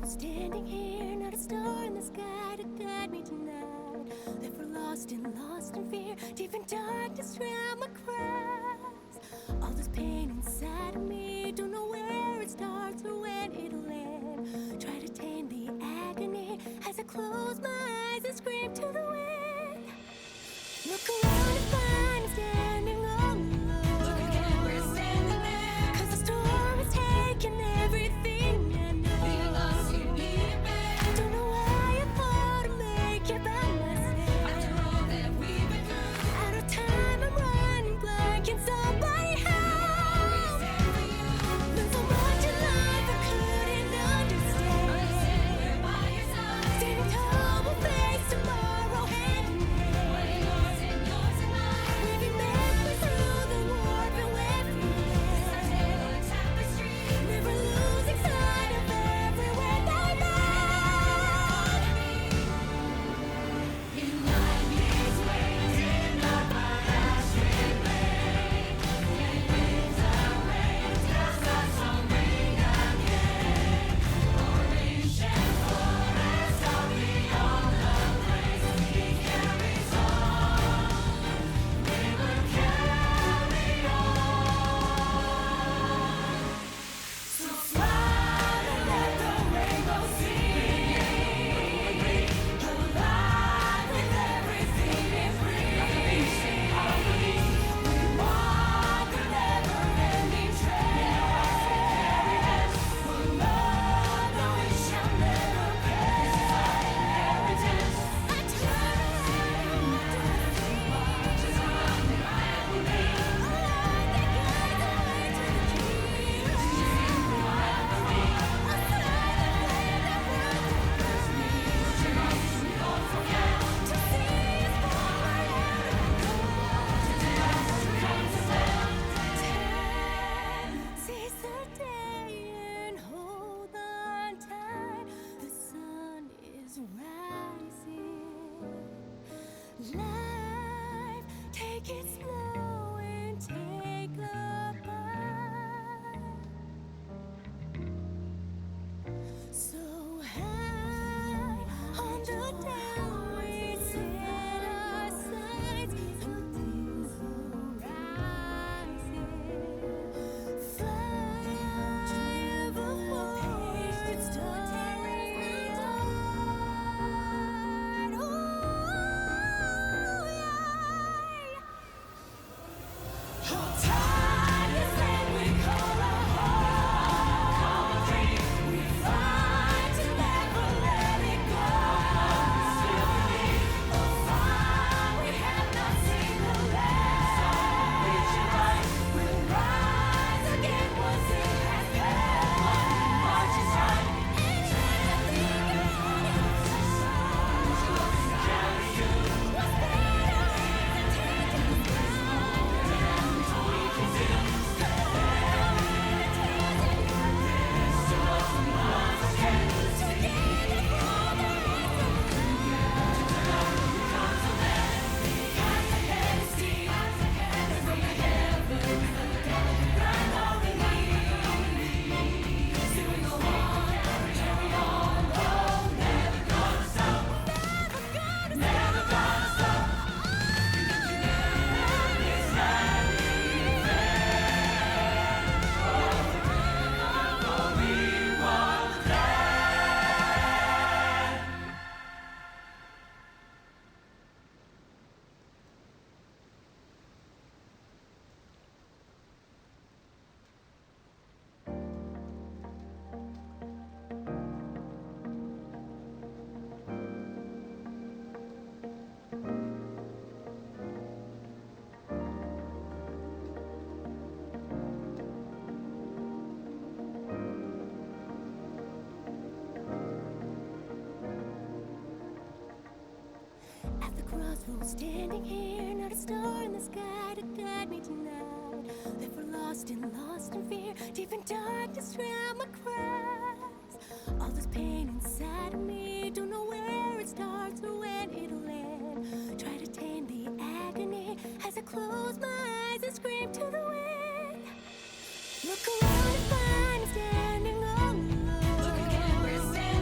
crossroads, standing here, not a star in the sky to guide me tonight. That we're lost in fear, deep in darkness, drown my cries. All this pain inside of me, don't know where it starts or when it'll end. Try to tame the agony as I close my eyes and scream to the wind. Look around and find me standing all alone. Look again, we're standing there. 'Cause the storm is taking everything I know. Be lost, you need it back. Don't know why I thought I'd make it by myself. After all that we've been through, out of time I'm running blind. Can somebody help? We stand for you. Been so much in life I couldn't understand. We're by your side. Standing tall, we'll face tomorrow hand in hand. We're yours and yours and mine. We've been halfway through the war, been away from this. Our tale, a tapestry. Never losing sight of everywhere they lead. Unite these waves in our parastric lane. And winds of rain, cast us on ring again. Orange and forest, all beyond the place we carry on. We will carry on. So smile and let the rainbow sing. Alive with everything it brings. We walk a never-ending trail. We'll love though we shall never perish. Inheritance. I turn marches on and will be a light that guides the way to the key. A silent flame that burns me. We won't forget to see us forward come to them. Seize the day and hold on tight. The sun is rising. Life, take it slow and take a bite. So high on the down we set our sights. Something's rising. Fly overboard, starry eyed. Oh, yeah. Hold tight, this land we call our home. Come and dream, we fight to never let it go. Still believe the fire we have not seen the last. Reaching right, we'll rise again once it has passed. March is right, and everything around us. Carry you. What's better than taking us down? We can do At the crossroads, standing here, not a star in the sky to guide me tonight. That we're lost in fear, deep in darkness, drown my cries. All this pain inside of me, don't know where it starts or when it'll end. Try to tame the agony as I close my eyes and scream to the wind. Look around and find me standing all alone. Look again, we're standing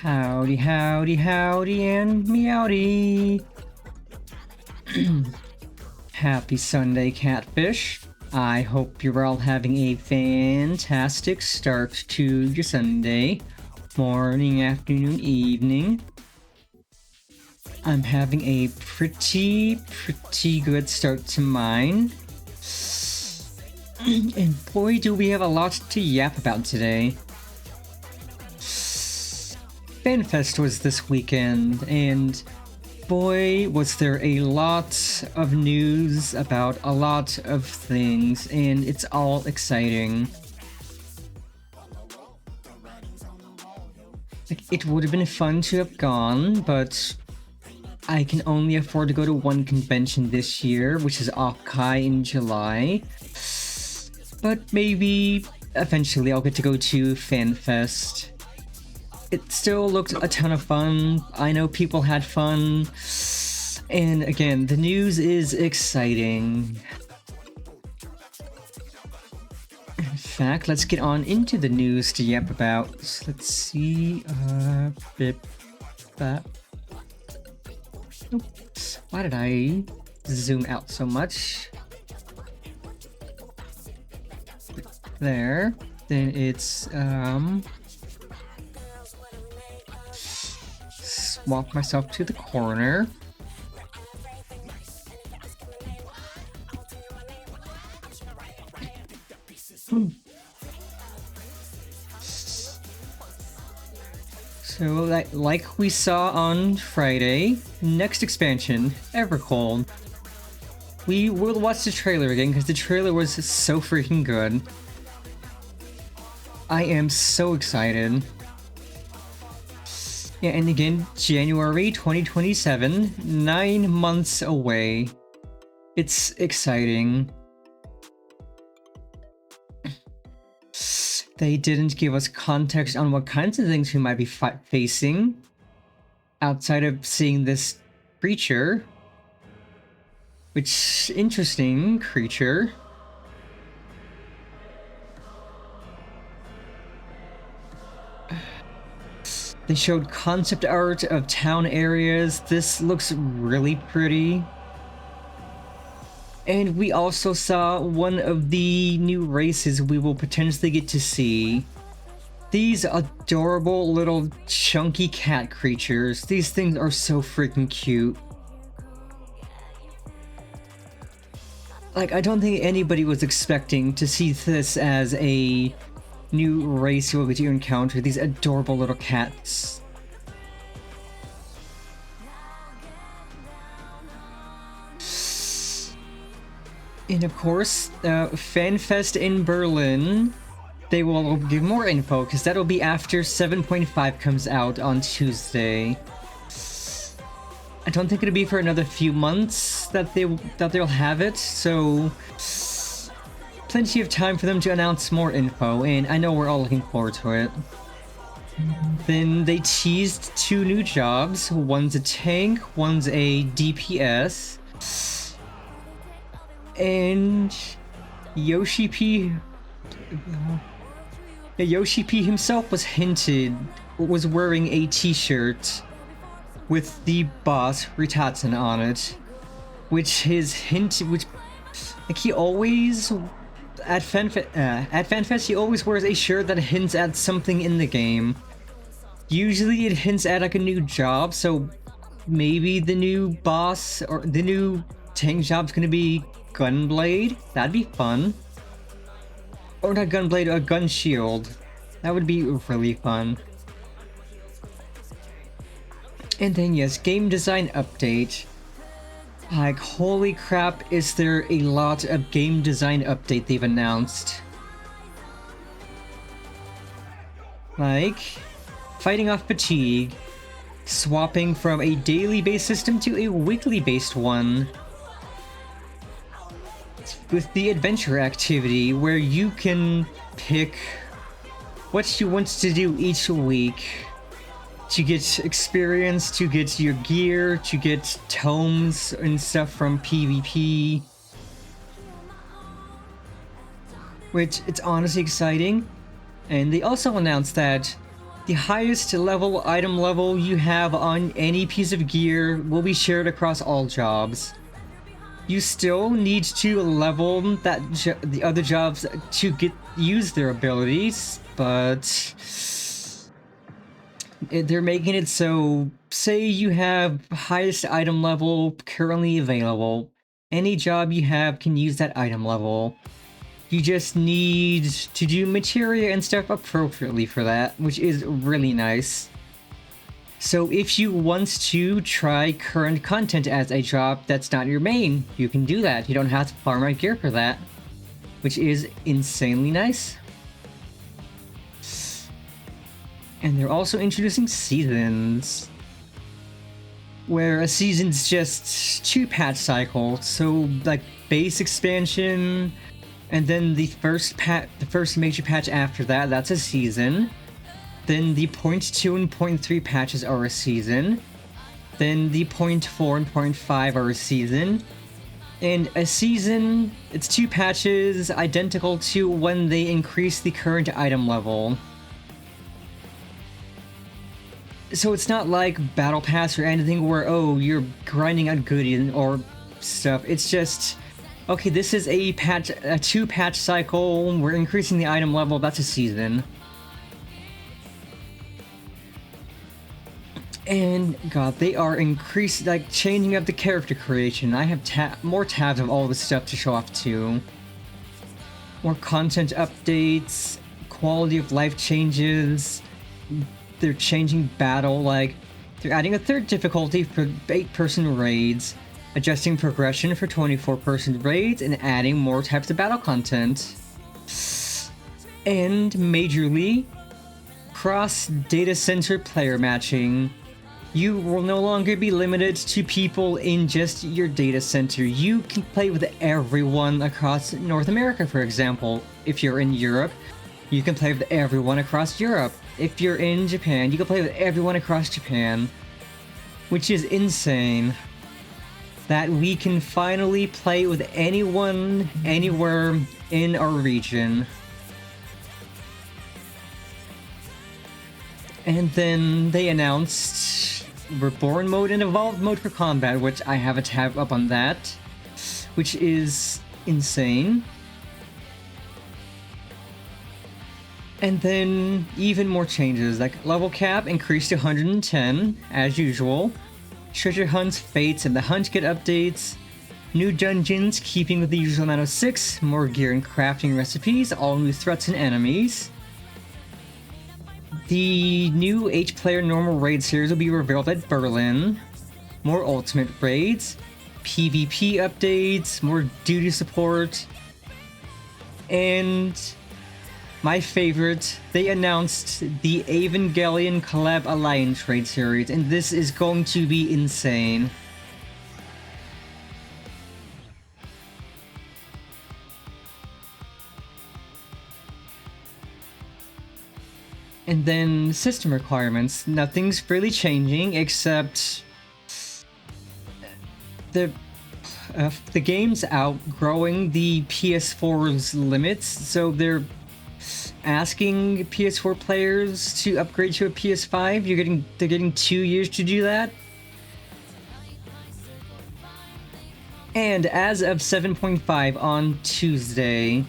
Howdy, howdy, howdy, and meowdy! Happy Sunday, Catfish. I hope you're all having a fantastic start to your Sunday. Morning, afternoon, evening. I'm having a pretty good start to mine. And boy, do we have a lot to yap about today. FanFest was this weekend, and boy, was there a lot of news about a lot of things, and it's all exciting. Like, it would have been fun to have gone, but I can only afford to go to one convention this year, which is Okai in July. But maybe eventually I'll get to go to FanFest. It still looked a ton of fun. I know people had fun. And again, the news is exciting. In fact, let's get on into the news to yap about. Let's see. Oops. Why did I zoom out so much? There. Then it's, walk myself to the corner. So, like we saw on Friday, next expansion, Evercold. We will watch the trailer again because the trailer was so freaking good. I am so excited. Yeah, and again, January 2027, 9 months away. It's exciting. They didn't give us context on what kinds of things we might be facing outside of seeing this creature. Which, interesting creature. They showed concept art of town areas. This looks really pretty. And we also saw one of the new races we will potentially get to see. These adorable little chunky cat creatures. These things are so freaking cute. Like, I don't think anybody was expecting to see this as a new race you'll get to encounter. These adorable little cats. And of course, FanFest in Berlin, they will give more info, because that'll be after 7.5 comes out on Tuesday. I don't think it'll be for another few months that they'll have it, so plenty of time for them to announce more info, and I know we're all looking forward to it. Then they teased 2 new jobs. One's a tank, one's a DPS. And Yoshi P. Yoshi P himself was wearing a t-shirt with the boss Ritatsen on it, which like he always at FanFest he always wears a shirt that hints at something in the game. Usually it hints at like a new job, so maybe the new boss or the new tank job's gonna be Gunblade. That'd be fun. Or not Gunblade, a Gun Shield. That would be really fun. And then yes, game design update. Like, holy crap, is there a lot of game design update they've announced. Like, fighting off fatigue, swapping from a daily based system to a weekly based one. With the adventure activity, where you can pick what you want to do each week to get experience, to get your gear, to get tomes and stuff from PvP. Which, it's honestly exciting. And they also announced that the highest level item level you have on any piece of gear will be shared across all jobs. You still need to level the other jobs to use their abilities, but they're making it so, say you have highest item level currently available, any job you have can use that item level. You just need to do materia and stuff appropriately for that, which is really nice. So if you want to try current content as a job that's not your main, you can do that. You don't have to farm out gear for that, which is insanely nice. And they're also introducing seasons, where a season's just 2 patch cycles. So like base expansion, and then the first major patch after that, that's a season. Then the 0.2 and 0.3 patches are a season. Then the 0.4 and 0.5 are a season. And a season, it's 2 patches identical to when they increase the current item level. So it's not like Battle Pass or anything where, oh, you're grinding out goodies or stuff. It's just, okay, this is a 2 patch cycle, we're increasing the item level, that's a season. And god, they are changing up the character creation. I have more tabs of all this stuff to show off too. More content updates, quality of life changes. They're changing battle, like they're adding a 3rd difficulty for 8-person raids, adjusting progression for 24-person raids, and adding more types of battle content. And majorly, cross data center player matching. You will no longer be limited to people in just your data center. You can play with everyone across North America, for example. If you're in Europe, you can play with everyone across Europe. If you're in Japan, you can play with everyone across Japan. Which is insane. That we can finally play with anyone, anywhere in our region. And then they announced Reborn mode and Evolved mode for combat, which I have a tab up on that, which is insane. And then even more changes, like level cap increased to 110, as usual. Treasure hunts, fates, and the hunt get updates. New dungeons, keeping with the usual amount of 6. More gear and crafting recipes, all new threats and enemies. The new 8-player normal raid series will be revealed at Berlin. More ultimate raids. PvP updates, more duty support. And my favorite, they announced the Evangelion Collab Alliance raid series, and this is going to be insane. And then system requirements. Nothing's really changing except the The game's outgrowing the PS4's limits, so they're asking PS4 players to upgrade to a PS5. They're getting 2 years to do that. And as of 7.5 on Tuesday,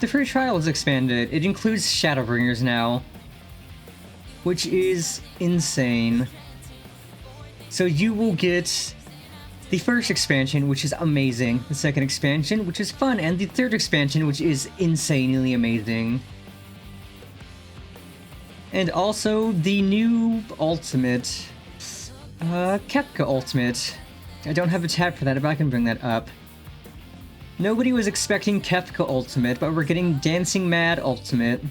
the free trial is expanded. It includes Shadowbringers now, which is insane. So you will get the first expansion, which is amazing, the second expansion, which is fun, and the third expansion, which is insanely amazing. And also the new Ultimate, Kefka Ultimate. I don't have a tab for that, but I can bring that up. Nobody was expecting Kefka Ultimate, but we're getting Dancing Mad Ultimate.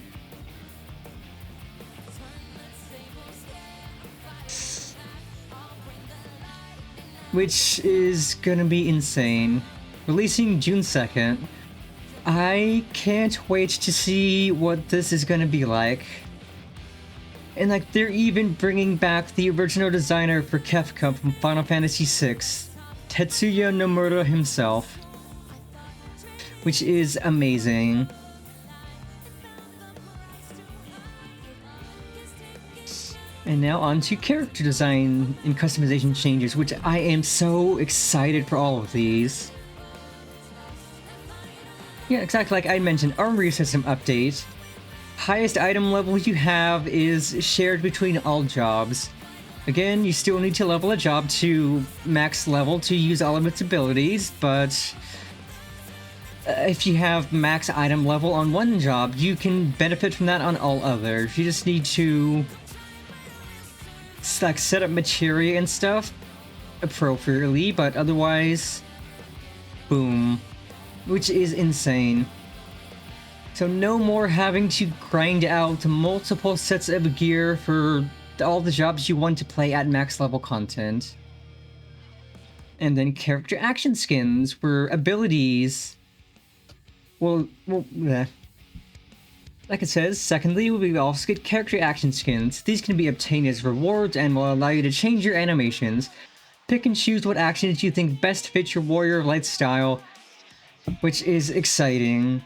Which is gonna be insane. Releasing June 2nd. I can't wait to see what this is gonna be like. And like, they're even bringing back the original designer for Kefka from Final Fantasy VI, Tetsuya Nomura himself. Which is amazing. And now on to character design and customization changes, which I am so excited for all of these. Yeah, exactly like I mentioned, armory system update. Highest item level you have is shared between all jobs. Again, you still need to level a job to max level to use all of its abilities, but if you have max item level on one job, you can benefit from that on all others. You just need to like set up materia and stuff appropriately, but otherwise, boom. Which is insane. So no more having to grind out multiple sets of gear for all the jobs you want to play at max level content. And then character action skins, where abilities... Well, like it says, secondly, we also get character action skins. These can be obtained as rewards and will allow you to change your animations. Pick and choose what actions you think best fit your warrior lifestyle, which is exciting.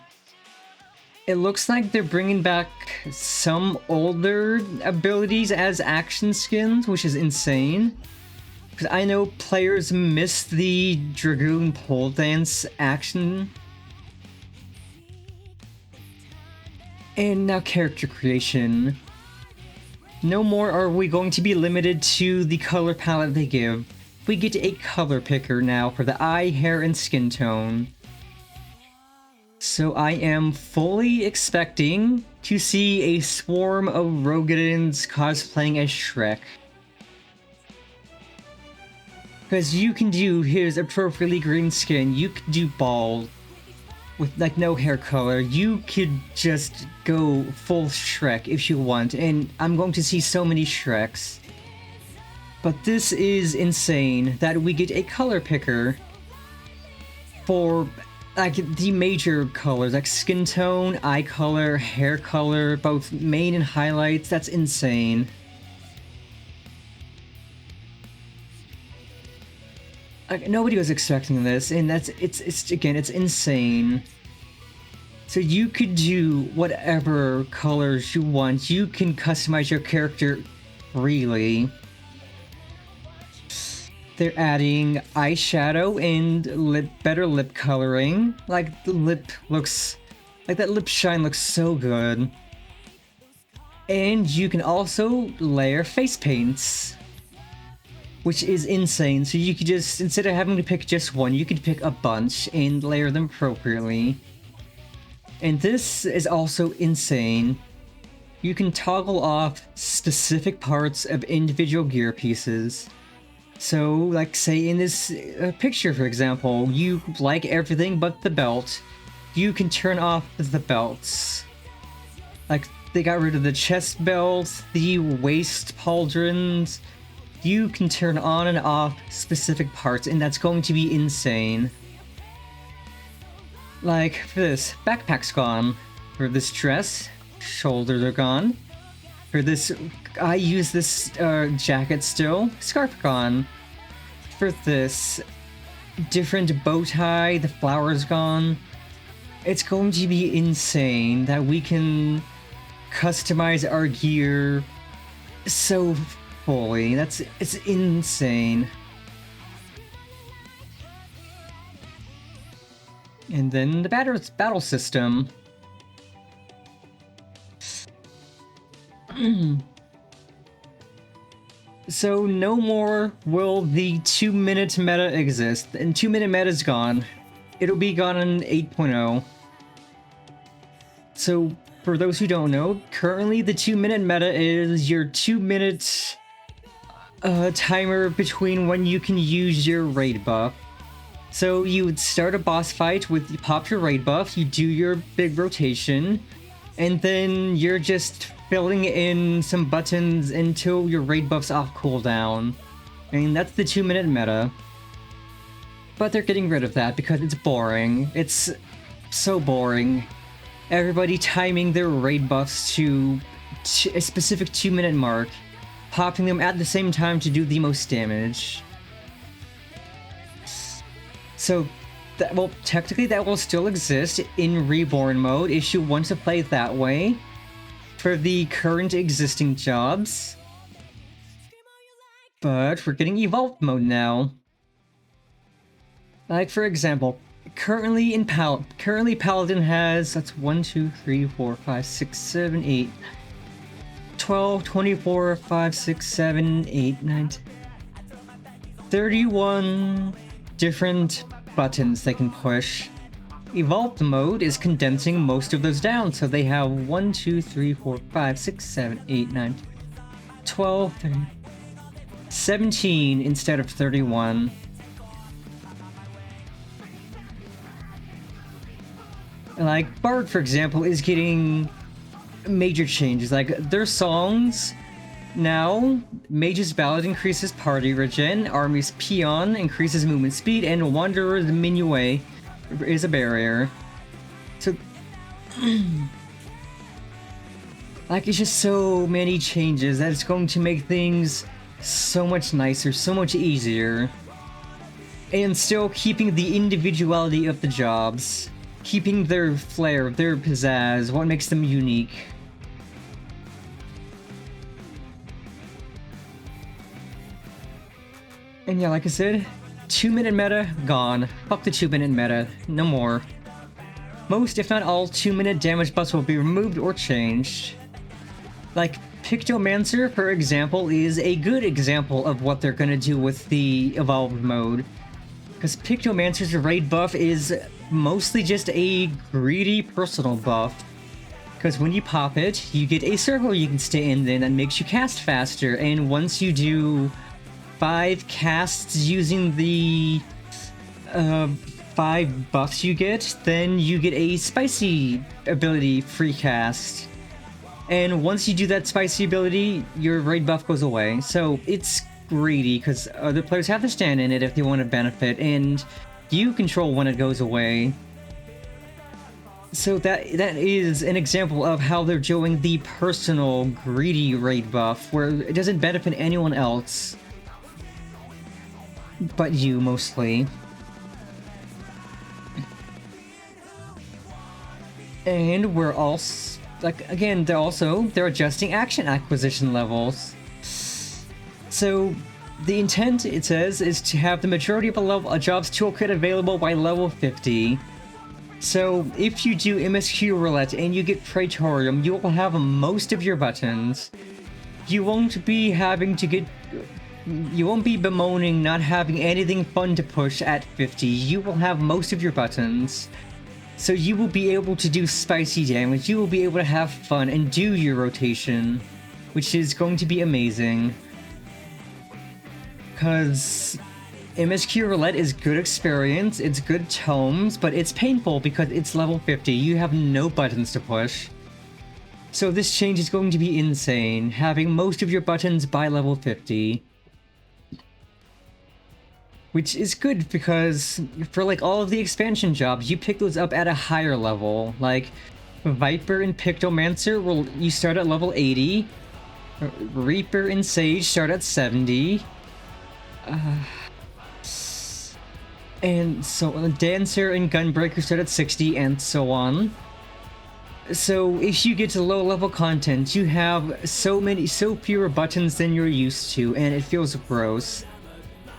It looks like they're bringing back some older abilities as action skins, which is insane. Because I know players miss the Dragoon pole dance action. And now character creation. No more are we going to be limited to the color palette they give. We get a color picker now for the eye, hair, and skin tone. So I am fully expecting to see a swarm of Rogadins cosplaying as Shrek. Because you can do his appropriately green skin, you could do bald with like no hair color, you could just go full Shrek if you want, and I'm going to see so many Shreks. But this is insane that we get a color picker for like the major colors, like skin tone, eye color, hair color, both main and highlights. That's insane. Like, nobody was expecting this, and it's again, it's insane. So you could do whatever colors you want. You can customize your character freely. They're adding eyeshadow and better lip coloring. Like, the lip looks... like, that lip shine looks so good. And you can also layer face paints, which is insane. So you could just, instead of having to pick just one, you could pick a bunch and layer them appropriately. And this is also insane. You can toggle off specific parts of individual gear pieces. So, like, say in this picture, for example, you like everything but the belt. You can turn off the belts. Like, they got rid of the chest belt, the waist pauldrons. You can turn on and off specific parts, and that's going to be insane. Like, for this, backpack's gone. For this dress, shoulders are gone. For this, I use this jacket still, scarf gone. For this, different bow tie, the flower's gone. It's going to be insane that we can customize our gear so fully. It's insane. And then the battle system. So no more will the 2-minute meta exist, and 2-minute meta is gone. It'll be gone in 8.0. So for those who don't know, currently the 2-minute meta is your 2-minute timer between when you can use your raid buff. So you would start a boss fight with you pop your raid buff, you do your big rotation, and then you're just filling in some buttons until your raid buff's off cooldown. And that's the 2-minute meta. But they're getting rid of that because it's boring. It's so boring. Everybody timing their raid buffs to a specific 2-minute mark, popping them at the same time to do the most damage. So, well, technically that will still exist in Reborn mode if you want to play that way for the current existing jobs. But we're getting Evolved mode now. Like, for example, currently Paladin has, that's 1, 2, 3, 4, 5, 6, 7, 8, 12, 24, 5, 6, 7, 8, 9, 31 different buttons they can push. Evolved mode is condensing most of those down, so they have 1, 2, 3, 4, 5, 6, 7, 8, 9, 12, 13, 17 instead of 31. Like, Bard, for example, is getting major changes. Like, their songs now, Mage's Ballad increases party regen, Army's Peon increases movement speed, and Wanderer's Minuet is a barrier. So, like, it's just so many changes that it's going to make things so much nicer, so much easier. And still keeping the individuality of the jobs. Keeping their flair, their pizzazz, what makes them unique. And yeah, like I said, 2-minute meta, gone. Fuck the 2-minute meta, no more. Most, if not all, 2-minute damage buffs will be removed or changed. Like, Pictomancer, for example, is a good example of what they're gonna do with the Evolved mode. Because Pictomancer's raid buff is mostly just a greedy personal buff. Because when you pop it, you get a circle you can stay in then that makes you cast faster, and once you do 5 casts using the 5 buffs you get, then you get a spicy ability free cast. And once you do that spicy ability, your raid buff goes away. So it's greedy, because other players have to stand in it if they want to benefit, and you control when it goes away. So that is an example of how they're doing the personal, greedy raid buff, where it doesn't benefit anyone else. But you, mostly. And we're also, like, again, they're adjusting action acquisition levels. So, the intent, it says, is to have the majority of a job's toolkit available by level 50. So, if you do MSQ Roulette and you get Praetorium, you will have most of your buttons. You won't be bemoaning not having anything fun to push at 50. You will have most of your buttons. So you will be able to do spicy damage, you will be able to have fun and do your rotation, which is going to be amazing. Because MSQ Roulette is good experience, it's good tomes, but it's painful because it's level 50, you have no buttons to push. So this change is going to be insane, having most of your buttons by level 50. Which is good because for like all of the expansion jobs, you pick those up at a higher level. Like Viper and Pictomancer, you start at level 80. Reaper and Sage start at 70. And so Dancer and Gunbreaker start at 60 and so on. So if you get to low level content, you have so fewer buttons than you're used to, and it feels gross.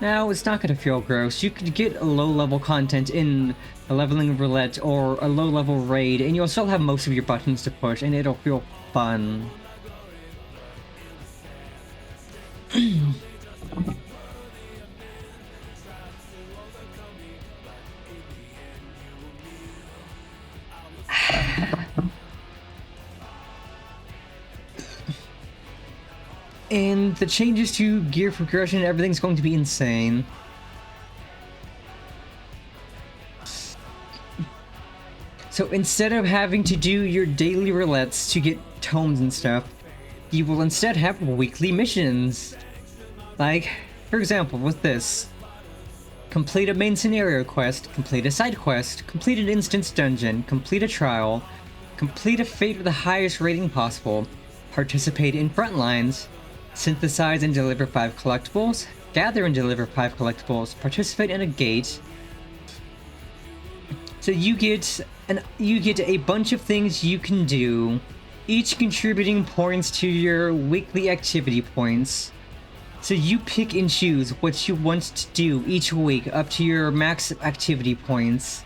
Now, it's not gonna feel gross. You could get a low level content in a leveling roulette or a low level raid, and you'll still have most of your buttons to push, and it'll feel fun. And the changes to gear progression, everything's going to be insane. So instead of having to do your daily roulettes to get tomes and stuff, you will instead have weekly missions. Like, for example, with this. Complete a main scenario quest, complete a side quest, complete an instance dungeon, complete a trial, complete a fate with the highest rating possible, participate in frontlines, synthesize and deliver 5 collectibles, gather and deliver 5 collectibles, participate in a gate. So you get a bunch of things you can do, each contributing points to your weekly activity points. So you pick and choose what you want to do each week up to your max activity points.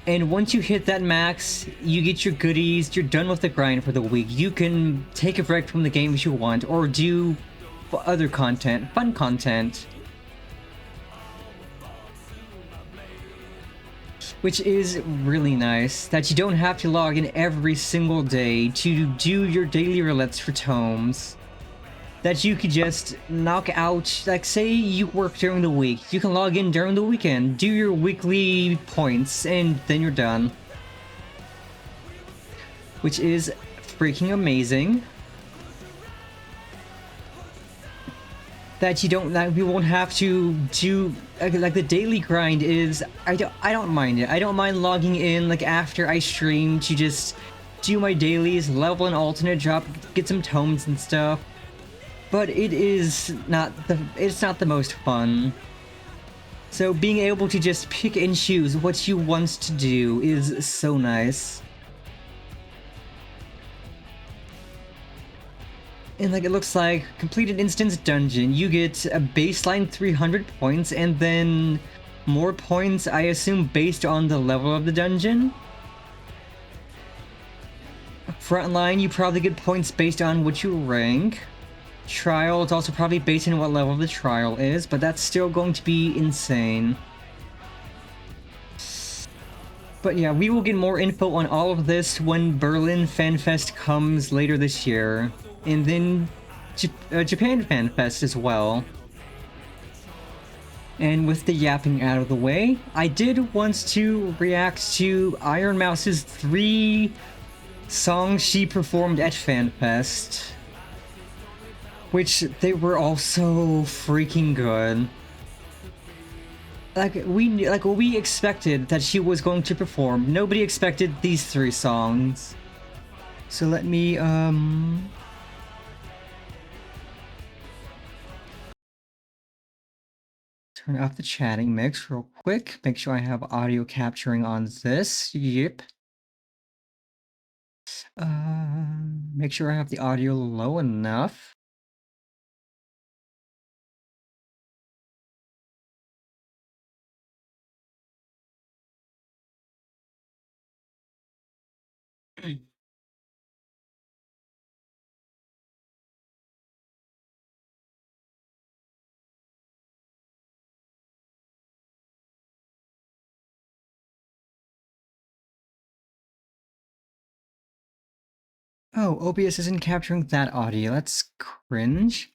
And once you hit that max, you get your goodies, you're done with the grind for the week. You can take a break from the game if you want, or do other content, fun content. Which is really nice, that you don't have to log in every single day to do your daily roulettes for tomes. That you could just knock out, like say you work during the week, you can log in during the weekend, do your weekly points, and then you're done. Which is freaking amazing. That we won't have to do, like the daily grind is, I don't mind it. I don't mind logging in like after I stream to just do my dailies, level an alternate job, get some tomes and stuff. But it's not the most fun. So being able to just pick and choose what you want to do is so nice. And like it looks like completed instance dungeon, you get a baseline 300 points and then more points, I assume, based on the level of the dungeon. Frontline, you probably get points based on what you rank. Trial is also probably based on what level the trial is, but that's still going to be insane. But yeah, we will get more info on all of this when Berlin Fan Fest comes later this year. And then Japan Fan Fest as well. And with the yapping out of the way, I did want to react to Iron Mouse's 3 songs she performed at Fan Fest. Which, they were all so freaking good. Like, we expected that she was going to perform. Nobody expected these 3 songs. So let me, turn off the chatting mix real quick. Make sure I have audio capturing on this. Yep. Make sure I have the audio low enough. Oh, OBS isn't capturing that audio. That's cringe.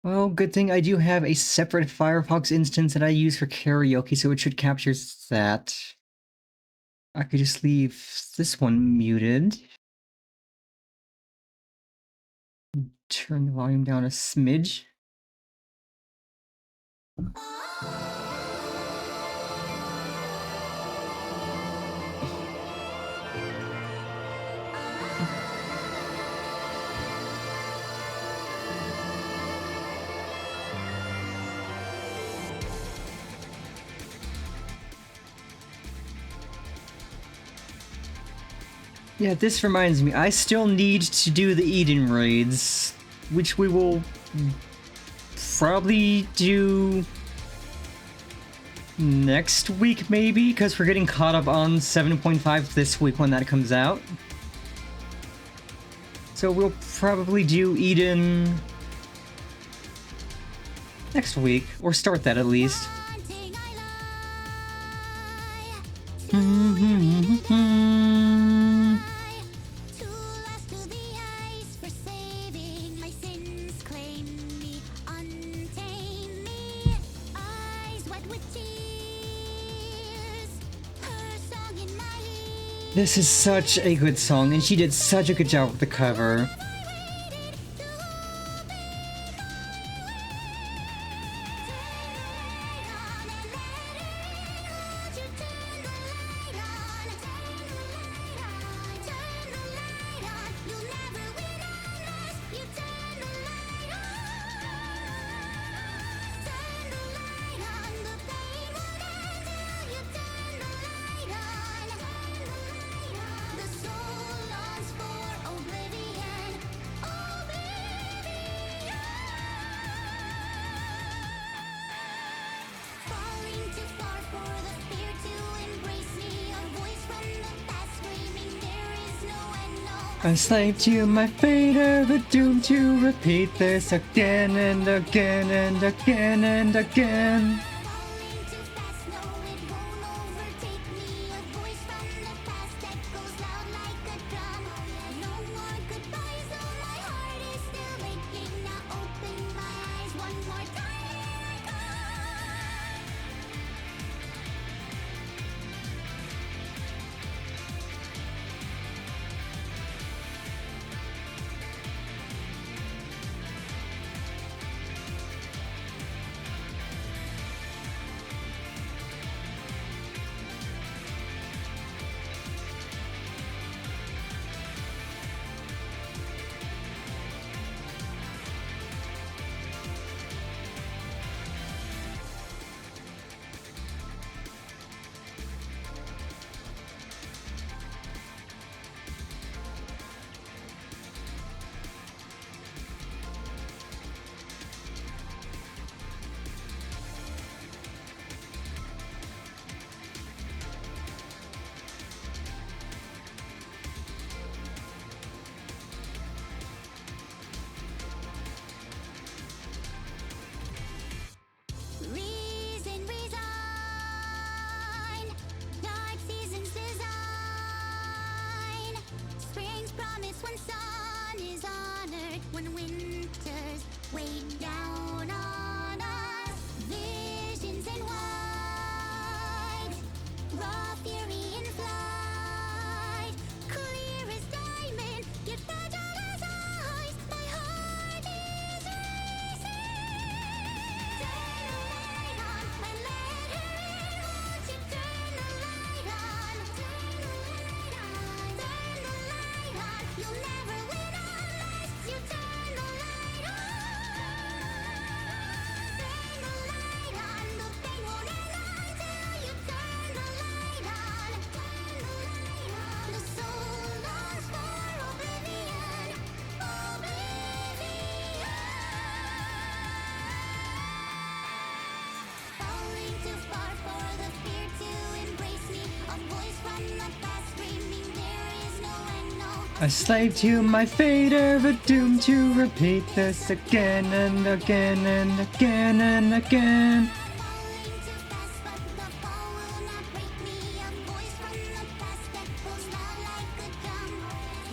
Well, good thing I do have a separate Firefox instance that I use for karaoke, so it should capture that. I could just leave this one muted. Turn the volume down a smidge. Yeah, this reminds me, I still need to do the Eden raids, which we will probably do next week, maybe, because we're getting caught up on 7.5 this week when that comes out. So we'll probably do Eden next week, or start that at least. Wanting I lie. Too lost to the ice for saving my sins. Claim me, untame me. Eyes wet with tears. Her song in my ears. This is such a good song, and she did such a good job with the cover. A slave to my fate, ever doomed to repeat this again and again and again and again. Falling too fast, no, it won't overtake me. A voice from the past that goes loud like a drum. No more goodbyes, though my heart is still aching. Now open my eyes one more time. Reason, resign. Dark seasons design. Spring's promise when sun is honored. When winters weigh down on us. Visions in white. Raw fury in flight. Clear as diamond, yet fragile as ice. My heart is racing. Turn the light on and let her in. Won't you turn the light on? Turn the light on. Turn the light on. You'll never win unless you turn the light on. Turn the light on. The pain won't end until you turn the light on. Turn the light on. The soul longs for oblivion. Falling too far for the fear to embrace me. A voice from the past screaming, there is no end, no. A slave to my fate, ever doomed to repeat this again and again and again and again. Falling too fast, but the fall will not break me. A voice from the past that goes loud like a drum.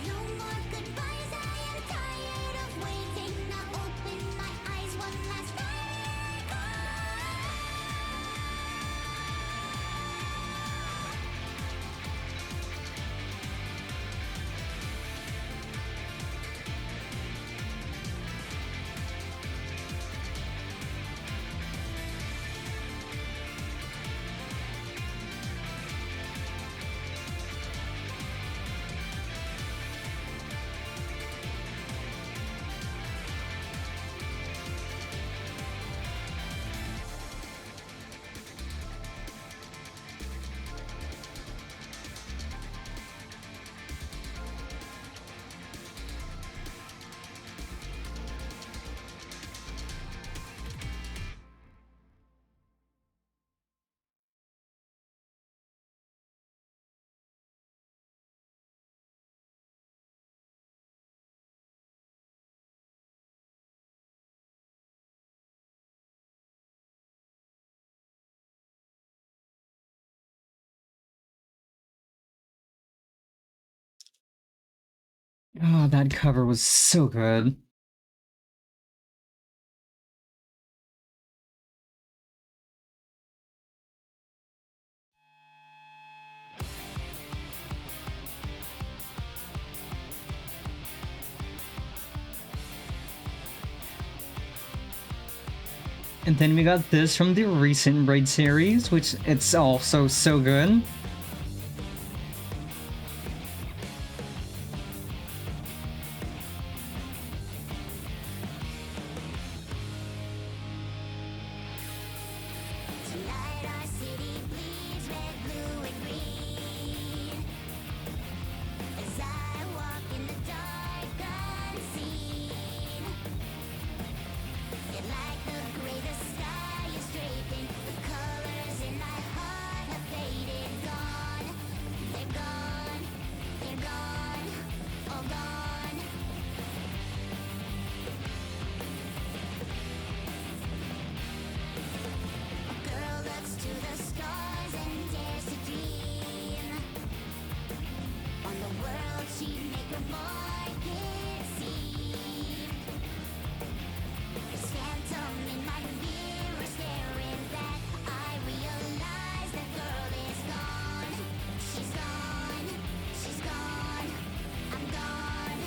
No more goodbyes, I am tired of waiting. Now open my eyes one last time. Oh, that cover was so good. And then we got this from the recent Raid series, which it's also so good. Tonight our city bleeds red, blue, and green. As I walk in the dark unseen, yet like the gray the sky is draping, the colors in my heart have faded, gone. They're gone, they're gone, all gone. A girl looks to the stars and dares to dream. On the world she'd make her market seem. This phantom in my mirror staring back, I realize that girl is gone. She's gone, she's gone, I'm gone.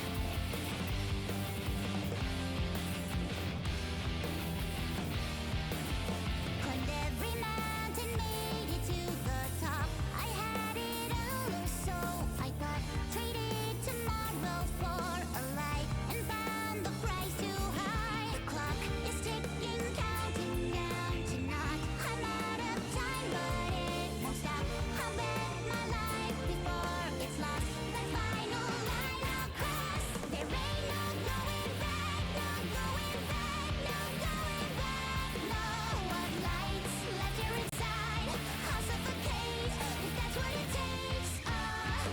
Climbed every mountain, made it to the top. I had it all, or so I thought. Traded tomorrow for a light and found the price too high. The clock is ticking, counting down to naught. I'm out of time, but it won't stop. I'll bet my life before it's lost. That final line I'll cross. There ain't no going back, no going back, no going back. No, what lights left here inside? I'll suffocate if that's what it takes.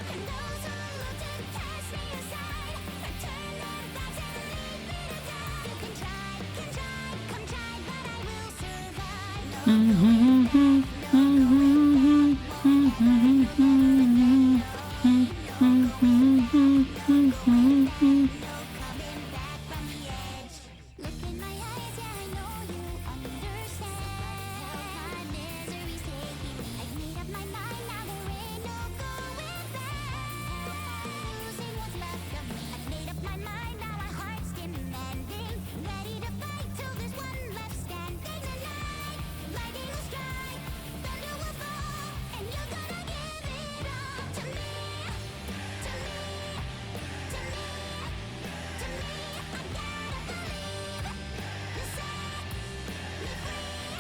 And those who look to cast me aside, turn their backs and leave me to die. You can try, come try, but I will survive. No going back, no going back, won't let go, no coming back from the edge. Look in my eyes, yeah, I know you understand. My misery's taking me. I've made up my mind, now there ain't no going back. Losing what's left of me. I've made up my mind, now my heart's demanding. Ready to fight till there's one left standing. Tonight, lightning will strike, thunder will fall, and you're gonna give it all to me, to me, to me, to me. I gotta believe you set me free.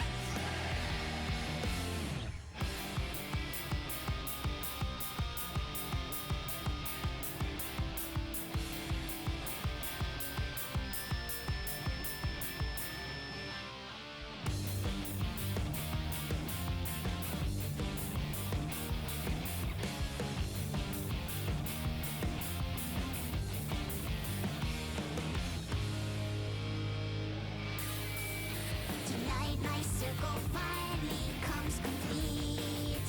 Tonight my circle finally comes complete.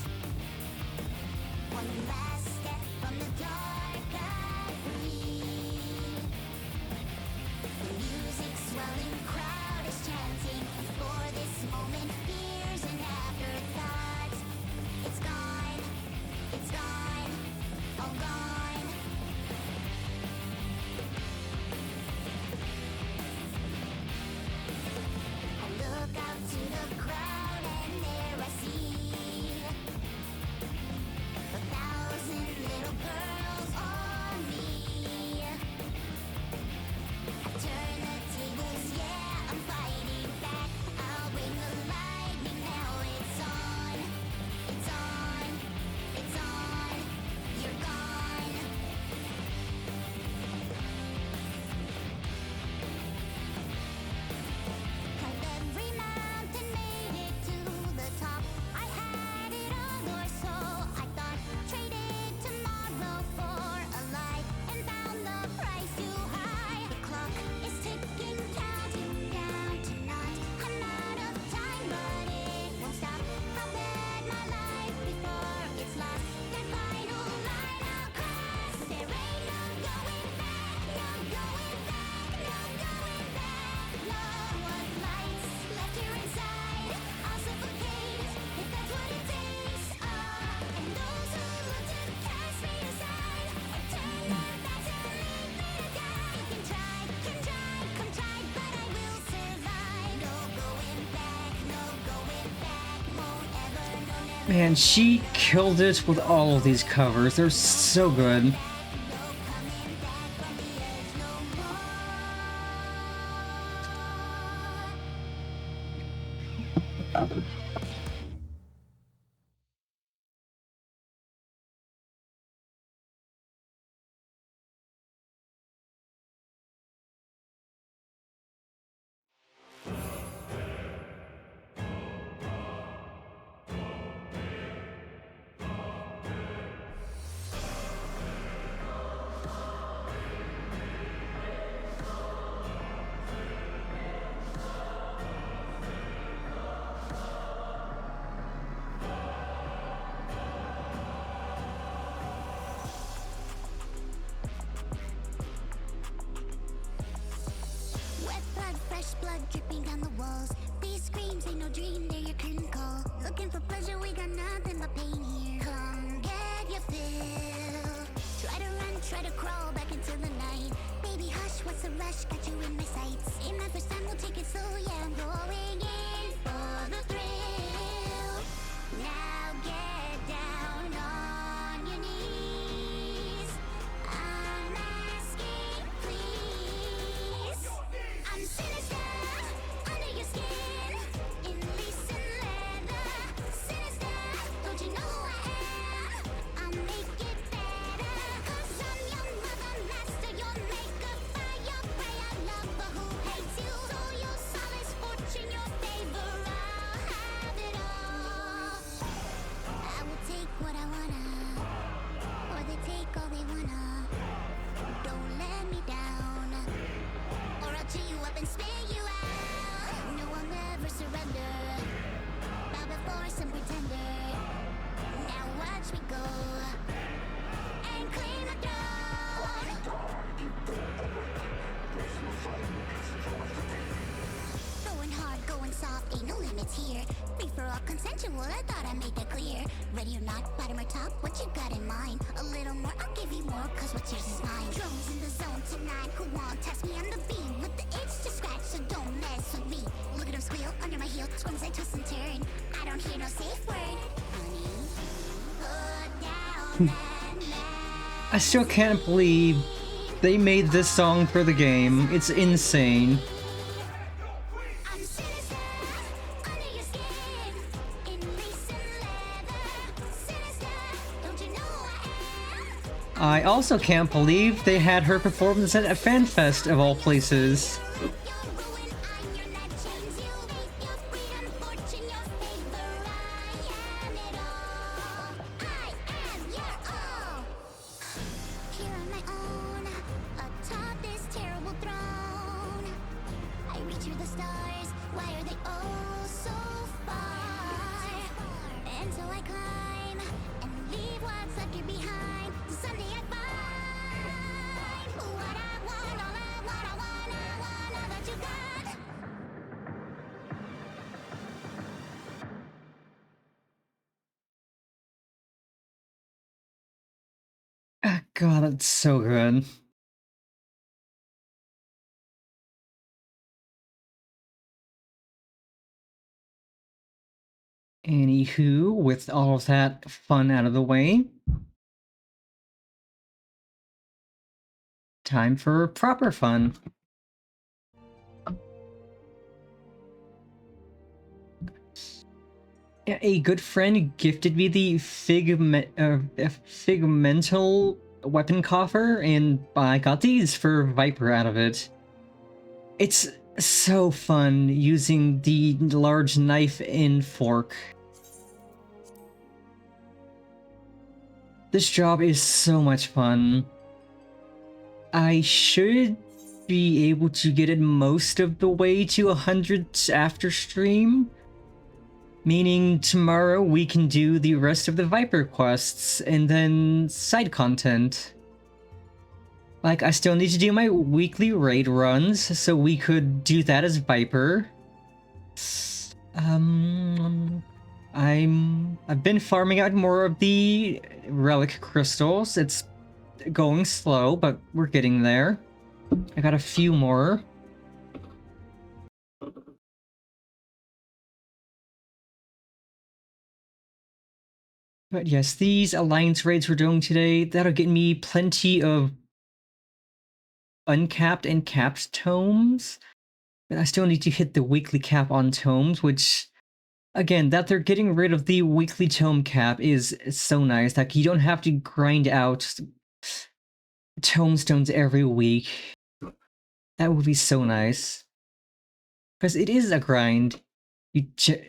One last step from the dark I breathe. The music swelling, crowd is chanting. For this moment, fears and afterthoughts. It's gone, all gone. I look out to the crowd and there I see 1,000 little girls on me. I turn the tables, yeah, I'm Man, she killed it with all of these covers. They're so good. Wet blood, fresh blood dripping down the walls. These screams ain't no dream, they're your curtain call. Looking for pleasure, we got nothing but pain here. Come get your fill. Try to run, try to crawl back into the night. Baby, hush, what's the rush? Got you in my sights. Ain't my first time, we'll take it slow. Yeah, I'm going in for the thrill. Now get down on your knees. I'm asking, please. I'm sinister, under your skin, in lace and leather. Sinister, don't you know who I am? I'll make it better, 'cause I'm your mother, master, your maker, fire, prayer, lover who hates you. So your solace, fortune, your favor, I'll have it all. I will take what I wanna, or they take all they wanna. Don't let me down, or I'll chew you up and spit you out. No, I'll never surrender. Bow before some pretender. Now watch me go and claim the throne. Going hard, going soft, ain't no limits here. Free for all, consensual, I thought I made that clear. Ready or not, bottom or top, what you got in mind? A little more, I'll give you more, 'cause what's yours is mine. Drones in the zone tonight, who won't test me on the beam? With the itch to scratch, so don't mess with me. Look at him squeal, under my heel, squirms I twist and turn. I don't hear no safe word, honey. Put down that man. I still can't believe they made this song for the game. It's insane. I'm sinister, under your skin, in lace and leather. Sinister, don't you know who I am? I also can't believe they had her performance at a FanFest of all places. Your ruin, I'm your net chains. You make your freedom, fortune, your favor. I am it all. I am your all. Here on my own, atop this terrible throne. I reach through the stars. Why are they oh so far? And so I climb and leave what's left here behind. Someday I find what I want, all I want, I want, all that you got. Ah, God, that's so good. Anywho, with all of that fun out of the way, time for proper fun. Yeah, a good friend gifted me the Figmental weapon coffer, and I got these for Viper out of it. It's so fun using the large knife and fork. This job is so much fun. I should be able to get it most of the way to 100 after stream. Meaning tomorrow we can do the rest of the Viper quests and then side content. Like, I still need to do my weekly raid runs, so we could do that as Viper. I've been farming out more of the relic crystals. It's going slow, but we're getting there. I got a few more. But yes, these alliance raids we're doing today, that'll get me plenty of uncapped and capped tomes. But I still need to hit the weekly cap on tomes, which, again, that they're getting rid of the weekly tome cap is so nice. Like, you don't have to grind out tomestones every week. That would be so nice. Because it is a grind.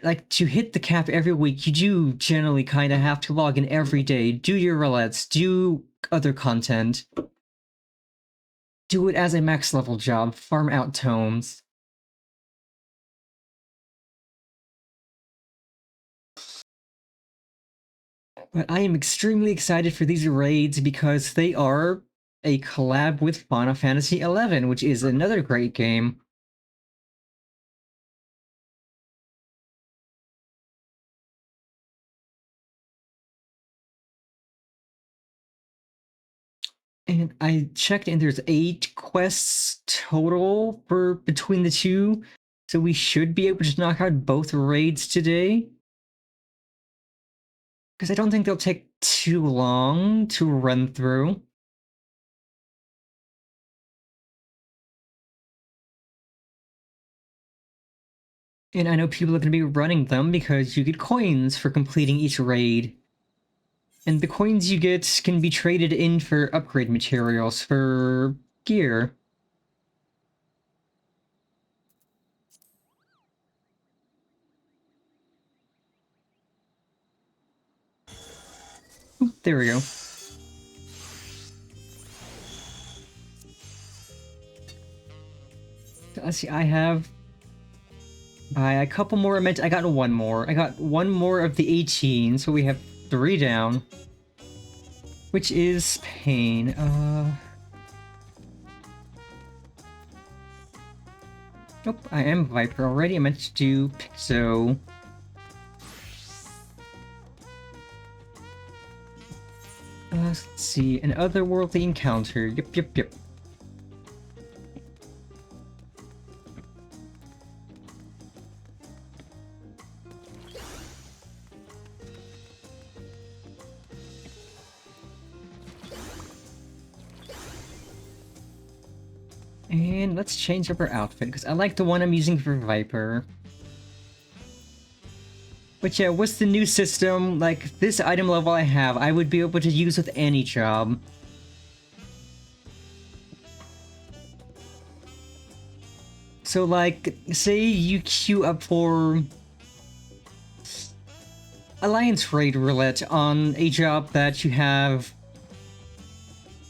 Like, to hit the cap every week, you do generally kind of have to log in every day, do your roulettes, do other content. Do it as a max level job, farm out tomes. But I am extremely excited for these raids because they are a collab with Final Fantasy XI, which is another great game. And I checked and there's 8 quests total for between the two, so we should be able to knock out both raids today. Because I don't think they'll take too long to run through. And I know people are going to be running them because you get coins for completing each raid. And the coins you get can be traded in for upgrade materials for gear. Oop, there we go. Let's see, I have... By a couple more, I got one more. I got one more of the 18, so we have 3 down. Which is pain. Nope, I am Viper already. I meant to do Pixo. Let's see, an otherworldly encounter. Yep. And let's change up our outfit, because I like the one I'm using for Viper. But yeah, what's the new system? Like, this item level I have, I would be able to use with any job. So like, say you queue up for Alliance Raid Roulette on a job that you have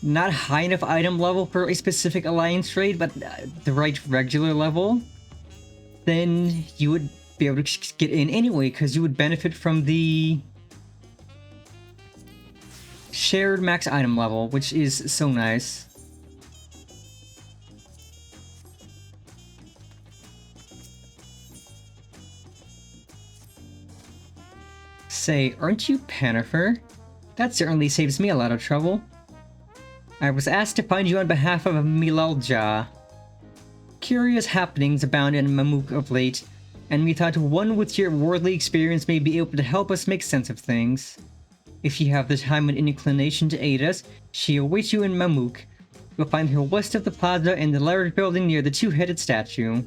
not high enough item level for a specific Alliance Raid, but the right regular level, then you would be able to get in anyway, because you would benefit from the shared max item level, which is so nice. Say, aren't you Panifer? That certainly saves me a lot of trouble. I was asked to find you on behalf of Milalja. Curious happenings abound in Mamuk of late, and we thought one with your worldly experience may be able to help us make sense of things. If you have the time and inclination to aid us, she awaits you in Mamuk. You'll find her west of the plaza in the large building near the two-headed statue.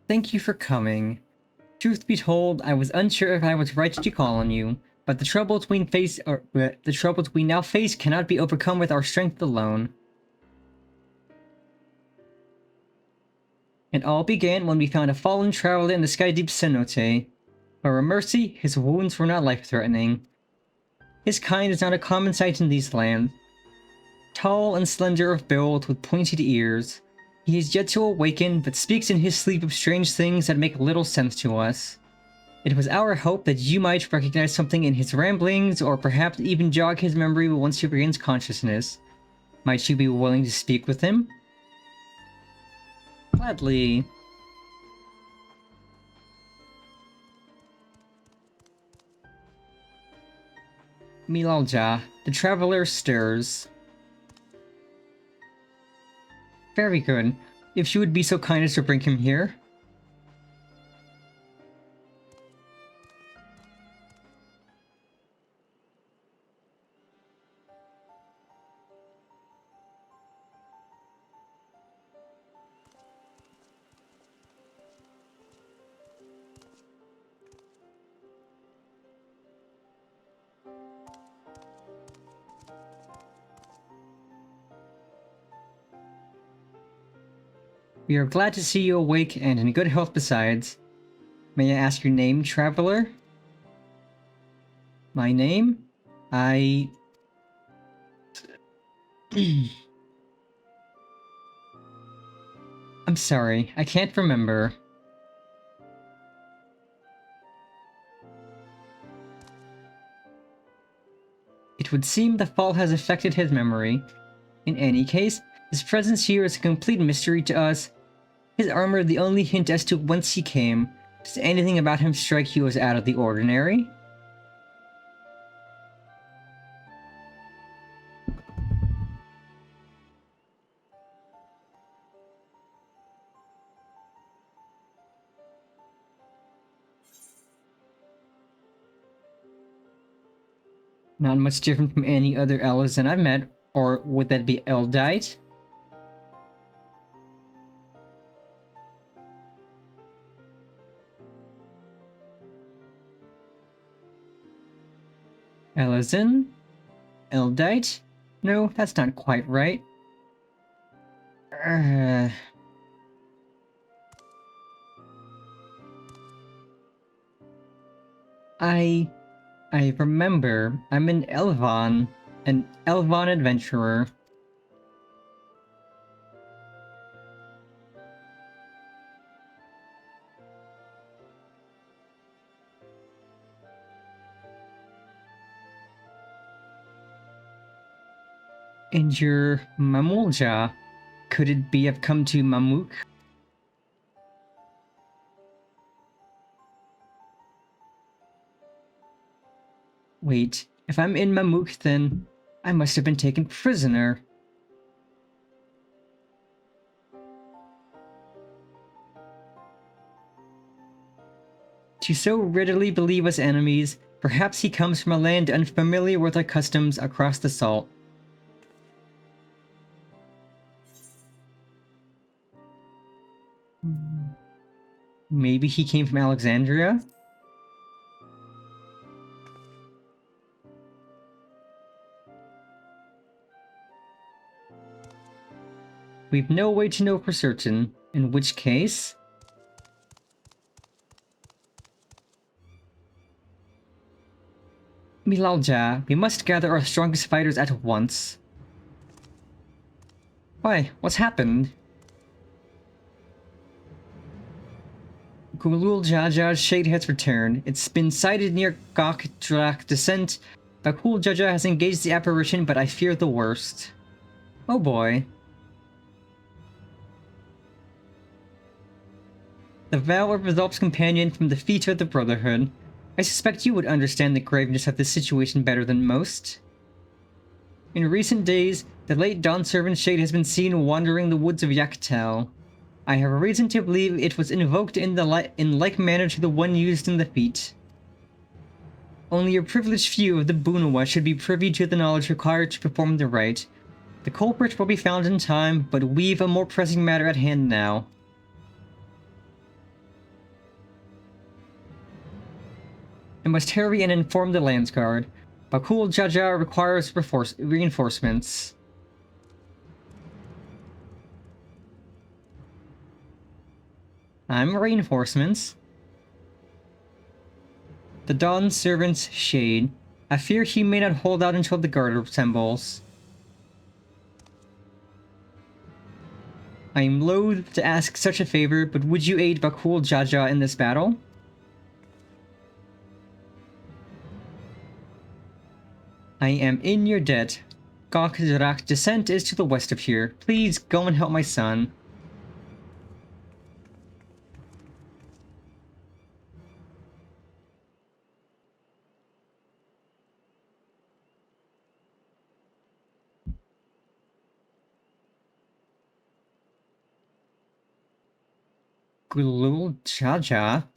Thank you for coming. Truth be told, I was unsure if I was right to call on you, but the troubles we now face cannot be overcome with our strength alone. It all began when we found a fallen traveler in the sky deep cenote. For a mercy, his wounds were not life-threatening. His kind is not a common sight in these lands. Tall and slender of build with pointed ears, he is yet to awaken but speaks in his sleep of strange things that make little sense to us. It was our hope that you might recognize something in his ramblings, or perhaps even jog his memory once he regains consciousness. Might you be willing to speak with him? Gladly. Milalja, the traveler stirs. Very good. If you would be so kind as to bring him here. We are glad to see you awake and in good health besides. May I ask your name, traveler? My name? I'm sorry, I can't remember. It would seem the fall has affected his memory. In any case, his presence here is a complete mystery to us. His armor the only hint as to whence he came. Does anything about him strike you as out of the ordinary? Not much different from any other Elezen I've met, or would that be Eldite? Elezen? Eldite? No, that's not quite right. I remember. I'm an Elvan adventurer. And your Mamulja, could it be I've come to Mamuk? Wait, if I'm in Mamuk, then I must have been taken prisoner. To so readily believe us enemies, perhaps he comes from a land unfamiliar with our customs across the salt. Maybe he came from Alexandria? We've no way to know for certain, in which case... Milalja, we must gather our strongest fighters at once. Why? What's happened? Gulul Jaja's shade has returned. It's been sighted near Gok Drak Descent. Bakul Jaja has engaged the apparition, but I fear the worst. Oh boy. The vow of Resolve's companion from the feet of the Brotherhood. I suspect you would understand the graveness of this situation better than most. In recent days, the late Dawn Servant Shade has been seen wandering the woods of Yaktel. I have a reason to believe it was invoked in like manner to the one used in the feat. Only a privileged few of the Bunawa should be privy to the knowledge required to perform the rite. The culprit will be found in time, but we've a more pressing matter at hand now. must hurry and inform the Landsguard. Bakul Jaja requires reinforcements. I'm reinforcements. The Dawn Servant's Shade. I fear he may not hold out until the guard assembles. I am loath to ask such a favor, but would you aid Bakul Jaja in this battle? I am in your debt. Gokdarak's descent is to the west of here. Please go and help my son. Gulul Jaja?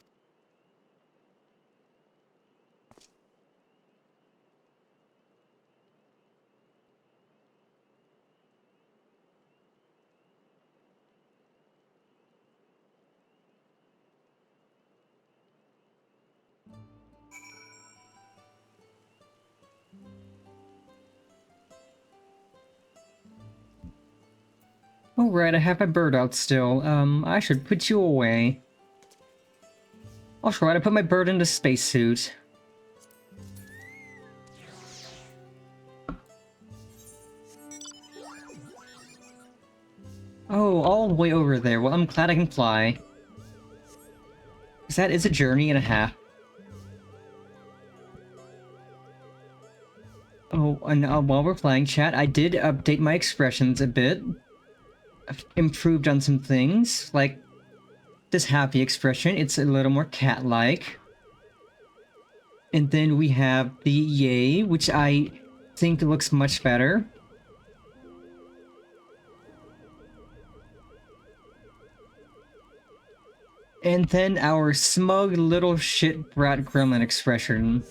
Oh right, I have my bird out still. I should put you away. I'll try to put my bird in the spacesuit. Oh, all the way over there. Well, I'm glad I can fly. 'Cause that is a journey and a half. Oh, and while we're playing, chat, I did update my expressions a bit. I've improved on some things, like this happy expression. It's a little more cat-like. And then we have the yay, which I think looks much better. And then our smug little shit brat gremlin expression.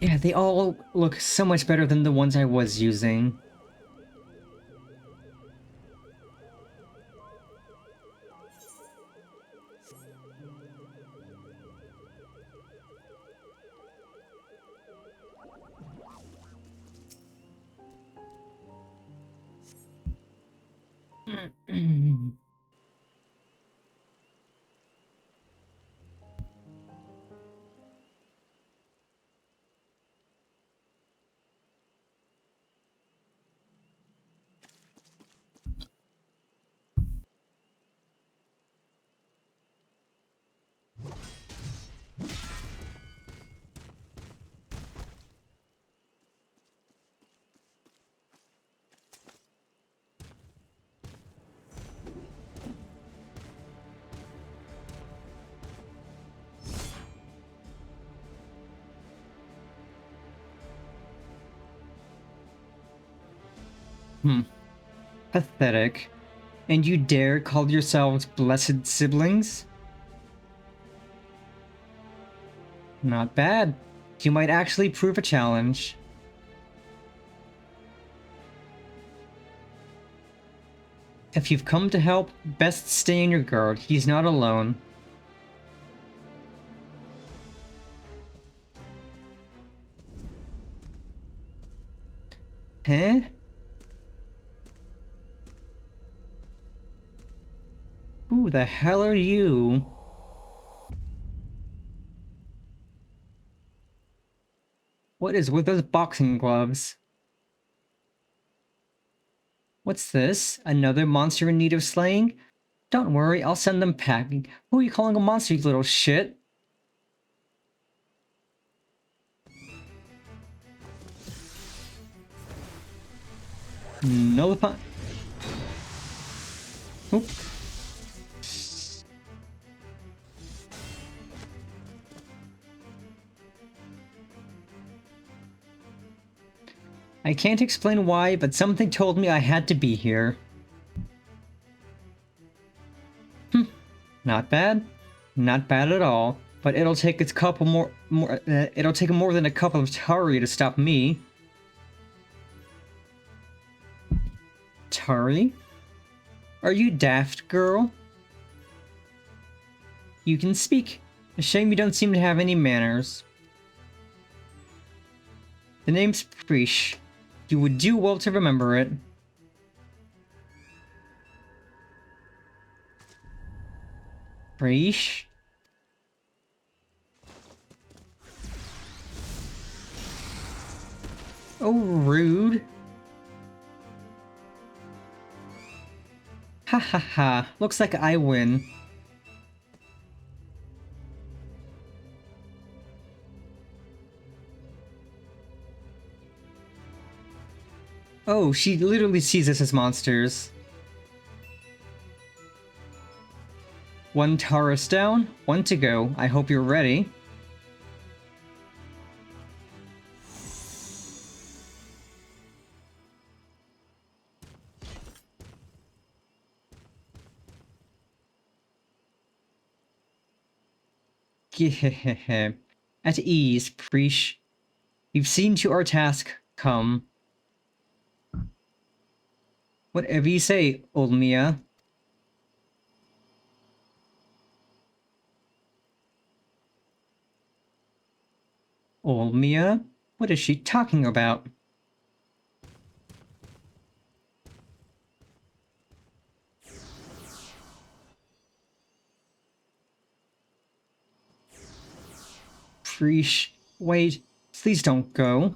Yeah, they all look so much better than the ones I was using. Pathetic. And you dare call yourselves blessed siblings? Not bad. You might actually prove a challenge. If you've come to help, best stay on your guard. He's not alone. Huh? Who the hell are you? What is with those boxing gloves? What's this? Another monster in need of slaying? Don't worry, I'll send them packing. Who are you calling a monster, you little shit? Nullify. Oop. I can't explain why, but something told me I had to be here. Not bad. Not bad at all. But it'll take its couple it'll take more than a couple of Tari to stop me. Tari? Are you daft, girl? You can speak. A shame you don't seem to have any manners. The name's Preesh. You would do well to remember it. Preesh? Oh, rude. Ha ha ha. Looks like I win. Oh, she literally sees us as monsters. One Taurus down, one to go. I hope you're ready. At ease, Preesh. We've seen to our task. Come. Whatever you say, old Mia. Old Mia? What is she talking about? Preesh, wait. Please don't go.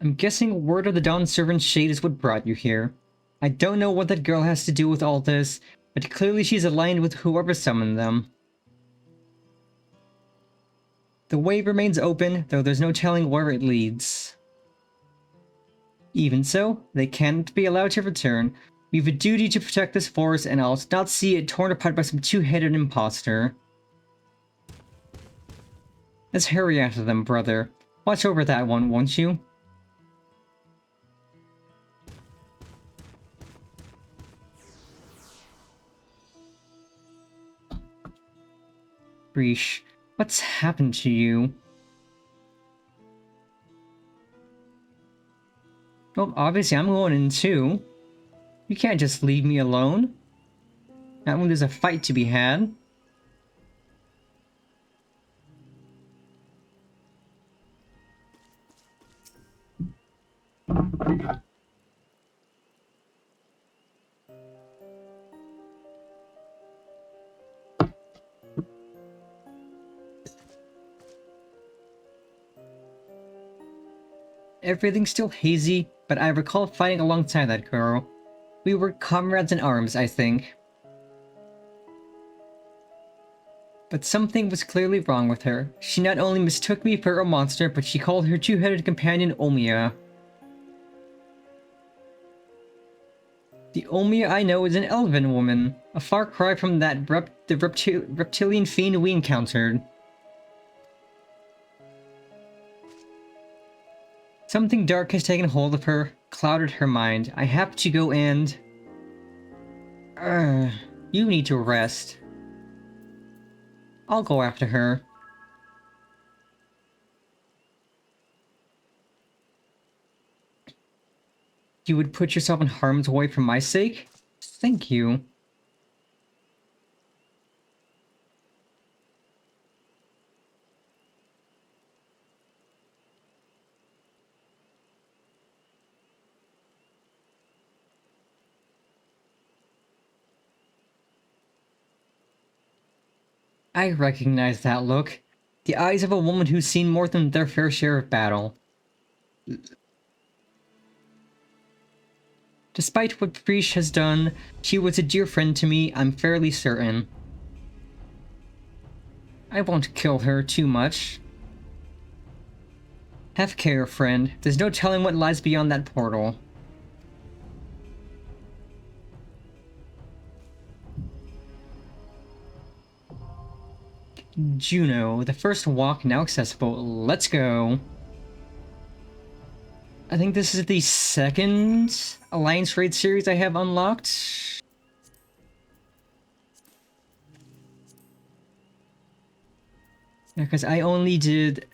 I'm guessing word of the Dawn Servant's shade is what brought you here. I don't know what that girl has to do with all this, but clearly she's aligned with whoever summoned them. The way remains open, though there's no telling where it leads. Even so, they can't be allowed to return. We have a duty to protect this forest, and I'll not see it torn apart by some two-headed imposter. Let's hurry after them, brother. Watch over that one, won't you? Preesh, what's happened to you? Well, obviously I'm going in too. You can't just leave me alone. Not when there's a fight to be had. Everything's still hazy, but I recall fighting alongside that girl. We were comrades in arms, I think. But something was clearly wrong with her. She not only mistook me for a monster, but she called her two-headed companion Omia. The Omia I know is an elven woman, a far cry from that reptilian fiend we encountered. Something dark has taken hold of her, clouded her mind. I have to go and... you need to rest. I'll go after her. You would put yourself in harm's way for my sake? Thank you. I recognize that look. The eyes of a woman who's seen more than their fair share of battle. Despite what Preesh has done, she was a dear friend to me, I'm fairly certain. I won't kill her too much. Have care, friend. There's no telling what lies beyond that portal. Jeuno, the first walk now accessible. Let's go. I think this is the second Alliance Raid series I have unlocked. Because I only did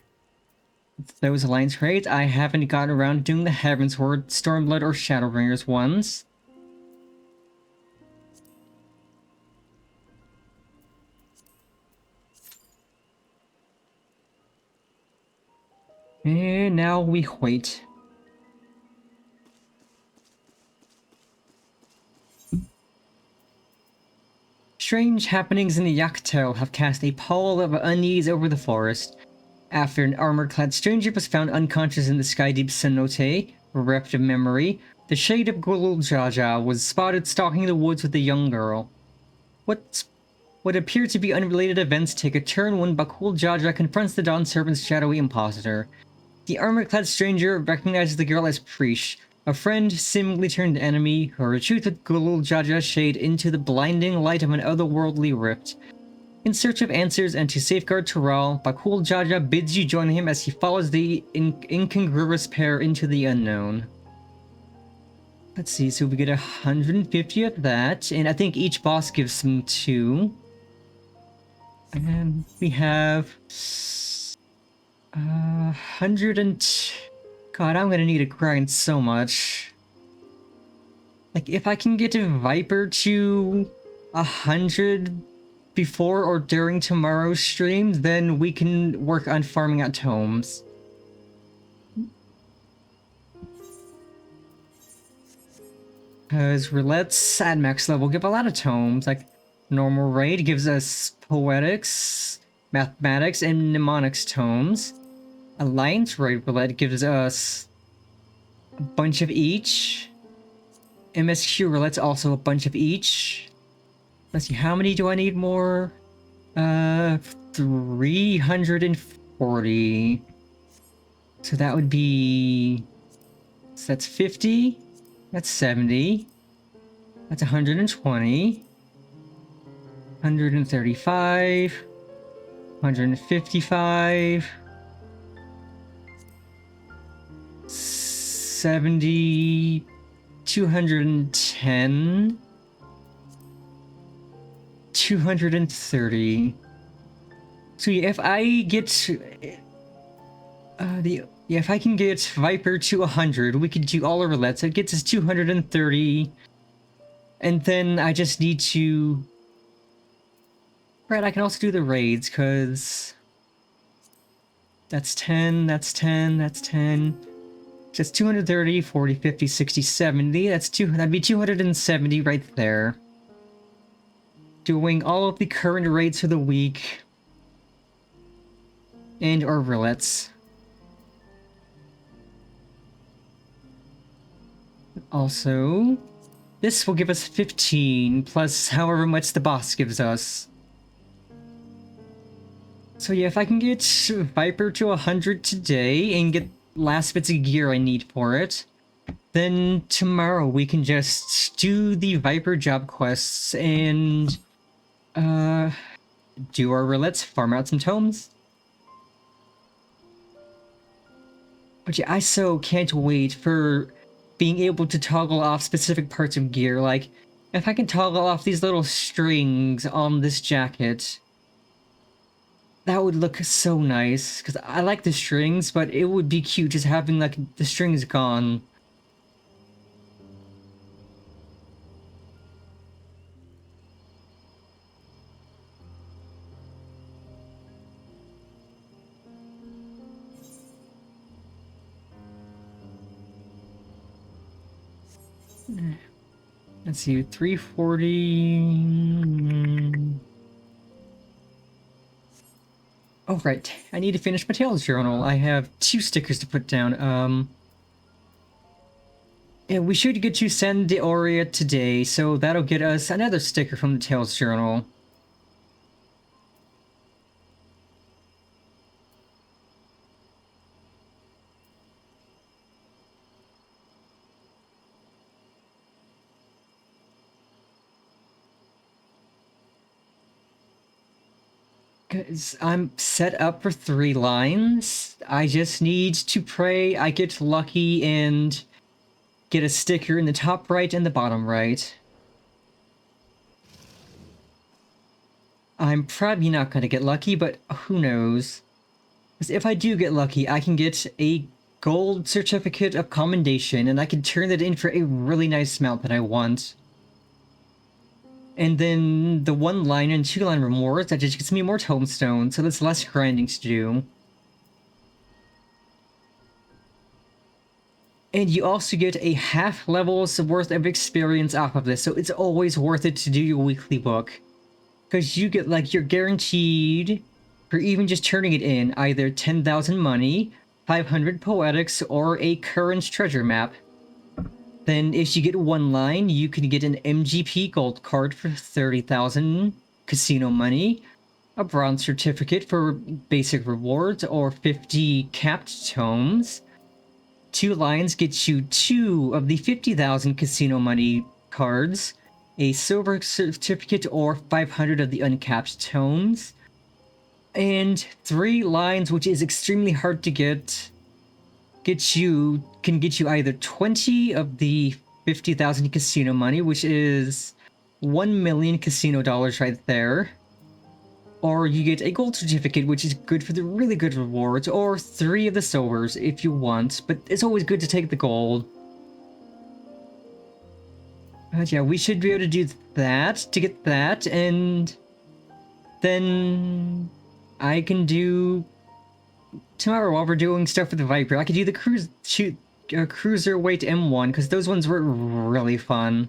those alliance raids. I haven't gotten around to doing the Heaven's Ward, Stormblood, or Shadowbringers ones. And now we wait. Strange happenings in the Yaktel have cast a pall of unease over the forest. After an armor-clad stranger was found unconscious in the Skydeep cenote, bereft of memory, the shade of Gulul Jaja was spotted stalking the woods with a young girl. What appear to be unrelated events take a turn when Bakul Jaja confronts the Dawn Serpent's shadowy impositor. The armor-clad stranger recognizes the girl as Preesh, a friend seemingly turned enemy who retreats with Gulul Jaja's shade into the blinding light of an otherworldly rift. In search of answers and to safeguard Tural, Bakul Jaja bids you join him as he follows the incongruous pair into the unknown. Let's see, so we get 150 of that, and I think each boss gives some 2. And we have 100 and... God, I'm gonna need to grind so much. Like, if I can get a Viper to 100 before or during tomorrow's stream, then we can work on farming out tomes. Because Roulette's at max level give a lot of tomes, like normal raid gives us poetics, mathematics, and mnemonics tomes. Alliance raid roulette gives us a bunch of each. MSQ roulette's also a bunch of each. Let's see, how many do I need more? 340. So that would be... So that's 50. That's 70. That's 120. 135. 155. 70. 210. 230. So yeah, if I get if I can get Viper to 100, we could do all our roulettes. So it gets us 230, and then I just need to. Right, I can also do the raids because that's 10, that's 10, that's 10. Just 230, 40, 50, 60, 70. That'd be 270 right there. Doing all of the current raids for the week. And our roulettes. Also, this will give us 15, plus however much the boss gives us. So yeah, if I can get Viper to 100 today and get last bits of gear I need for it, then tomorrow we can just do the Viper job quests and do our roulettes, farm out some tomes. But yeah, I so can't wait for being able to toggle off specific parts of gear. Like, if I can toggle off these little strings on this jacket, that would look so nice. Because I like the strings, but it would be cute just having, like, the strings gone. Let's see, 340... Oh, right. I need to finish my Tales journal. I have 2 stickers to put down. Yeah, we should get to San D'Oria today, so that'll get us another sticker from the Tales journal. Because I'm set up for 3 lines. I just need to pray I get lucky and get a sticker in the top right and the bottom right. I'm probably not gonna get lucky, but who knows? Because if I do get lucky, I can get a gold certificate of commendation, and I can turn that in for a really nice mount that I want. And then the 1-line and 2-line rewards, that just gets me more tomestones, so that's less grinding to do. And you also get a half level's worth of experience off of this, so it's always worth it to do your weekly book. Because you get, like, you're guaranteed, for even just turning it in, either 10,000 money, 500 poetics, or a current treasure map. Then if you get 1-line, you can get an MGP gold card for 30,000 casino money, a bronze certificate for basic rewards, or 50 capped tomes. 2 lines get you 2 of the 50,000 casino money cards, a silver certificate, or 500 of the uncapped tomes. And 3 lines, which is extremely hard to get, can get you either 20 of the 50,000 casino money, which is 1 million casino dollars right there. Or you get a gold certificate, which is good for the really good rewards, or 3 of the silvers if you want, but it's always good to take the gold. But yeah, we should be able to do that to get that, and then I can do tomorrow while we're doing stuff with the Viper. I could do the cruiserweight M1 because those ones were really fun.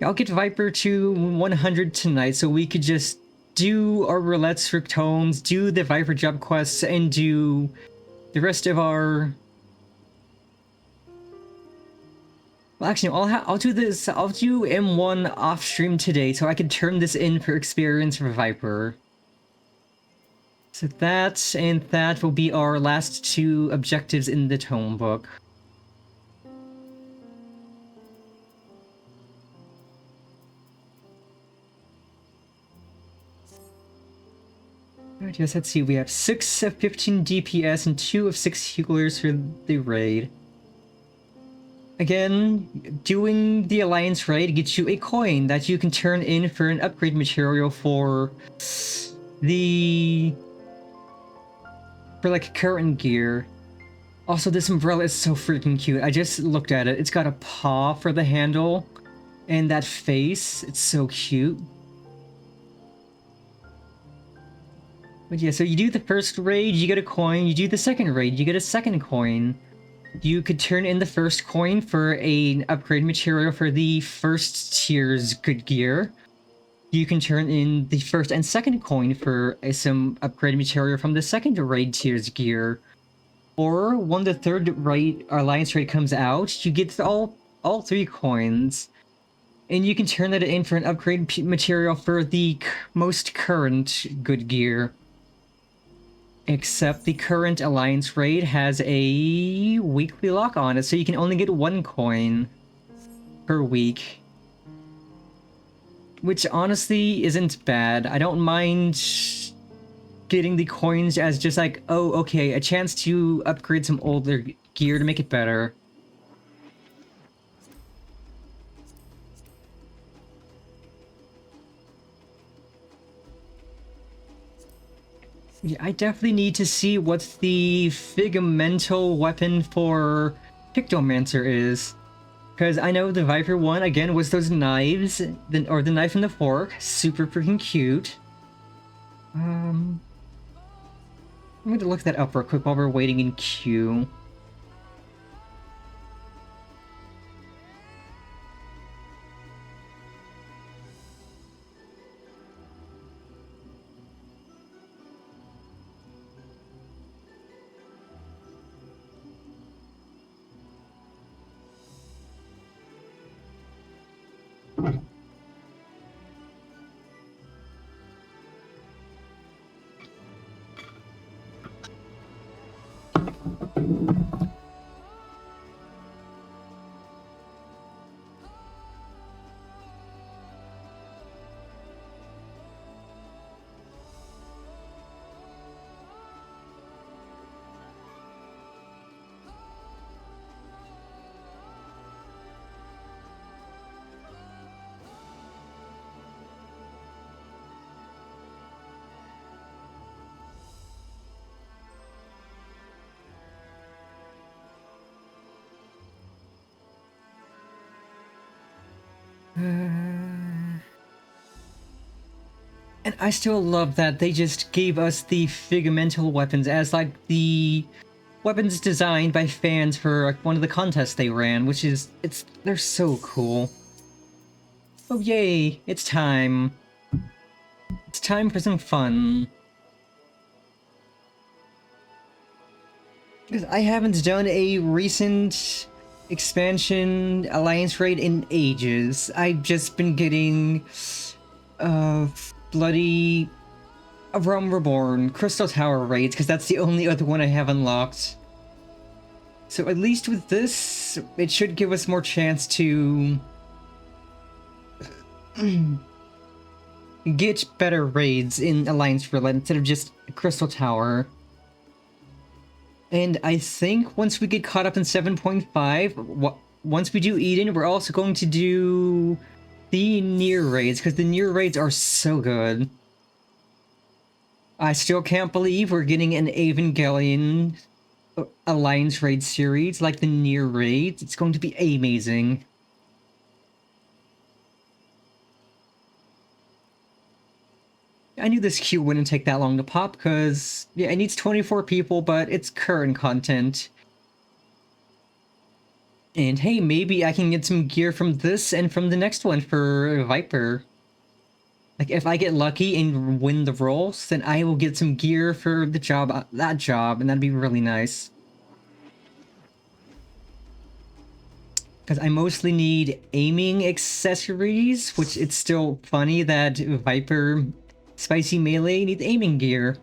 I'll get Viper to 100 tonight so we could just do our roulettes for tomes, do the Viper job quests, and do the rest of our... Well, actually, I'll do this. I'll do M1 off stream today so I can turn this in for experience for Viper. So that and that will be our last 2 objectives in the tome book. Alright, yes, let's see. We have 6 of 15 DPS and 2 of 6 healers for the raid. Again, doing the Alliance raid gets you a coin that you can turn in for an upgrade material for like current gear. Also, this umbrella is so freaking cute. I just looked at it. It's got a paw for the handle and that face. It's so cute. But yeah, so you do the first raid, you get a coin. You do the second raid, you get a second coin. You could turn in the first coin for an upgrade material for the first tier's good gear. You can turn in the first and second coin for some upgrade material from the second raid tier's gear. Or when the third Alliance raid comes out, you get all 3 coins. And you can turn that in for an upgrade material for the most current good gear. Except the current Alliance raid has a weekly lock on it, so you can only get 1 coin per week. Which honestly isn't bad. I don't mind getting the coins as just like, oh, okay, a chance to upgrade some older gear to make it better. Yeah, I definitely need to see what the Figamental weapon for Pictomancer is. Because I know the Viper one, again, was those knives, or the knife and the fork. Super freaking cute. I'm going to look that up real quick while we're waiting in queue. And I still love that they just gave us the figmental weapons as like the weapons designed by fans for like, one of the contests they ran, which is they're so cool. Oh yay, it's time. It's time for some fun. Because I haven't done a recent expansion alliance raid in ages. I've just been getting bloody Realm Reborn, Crystal Tower raids, because that's the only other one I have unlocked. So at least with this, it should give us more chance to get better raids in Alliance Roulette instead of just Crystal Tower. And I think once we get caught up in 7.5, once we do Eden, we're also going to do the near raids, because the near raids are so good. I still can't believe we're getting an Evangelion Alliance raid series like the near raids. It's going to be amazing. I knew this queue wouldn't take that long to pop, because, yeah, it needs 24 people, but it's current content. And hey, maybe I can get some gear from this and from the next one for Viper. Like, if I get lucky and win the roles, then I will get some gear for the job, that job, and that'd be really nice. Because I mostly need aiming accessories, which it's still funny that Viper Spicy Melee needs aiming gear.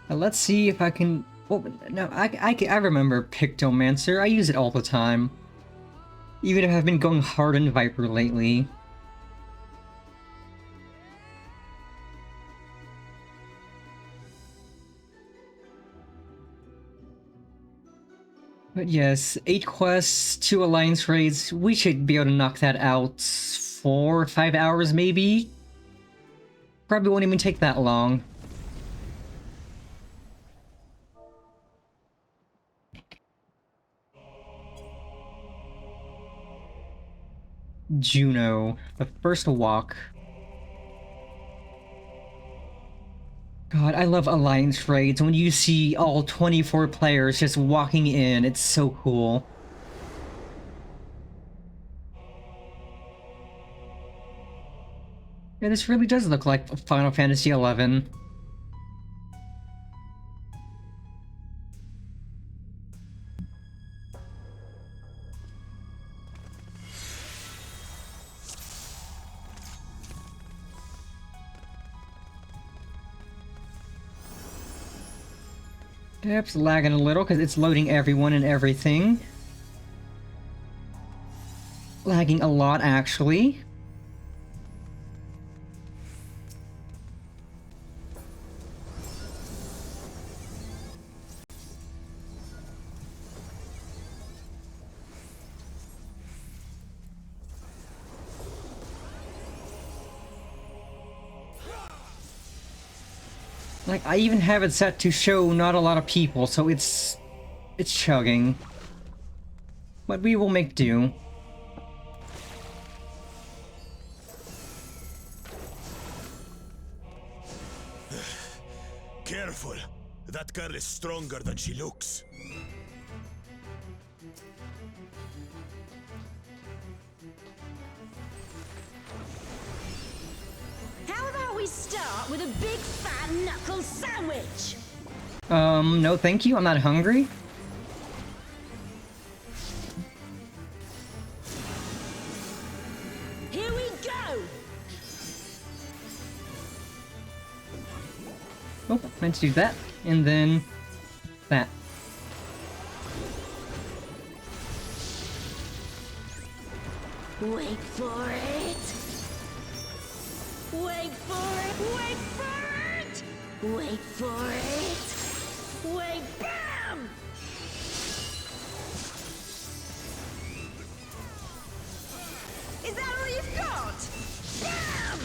Now let's see if I can... Oh, no, I remember Pictomancer. I use it all the time. Even if I've been going hard on Viper lately. But yes, 8 quests, 2 Alliance raids. We should be able to knock that out 4 or 5 hours maybe? Probably won't even take that long. Jeuno, the first walk. God, I love Alliance raids. When you see all 24 players just walking in, it's so cool. Yeah, this really does look like Final Fantasy XI. It's lagging a little because it's loading everyone and everything. Lagging a lot, actually. Like, I even have it set to show not a lot of people, so it's chugging. But we will make do. Careful! That girl is stronger than she looks. How about we start with a big fat knuckle sandwich? No thank you, I'm not hungry. Here we go! Oh, meant to do that, and then that. Wait for it! Wait for it! Wait for it! Wait for it! Wait, BAM! Is that all you've got? BAM!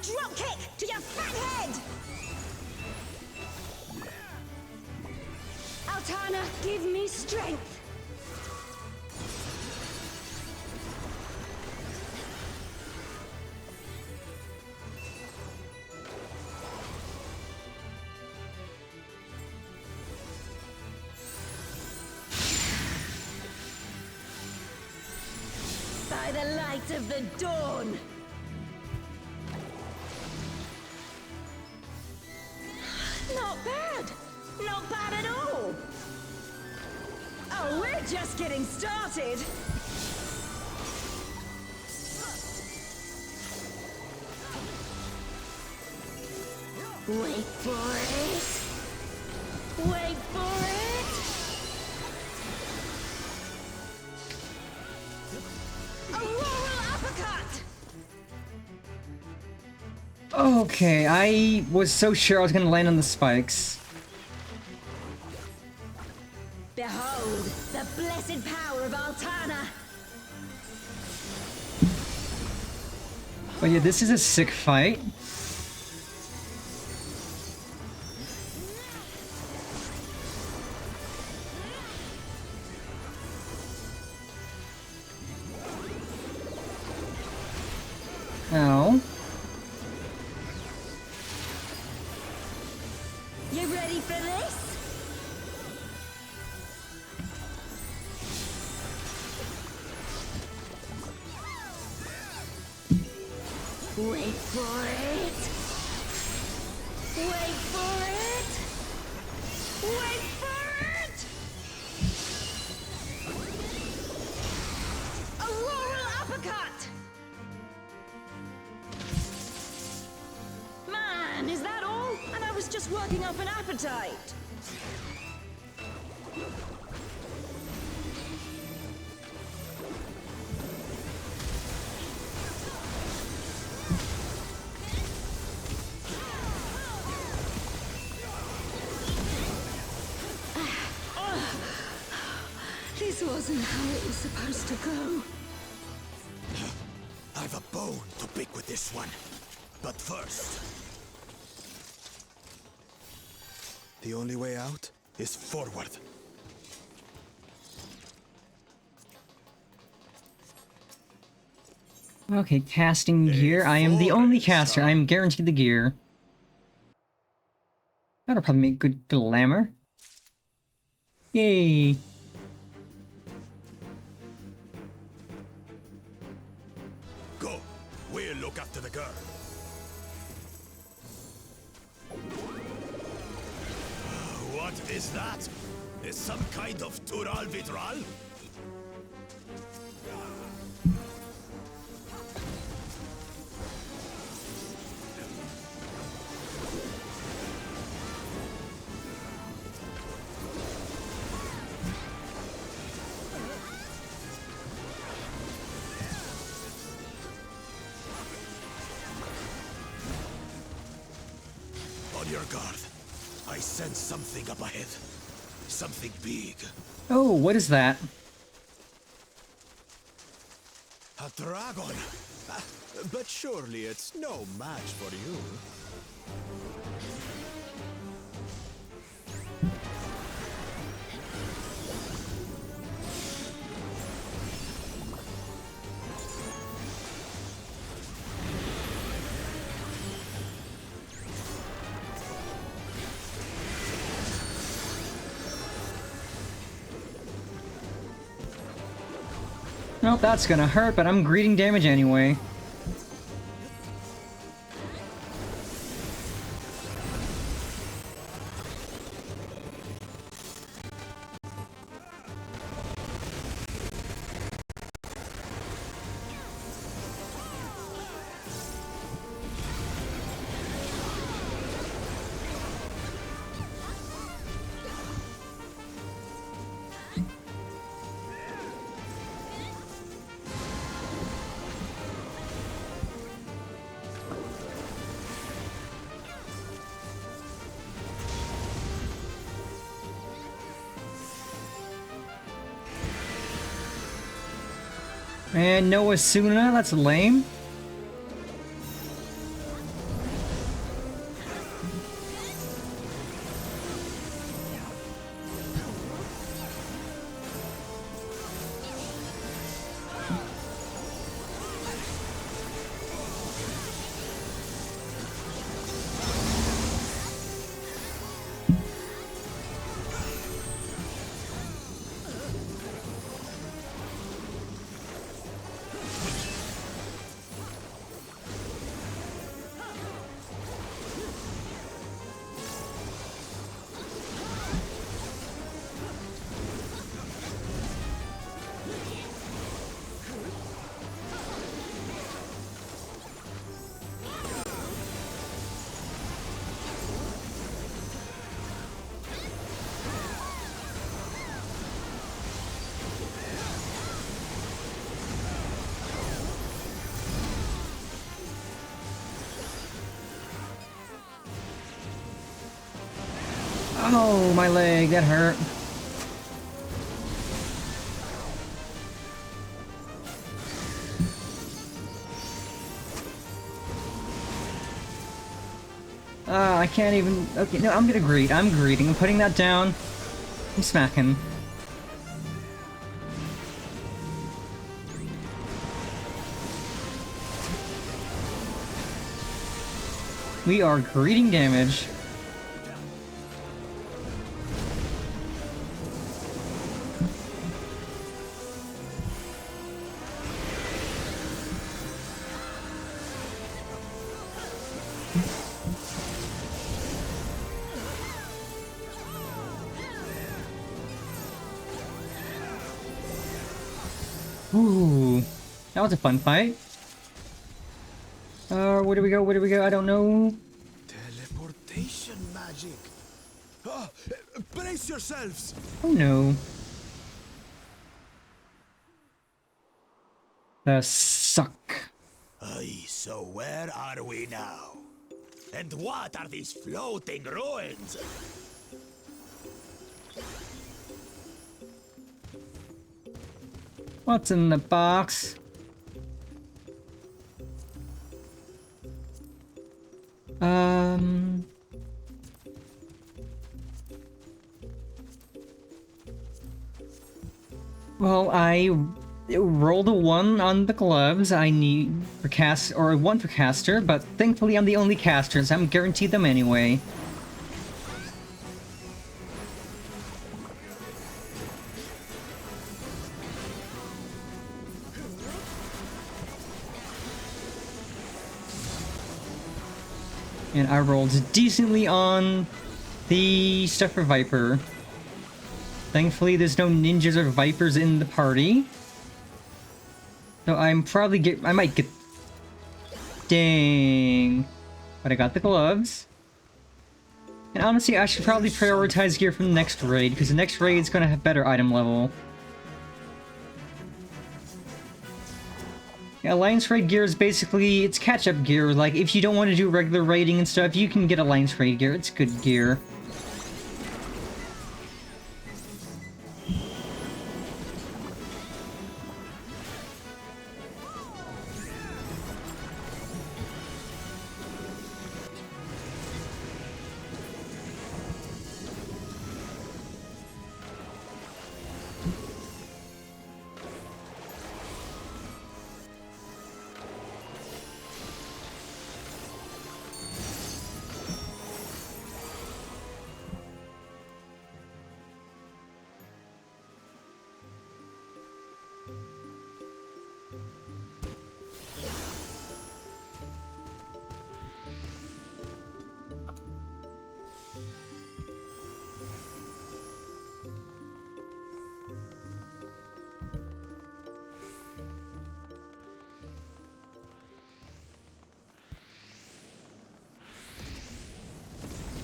dropkick to your fat head! Altana, give me strength! By the light of the dawn! Not bad! Not bad at all! Oh, we're just getting started! Wait for it! Wait for it! Auroral uppercut! Okay, I was so sure I was gonna land on the spikes. Behold, the blessed power of Altana! But yeah, this is a sick fight. Ow. You ready for this? Wait for it! Wait for it! Wait for it! Auroral uppercut! Man, is that all? And I was just working up an appetite. This wasn't how it was supposed to go. I've a bone to pick with this one. But first... the only way out is forward. Okay, casting gear. I am the only caster. I am guaranteed the gear. That'll probably make good glamour. Yay. Go. We'll look after the girl. What is that? Is some kind of Tural Vitral? On your guard. I sense something up ahead. Something big. Oh, what is that? A dragon! But surely it's no match for you. Well, that's gonna hurt, but I'm greeting damage anyway. And no Asuna, that's lame. Oh, my leg, that hurt. I can't even... Okay, no, I'm gonna greet. I'm greeting. I'm putting that down. I'm smacking. We are greeting damage. Ooh, that was a fun fight. Where do we go? Where do we go? I don't know. Teleportation magic. Oh, brace yourselves. Oh no. The suck. Aye, so where are we now? And what are these floating ruins? What's in the box? Well, I rolled a 1 on the gloves. I need for cast, or a 1 for caster, but thankfully I'm the only caster, so I'm guaranteed them anyway. And I rolled decently on the stuff for Viper. Thankfully, there's no ninjas or vipers in the party. So I'm probably I might get... Dang. But I got the gloves. And honestly, I should probably prioritize gear from the next raid, because the next raid is going to have better item level. Yeah, Alliance raid gear is basically, it's catch-up gear. Like, if you don't want to do regular raiding and stuff, you can get Alliance raid gear. It's good gear.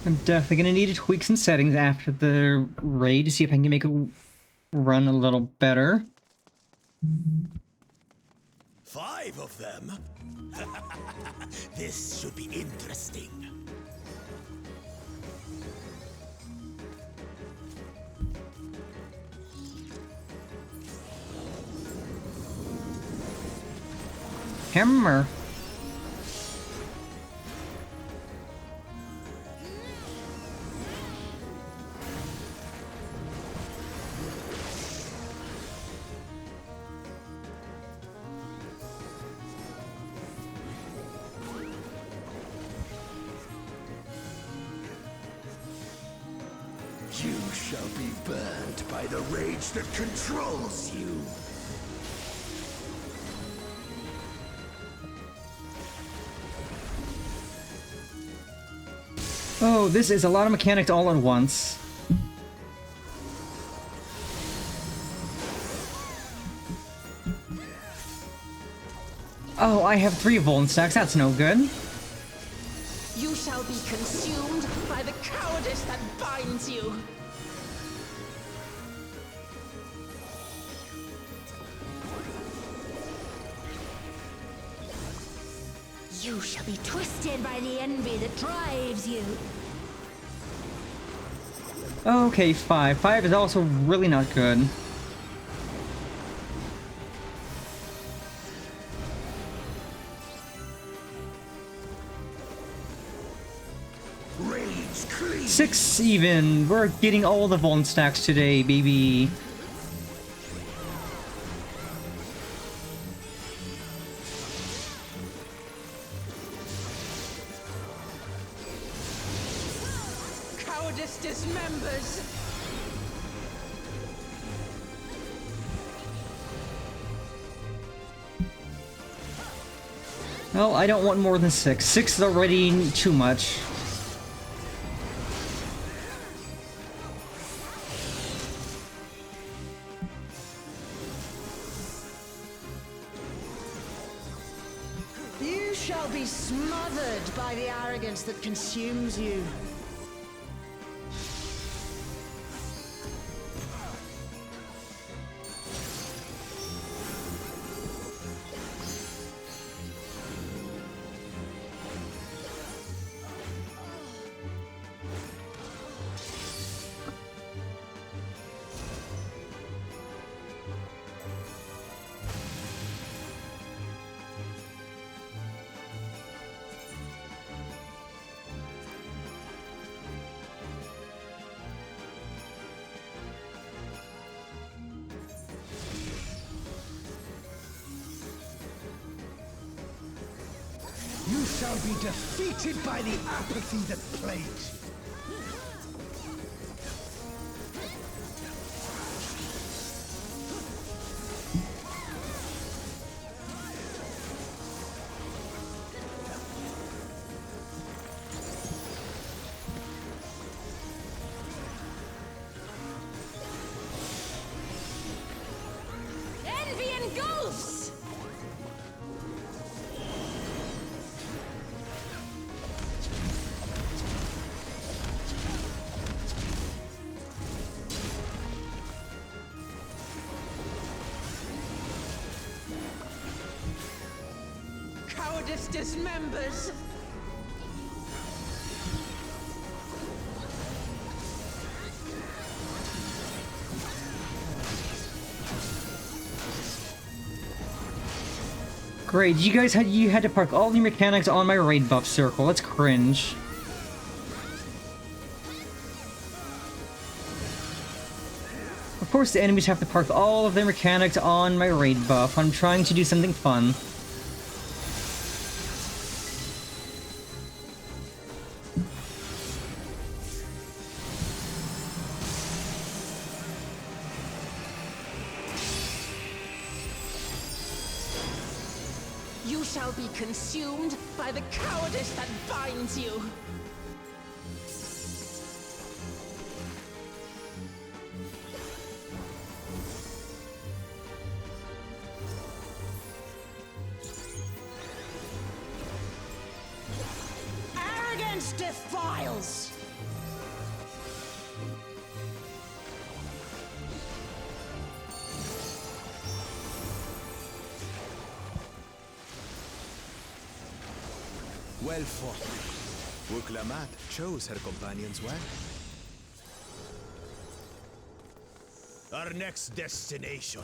I'm definitely gonna need to tweak some settings after the raid to see if I can make it run a little better. 5 of them? This should be interesting. Hammer. You shall be burned by the rage that controls you. Oh, this is a lot of mechanics all at once. Oh, I have 3 Vuln stacks, that's no good. You shall be consumed by the cowardice that binds you. You shall be twisted by the envy that drives you. Okay, 5. 5 is also really not good. Rage clean. 6 even. We're getting all the Vuln stacks today, baby. Cowardice dismembers. Well, I don't want more than 6. 6 is already too much. You shall be smothered by the arrogance that consumes you. You shall be defeated by the apathy that plagues you. Envy engulfs! Cowardice dismembers. Great, you had to park all the mechanics on my raid buff circle. That's cringe. Of course the enemies have to park all of their mechanics on my raid buff. I'm trying to do something fun. You shall be consumed by the cowardice that binds you. Arrogance defiles. Well fought. Wuklamat chose her companions well. Our next destination.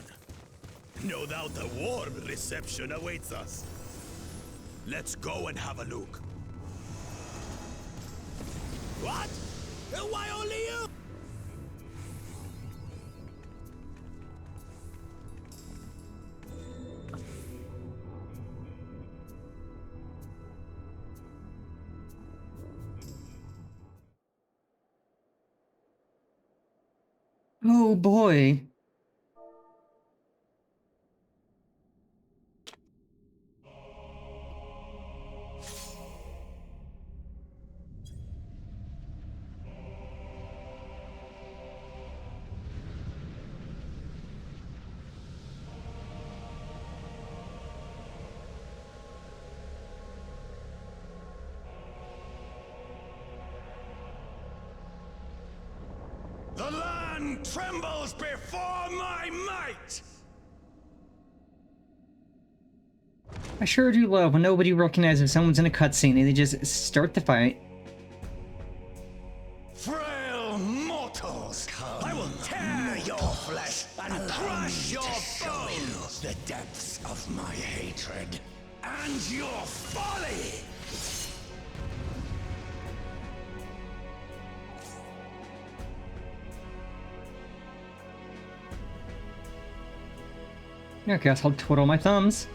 No doubt a warm reception awaits us. Let's go and have a look. What? Why only you? Oh boy. The land trembles before my might! I sure do love when nobody recognizes someone's in a cutscene and they just start the fight. Frail mortal! it and crush your bones! The depths of my hatred and your folly! I guess I'll twiddle my thumbs.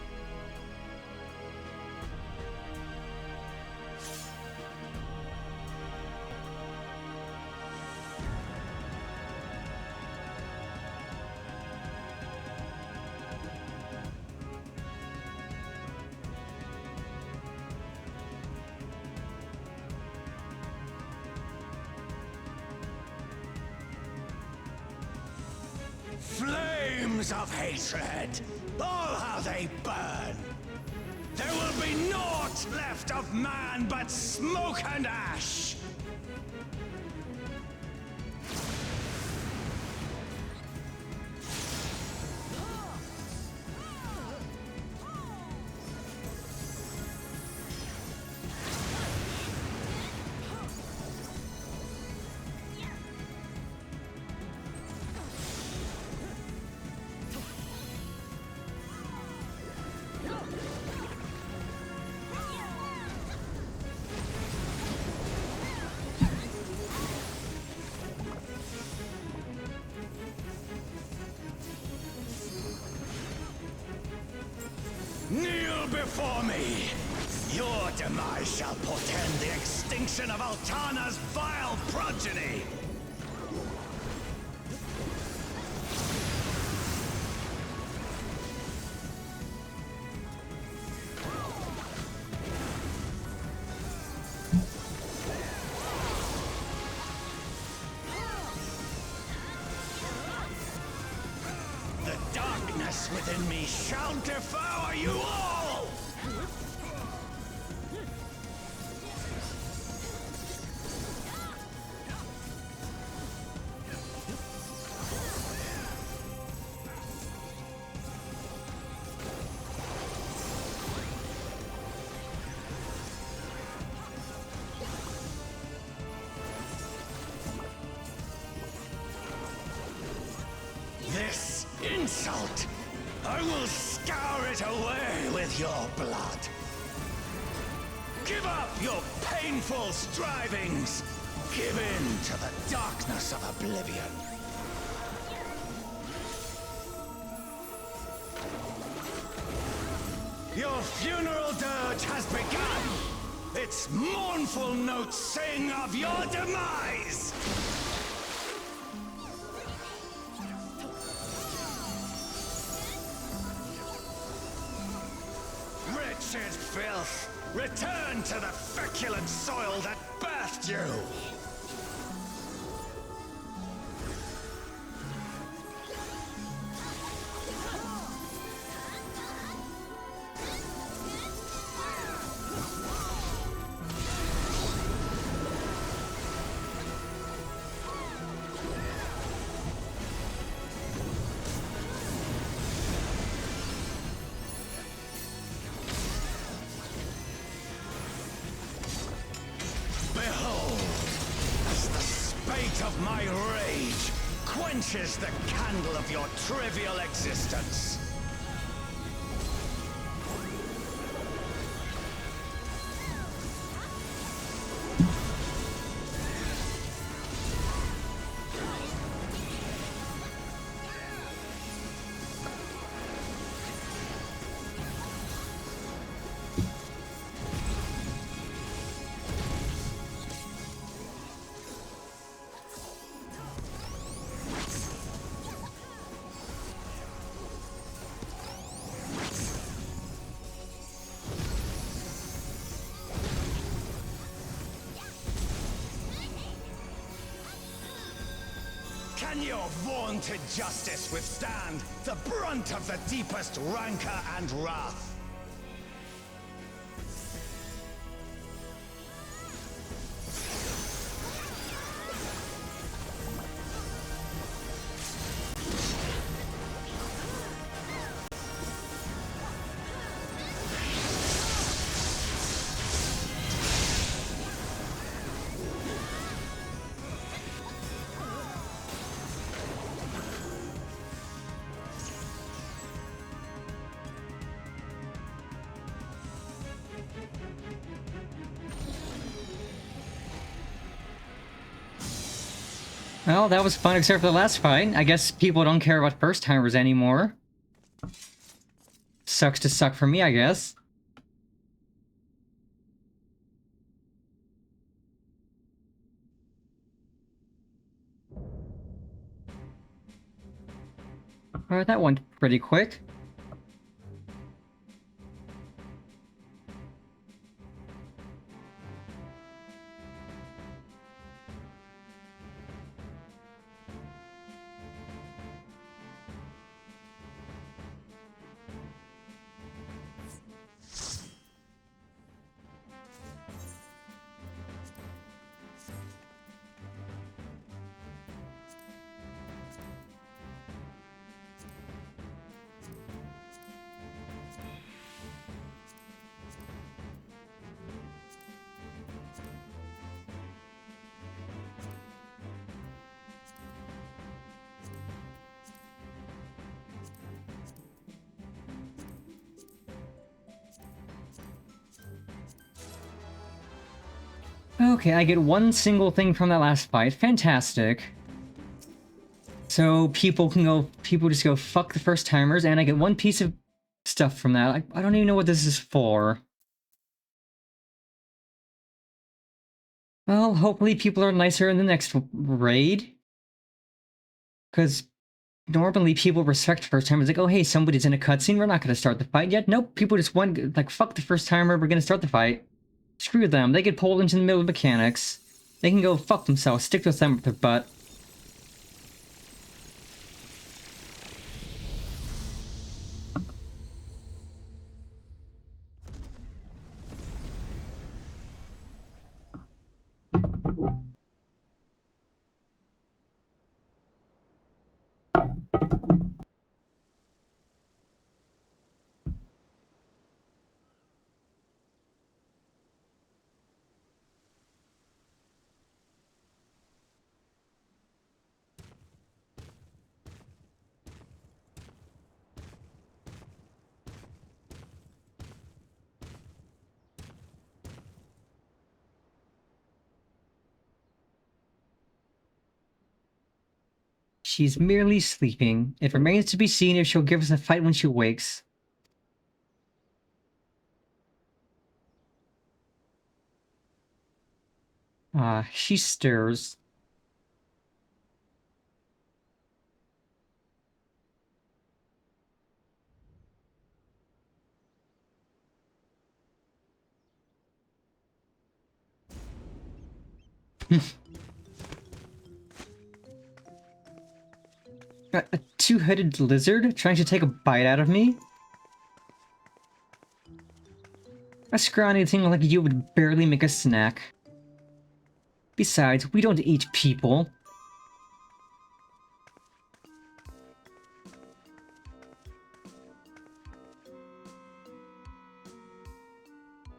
Flames of hatred! Oh, how they burn! There will be naught left of man but smoke and ash! Kneel before me! Your demise shall portend the extinction of Altana's vile progeny! The darkness within me shall devour you all! This insult! I will scour it away with your blood! Give up your painful strivings! Give in to the darkness of oblivion! Your funeral dirge has begun! Its mournful notes sing of your demise! Wretched filth! Return to the feculent soil that birthed you! Behold, as the spate of my rage quenches the candle of your trivial existence. Can your vaunted justice withstand the brunt of the deepest rancor and wrath? Well, that was fun except for the last fight. I guess people don't care about first-timers anymore. Sucks to suck for me, I guess. Alright, that went pretty quick. Okay, I get one single thing from that last fight. Fantastic. So people just go fuck the first timers, and I get one piece of stuff from that. I don't even know what this is for. Well, hopefully people are nicer in the next raid. Because normally people respect first timers. Like, oh hey, somebody's in a cutscene, we're not going to start the fight yet. Nope, people just want, like, fuck the first timer, we're going to start the fight. Screw them, they get pulled into the middle of mechanics. They can go fuck themselves, stick with them with their butt. She's merely sleeping. It remains to be seen if she'll give us a fight when she wakes. She stirs. A two-headed lizard trying to take a bite out of me? A scrawny thing like you would barely make a snack. Besides, we don't eat people.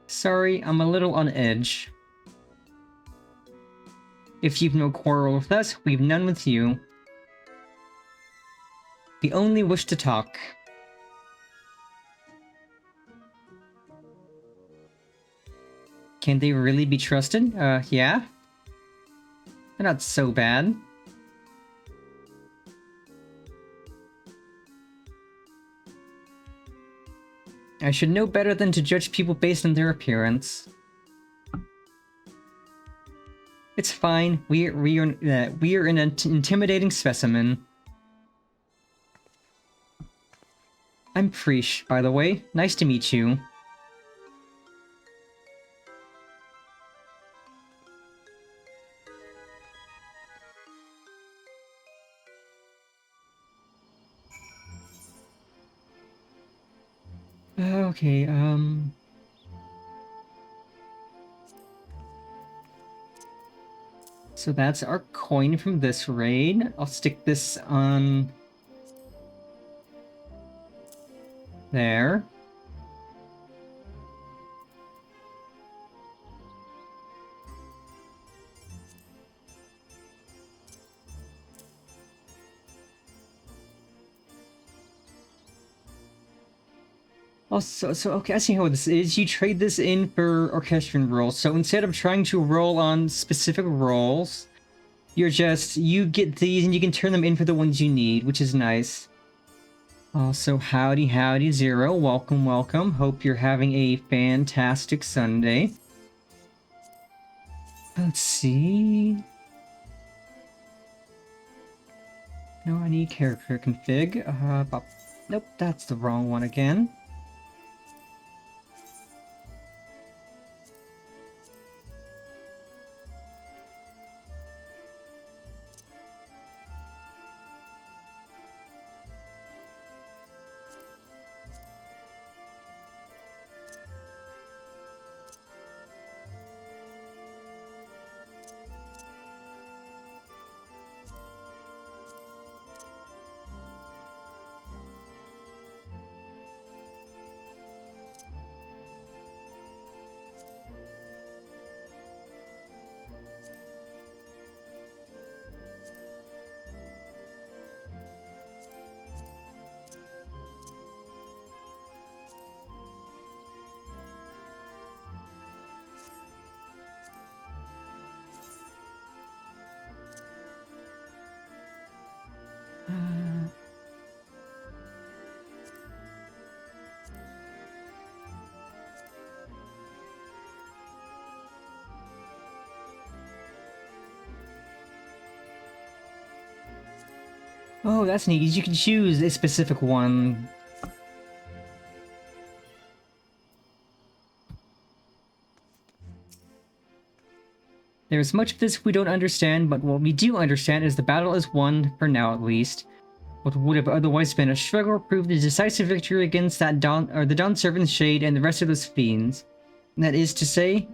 Sorry, I'm a little on edge. If you've no quarrel with us, we've none with you. We only wish to talk. Can they really be trusted? Yeah? They're not so bad. I should know better than to judge people based on their appearance. It's fine. We are an intimidating specimen. I'm Preesh, by the way. Nice to meet you. Okay, so that's our coin from this raid. I'll stick this on there. Also, okay, I see how this is. You trade this in for orchestrion rolls. So instead of trying to roll on specific rolls, You get these and you can turn them in for the ones you need, which is nice. Also, howdy, howdy, Zero. Welcome, welcome. Hope you're having a fantastic Sunday. Let's see. No, I need character config. Nope, that's the wrong one again. Oh, that's neat. You can choose a specific one. There's much of this we don't understand, but what we do understand is the battle is won, for now at least. What would have otherwise been a struggle proved a decisive victory against the Dawn Servant's Shade and the rest of those fiends. And that is to say,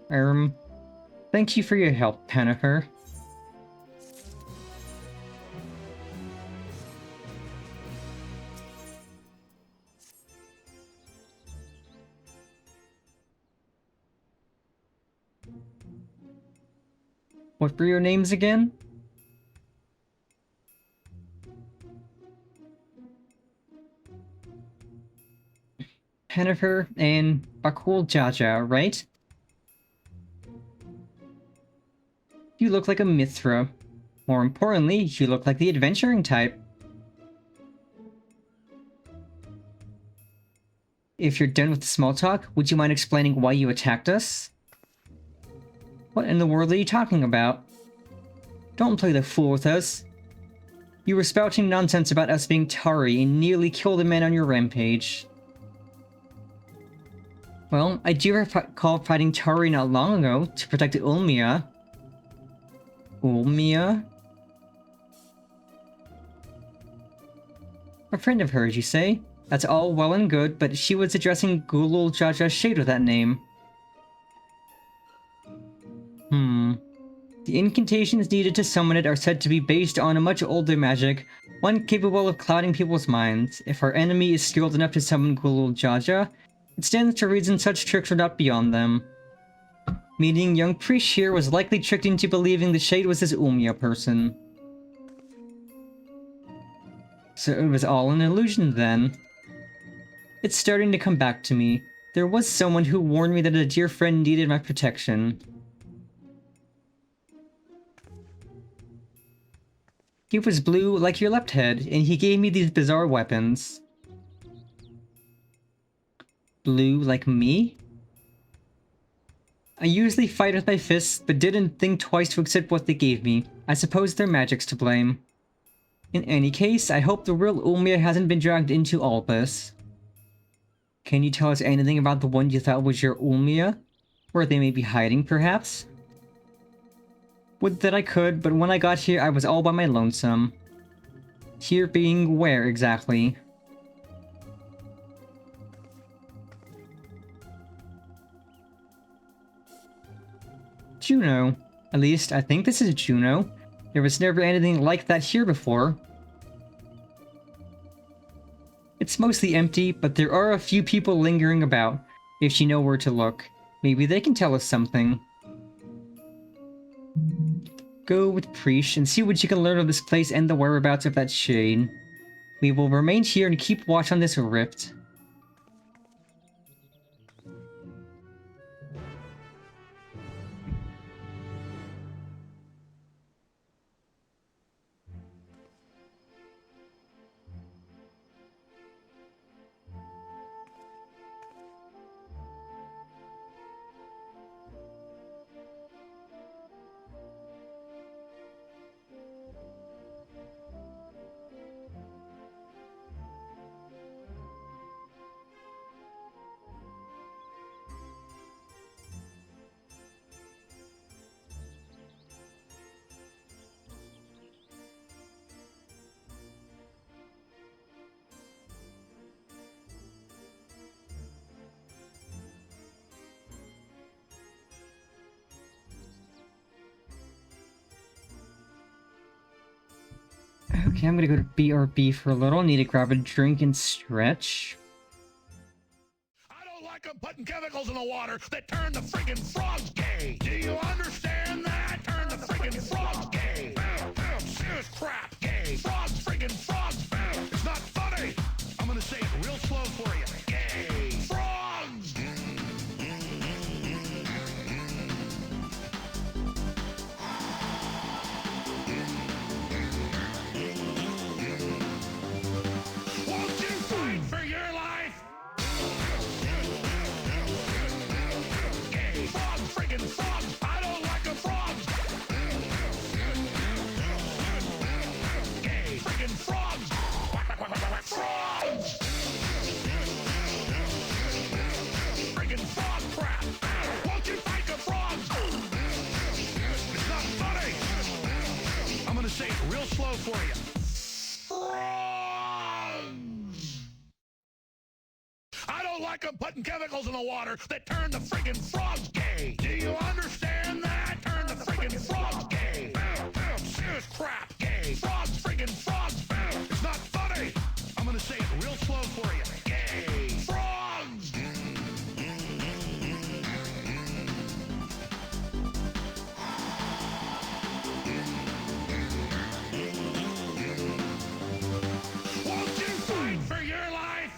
thank you for your help, Panaher. What were your names again? Panaher and Bakul Jaja, right? You look like a Mithra. More importantly, you look like the adventuring type. If you're done with the small talk, would you mind explaining why you attacked us? What in the world are you talking about? Don't play the fool with us. You were spouting nonsense about us being Tari and nearly killed a man on your rampage. Well, I do recall fighting Tari not long ago to protect Ulmia. Ulmia? A friend of hers, you say? That's all well and good, but she was addressing Gulul Jaja's shade with that name. The incantations needed to summon it are said to be based on a much older magic, one capable of clouding people's minds. If our enemy is skilled enough to summon Gulul Jaja, it stands to reason such tricks are not beyond them. Meaning young priest here was likely tricked into believing the shade was this Ulmia person. So it was all an illusion then. It's starting to come back to me. There was someone who warned me that a dear friend needed my protection. He was blue like your left head, and he gave me these bizarre weapons. Blue like me? I usually fight with my fists, but didn't think twice to accept what they gave me. I suppose their magic's to blame. In any case, I hope the real Ulmia hasn't been dragged into all this. Can you tell us anything about the one you thought was your Ulmia? Where they may be hiding, perhaps? Would that I could, but when I got here I was all by my lonesome. Here being where, exactly? Jeuno. At least, I think this is Jeuno. There was never anything like that here before. It's mostly empty, but there are a few people lingering about. If you know where to look, maybe they can tell us something. Go with Preesh and see what you can learn of this place and the whereabouts of that shade. We will remain here and keep watch on this rift. Okay, I'm gonna go to BRB for a little. Need to grab a drink and stretch. I don't like them putting chemicals in the water that turn the friggin' frogs gay. Do you understand that? Turn the friggin' frogs gay. Serious crap, gay. Frogs, friggin' frogs. It's not funny. I'm gonna say it real slow for you. Gay. Frogs. Won't you fight for your life? Gay. Frogs, friggin' frogs. I don't like a frog. Gay. Friggin' frogs. Frogs. Friggin' frog crap. Won't you fight the frogs? It's not funny. I'm gonna say it real slow for you. Frogs. I don't like them putting chemicals in the water that turn the friggin' frogs gay. Do you understand that? Turn the friggin' frogs gay. Serious crap, gay. Frogs, friggin' frogs. It's not funny. I'm gonna say it real slow for you. Gay. Frogs. Won't you fight for your life?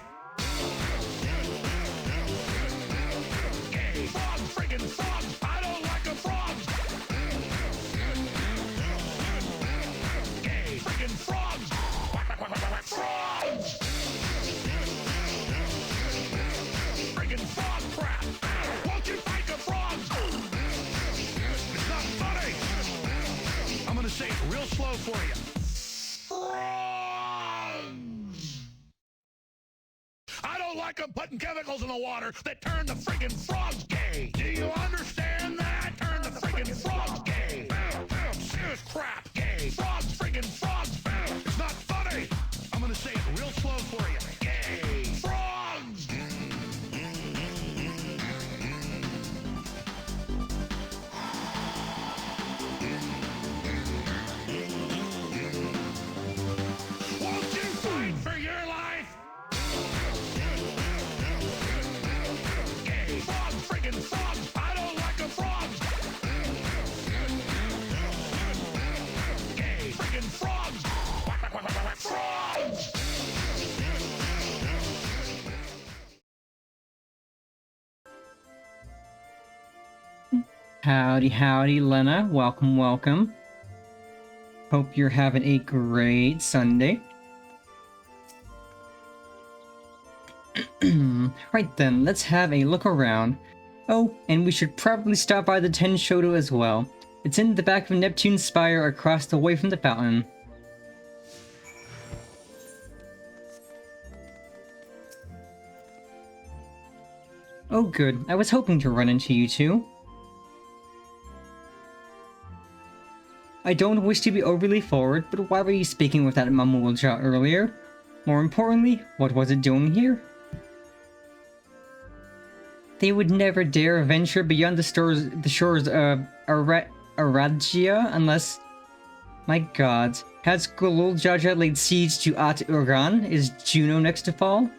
Gay. Frogs, friggin' frogs. I don't like a frog. Gay. Friggin' frogs. Frogs. Friggin' frog crap. Won't you fight the frogs? It's not funny. I'm gonna say it real slow for you. Frogs. I don't like them putting chemicals in the water that turn the friggin' frogs gay. Do you understand that? Turn the friggin' frogs gay. Serious crap, gay. Frogs, friggin' frogs. It's not funny. I'm gonna say it real slow for you. Gay. Frogs. Won't you fight for your life? Gay. Frogs, friggin' frogs. I don't like a frog. Gay. Friggin' frogs. Frogs. Howdy, howdy, Lena. Welcome, welcome. Hope you're having a great Sunday. Right then, let's have a look around. Oh, and we should probably stop by the Ten Shoto as well. It's in the back of Neptune's spire across the way from the fountain. Oh good, I was hoping to run into you two. I don't wish to be overly forward, but why were you speaking with that Mamulja earlier? More importantly, what was it doing here? They would never dare venture beyond the shores of Aragia unless... My god. Has Goluljaja laid siege to At Uran? Is Jeuno next to fall?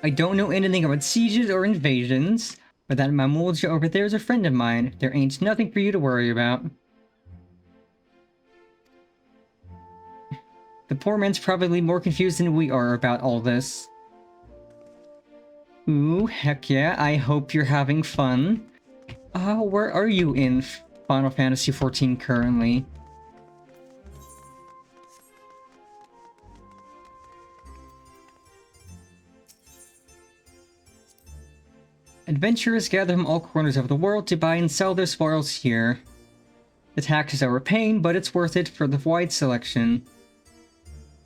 I don't know anything about sieges or invasions, but that Mamulja over there is a friend of mine. There ain't nothing for you to worry about. The poor man's probably more confused than we are about all this. Ooh, heck yeah, I hope you're having fun. Where are you in Final Fantasy XIV currently? Adventurers gather from all corners of the world to buy and sell their spoils here. The taxes are a pain, but it's worth it for the wide selection.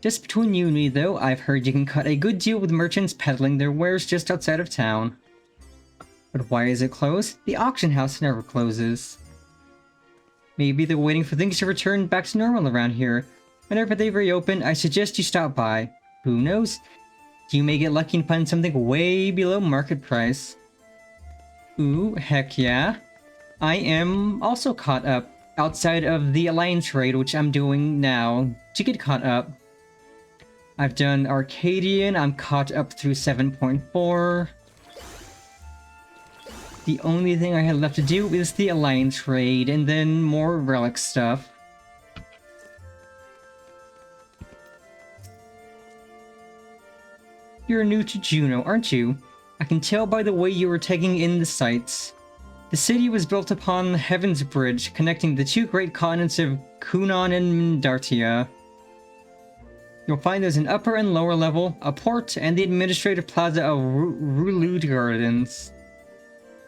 Just between you and me, though, I've heard you can cut a good deal with merchants peddling their wares just outside of town. But why is it closed? The auction house never closes. Maybe they're waiting for things to return back to normal around here. Whenever they reopen, I suggest you stop by. Who knows? You may get lucky and find something way below market price. Ooh, heck yeah. I am also caught up outside of the Alliance raid, which I'm doing now, to get caught up. I've done Arcadian, I'm caught up through 7.4. The only thing I had left to do is the Alliance raid, and then more relic stuff. You're new to Jeuno, aren't you? I can tell by the way you were taking in the sights. The city was built upon Heaven's Bridge, connecting the two great continents of Kunan and Mindartia. You'll find there's an upper and lower level, a port, and the administrative plaza of Rulud Gardens.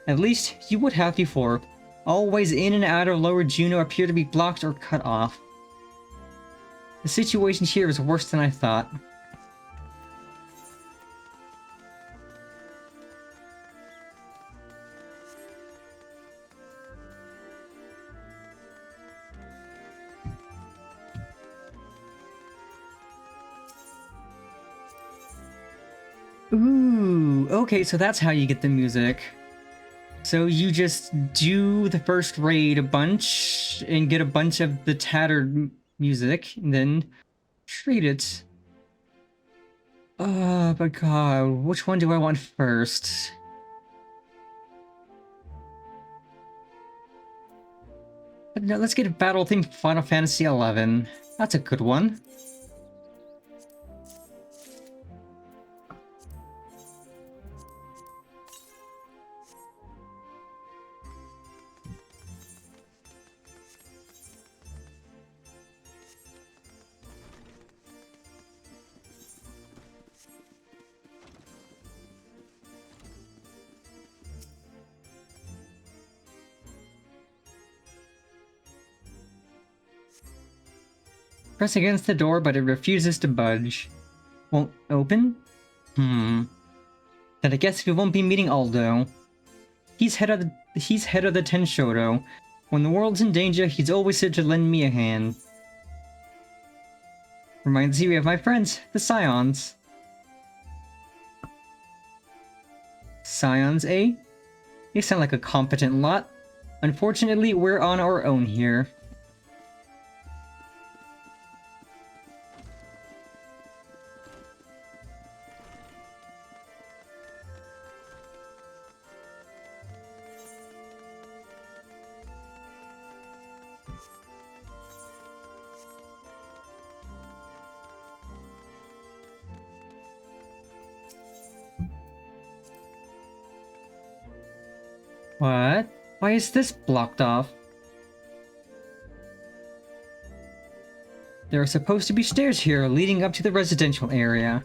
At least, you would have before. All ways in and out of Lower Jeuno appear to be blocked or cut off. The situation here is worse than I thought. Ooh, okay, so that's how you get the music. So you just do the first raid a bunch and get a bunch of the tattered music, and then treat it. But god, which one do I want first? No, let's get a battle theme for Final Fantasy XI. That's a good one. Press against the door, but it refuses to budge. Won't open? Then I guess we won't be meeting Aldo. He's head of the Tenshodo. When the world's in danger, he's always here to lend me a hand. Reminds me of my friends, the Scions. Scions, eh? They sound like a competent lot. Unfortunately, we're on our own here. What? Why is this blocked off? There are supposed to be stairs here leading up to the residential area.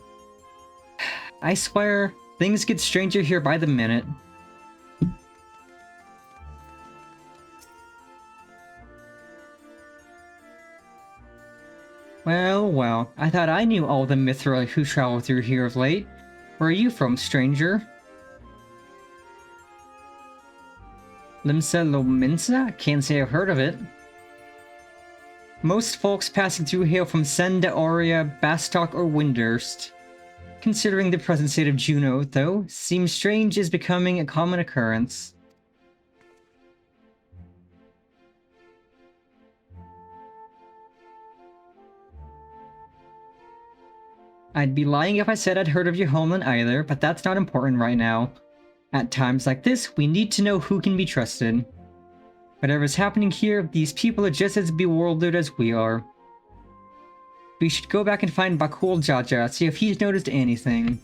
I swear, things get stranger here by the minute. Well, I thought I knew all the Mithra who travel through here of late. Where are you from, stranger? Limsa Lominsa? Can't say I've heard of it. Most folks passing through hail from Senda Aurea, Bastok, or Windurst. Considering the present state of Jeuno, though, seems strange is becoming a common occurrence. I'd be lying if I said I'd heard of your homeland either, but that's not important right now. At times like this, we need to know who can be trusted. Whatever's happening here, these people are just as bewildered as we are. We should go back and find Bakul Jaja, see if he's noticed anything.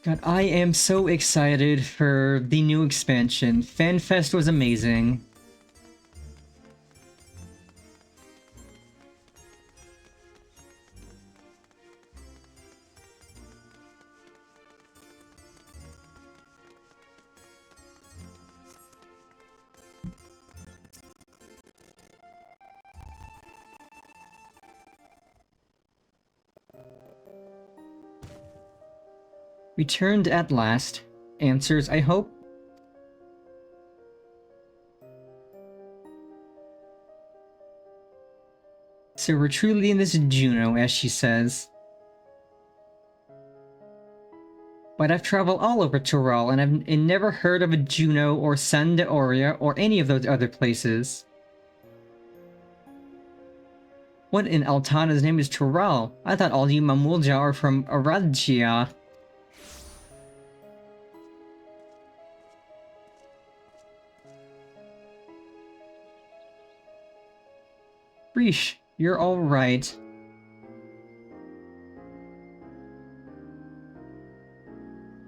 God, I am so excited for the new expansion. FanFest was amazing. Returned at last. Answers, I hope? So we're truly in this Jeuno, as she says. But I've traveled all over Tural, and I've never heard of a Jeuno or Sandaoria or any of those other places. What in Altana's name is Tural? I thought all you Mamulja are from Aragia. Reesh, you're alright.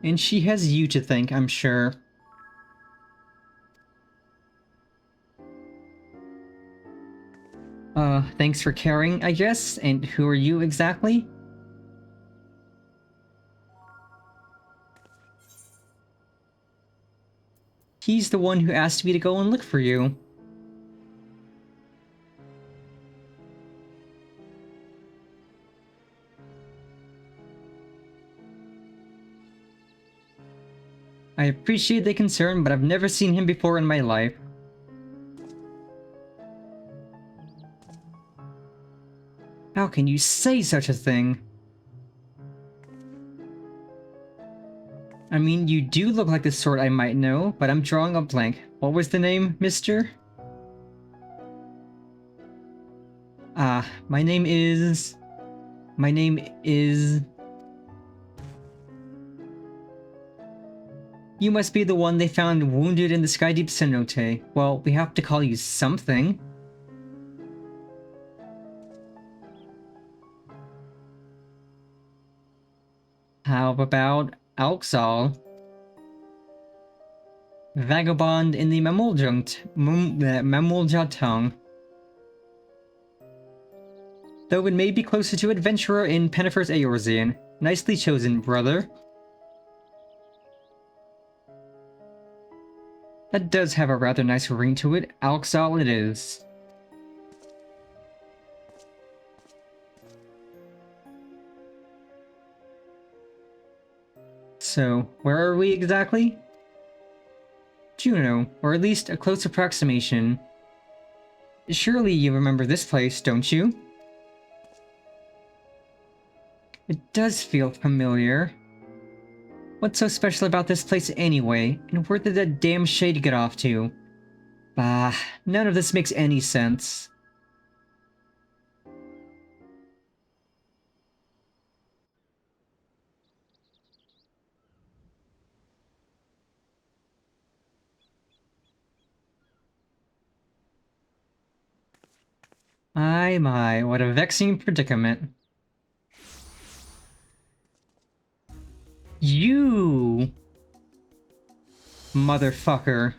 And she has you to thank, I'm sure. Thanks for caring, I guess. And who are you exactly? He's the one who asked me to go and look for you. I appreciate the concern, but I've never seen him before in my life. How can you say such a thing? I mean, you do look like the sort I might know, but I'm drawing a blank. What was the name, mister? My name is... You must be the one they found wounded in the Skydeep cenote. Well, we have to call you something. How about Alxal? Vagabond in the Mamulja tongue. Though it may be closer to adventurer in Pennifer's Eorzean. Nicely chosen, brother. That does have a rather nice ring to it. Alxal it is. So, where are we exactly? Jeuno, or at least a close approximation. Surely you remember this place, don't you? It does feel familiar. What's so special about this place anyway, and where did that damn shade get off to? Bah, none of this makes any sense. My, what a vexing predicament. You... Motherfucker.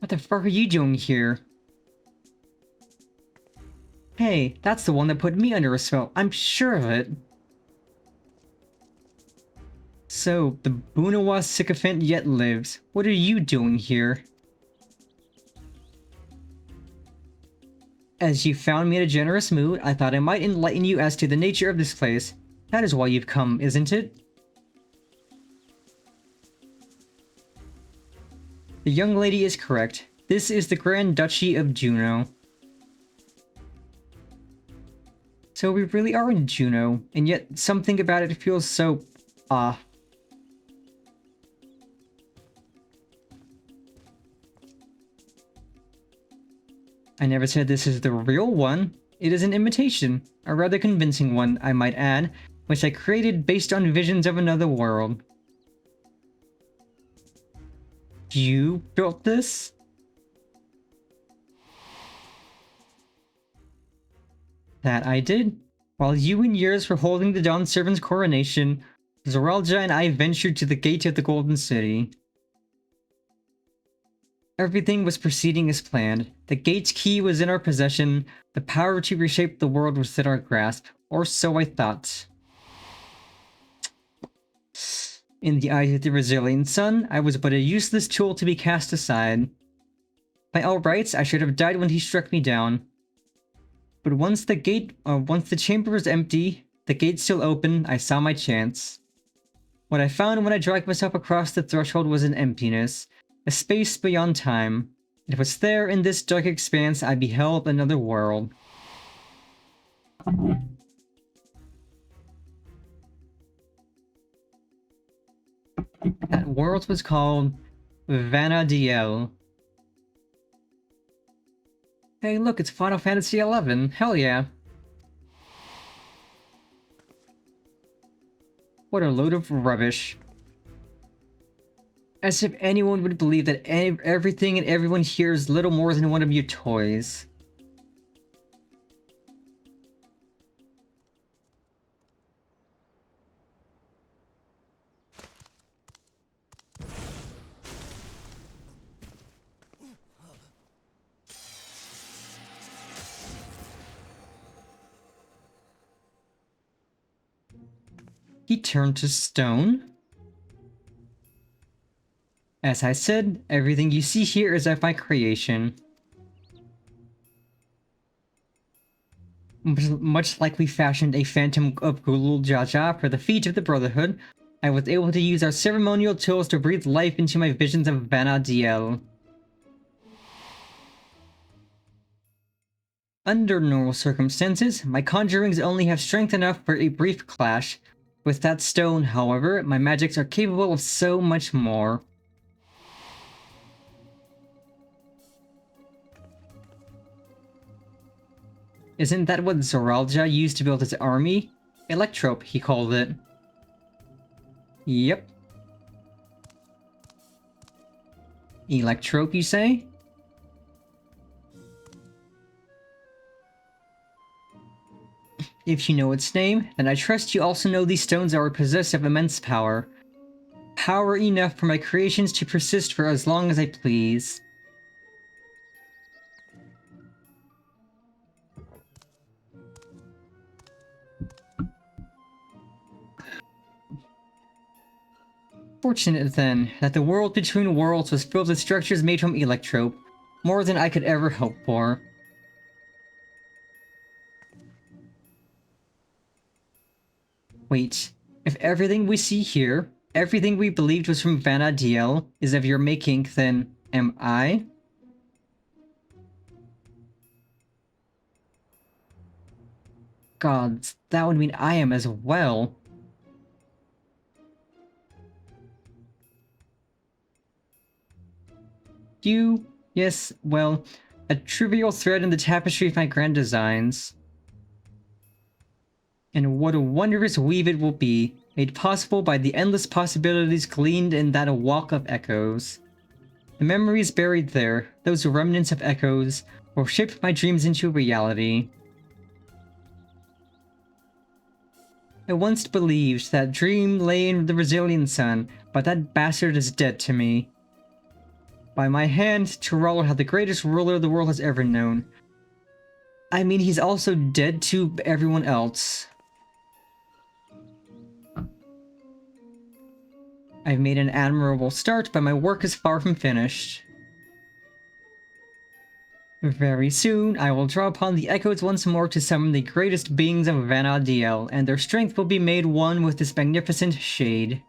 What the fuck are you doing here? Hey, that's the one that put me under a spell. I'm sure of it. So, the Bunawa sycophant yet lives. What are you doing here? As you found me in a generous mood, I thought I might enlighten you as to the nature of this place. That is why you've come, isn't it? The young lady is correct. This is the Grand Duchy of Jeuno. So we really are in Jeuno, and yet something about it feels so... off. I never said this is the real one. It is an imitation, a rather convincing one, I might add, which I created based on visions of another world. You built this? That I did. While you and yours were holding the Dawn Servant's coronation, Zoralja and I ventured to the gate of the Golden City. Everything was proceeding as planned. The gate's key was in our possession, the power to reshape the world was in our grasp, or so I thought. In the eyes of the resilient sun, I was but a useless tool to be cast aside. By all rights, I should have died when he struck me down. But once the chamber was empty, the gate still open, I saw my chance. What I found when I dragged myself across the threshold was an emptiness, a space beyond time. It was there in this dark expanse I beheld another world. That world was called Vana'diel. Hey, look, it's Final Fantasy XI. Hell yeah. What a load of rubbish. As if anyone would believe that everything and everyone here is little more than one of your toys. He turned to stone. As I said, everything you see here is of my creation. Much like we fashioned a phantom of Gulul Jaja for the feet of the Brotherhood, I was able to use our ceremonial tools to breathe life into my visions of Vana'diel. Under normal circumstances, my conjurings only have strength enough for a brief clash. With that stone, however, my magics are capable of so much more. Isn't that what Zoralja used to build his army? Electrope, he called it. Yep. Electrope, you say? If you know its name, then I trust you also know these stones are possessed of immense power. Power enough for my creations to persist for as long as I please. Fortunate, then, that the world between worlds was filled with structures made from Electrope, more than I could ever hope for. Wait, if everything we see here, everything we believed was from Vana'diel, is of your making, then am I? Gods, that would mean I am as well. You? Yes, well, a trivial thread in the tapestry of my grand designs. And what a wondrous weave it will be, made possible by the endless possibilities gleaned in that walk of echoes. The memories buried there, those remnants of echoes, will shape my dreams into reality. I once believed that dream lay in the Brazilian sun, but that bastard is dead to me. By my hand, Tyrell had the greatest ruler the world has ever known. I mean, he's also dead to everyone else. I've made an admirable start, but my work is far from finished. Very soon, I will draw upon the echoes once more to summon the greatest beings of Vana'diel, and their strength will be made one with this magnificent shade.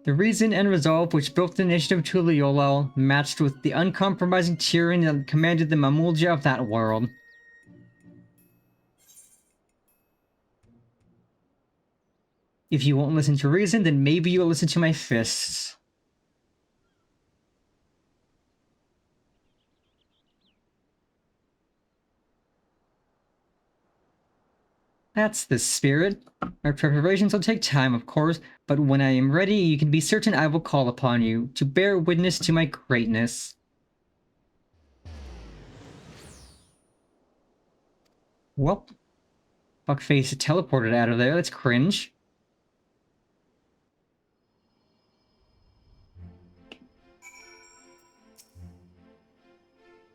The reason and resolve which built the nation of Tuliolal matched with the uncompromising tyranny that commanded the Mamulja of that world. If you won't listen to reason, then maybe you'll listen to my fists. That's the spirit. Our preparations will take time, of course, but when I am ready, you can be certain I will call upon you to bear witness to my greatness. Well, fuckface teleported out of there. That's cringe.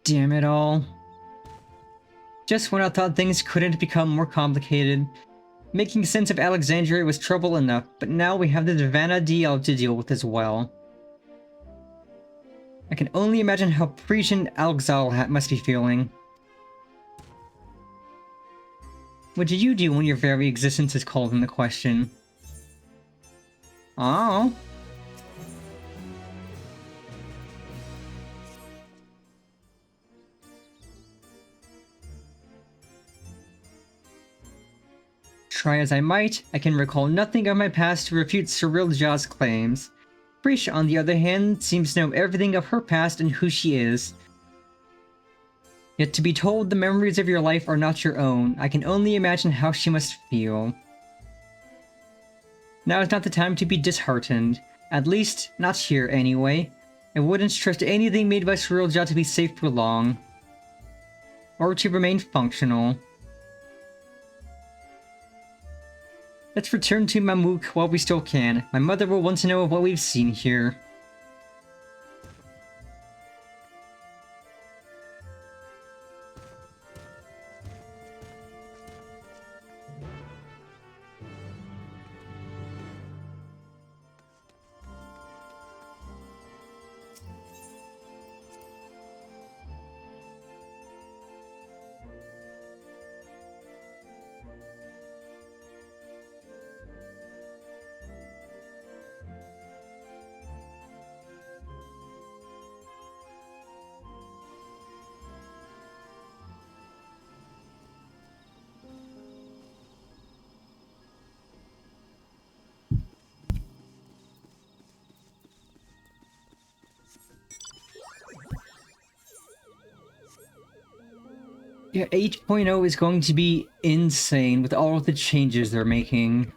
Damn it all. Just when I thought things couldn't become more complicated. Making sense of Alexandria was trouble enough, but now we have the Vana'diel to deal with as well. I can only imagine how Parisian Alexal must be feeling. What do you do when your very existence is called into question? Oh. Try as I might, I can recall nothing of my past to refute Cyrilja's claims. Frisch, on the other hand, seems to know everything of her past and who she is. Yet to be told the memories of your life are not your own, I can only imagine how she must feel. Now is not the time to be disheartened. At least, not here anyway. I wouldn't trust anything made by Cyrilja to be safe for long. Or to remain functional. Let's return to Mamuk while we still can. My mother will want to know what we've seen here. Yeah, 8.0 is going to be insane with all of the changes they're making.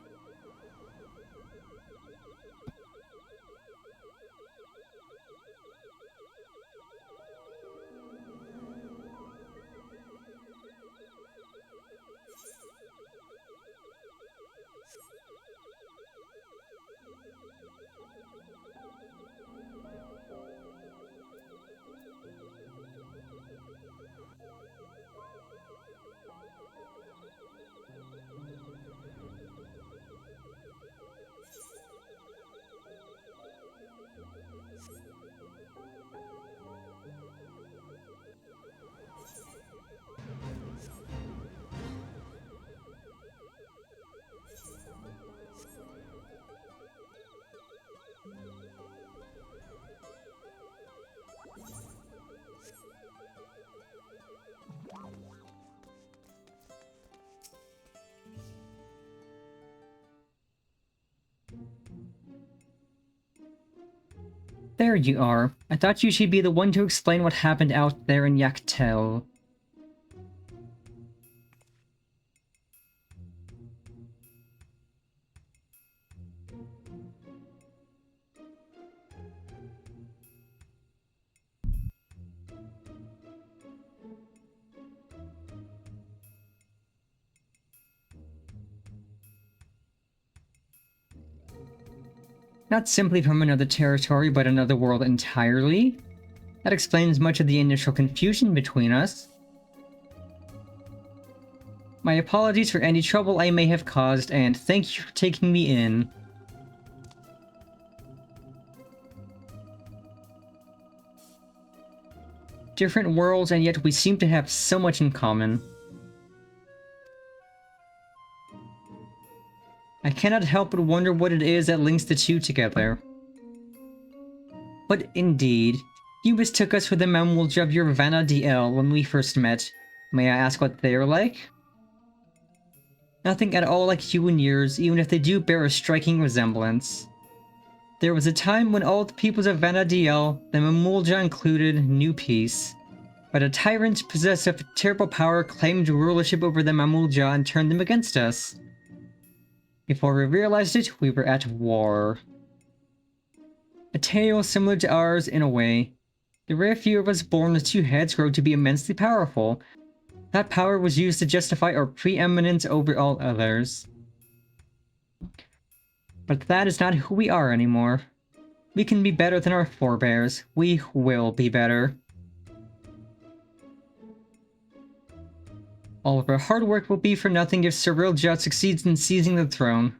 There you are. I thought you should be the one to explain what happened out there in Yaktel. Not simply from another territory, but another world entirely? That explains much of the initial confusion between us. My apologies for any trouble I may have caused, and thank you for taking me in. Different worlds, and yet we seem to have so much in common. I cannot help but wonder what it is that links the two together. But indeed, you mistook us for the Mamulja of your Vana'diel when we first met. May I ask what they're like? Nothing at all like you and yours, even if they do bear a striking resemblance. There was a time when all the peoples of Vana'diel, the Mamulja included, knew peace. But a tyrant possessed of terrible power claimed rulership over the Mamulja and turned them against us. Before we realized it, we were at war. A tale similar to ours in a way. The rare few of us born with two heads grow to be immensely powerful. That power was used to justify our preeminence over all others. But that is not who we are anymore. We can be better than our forebears. We will be better. All of our hard work will be for nothing if Cyrilja succeeds in seizing the throne.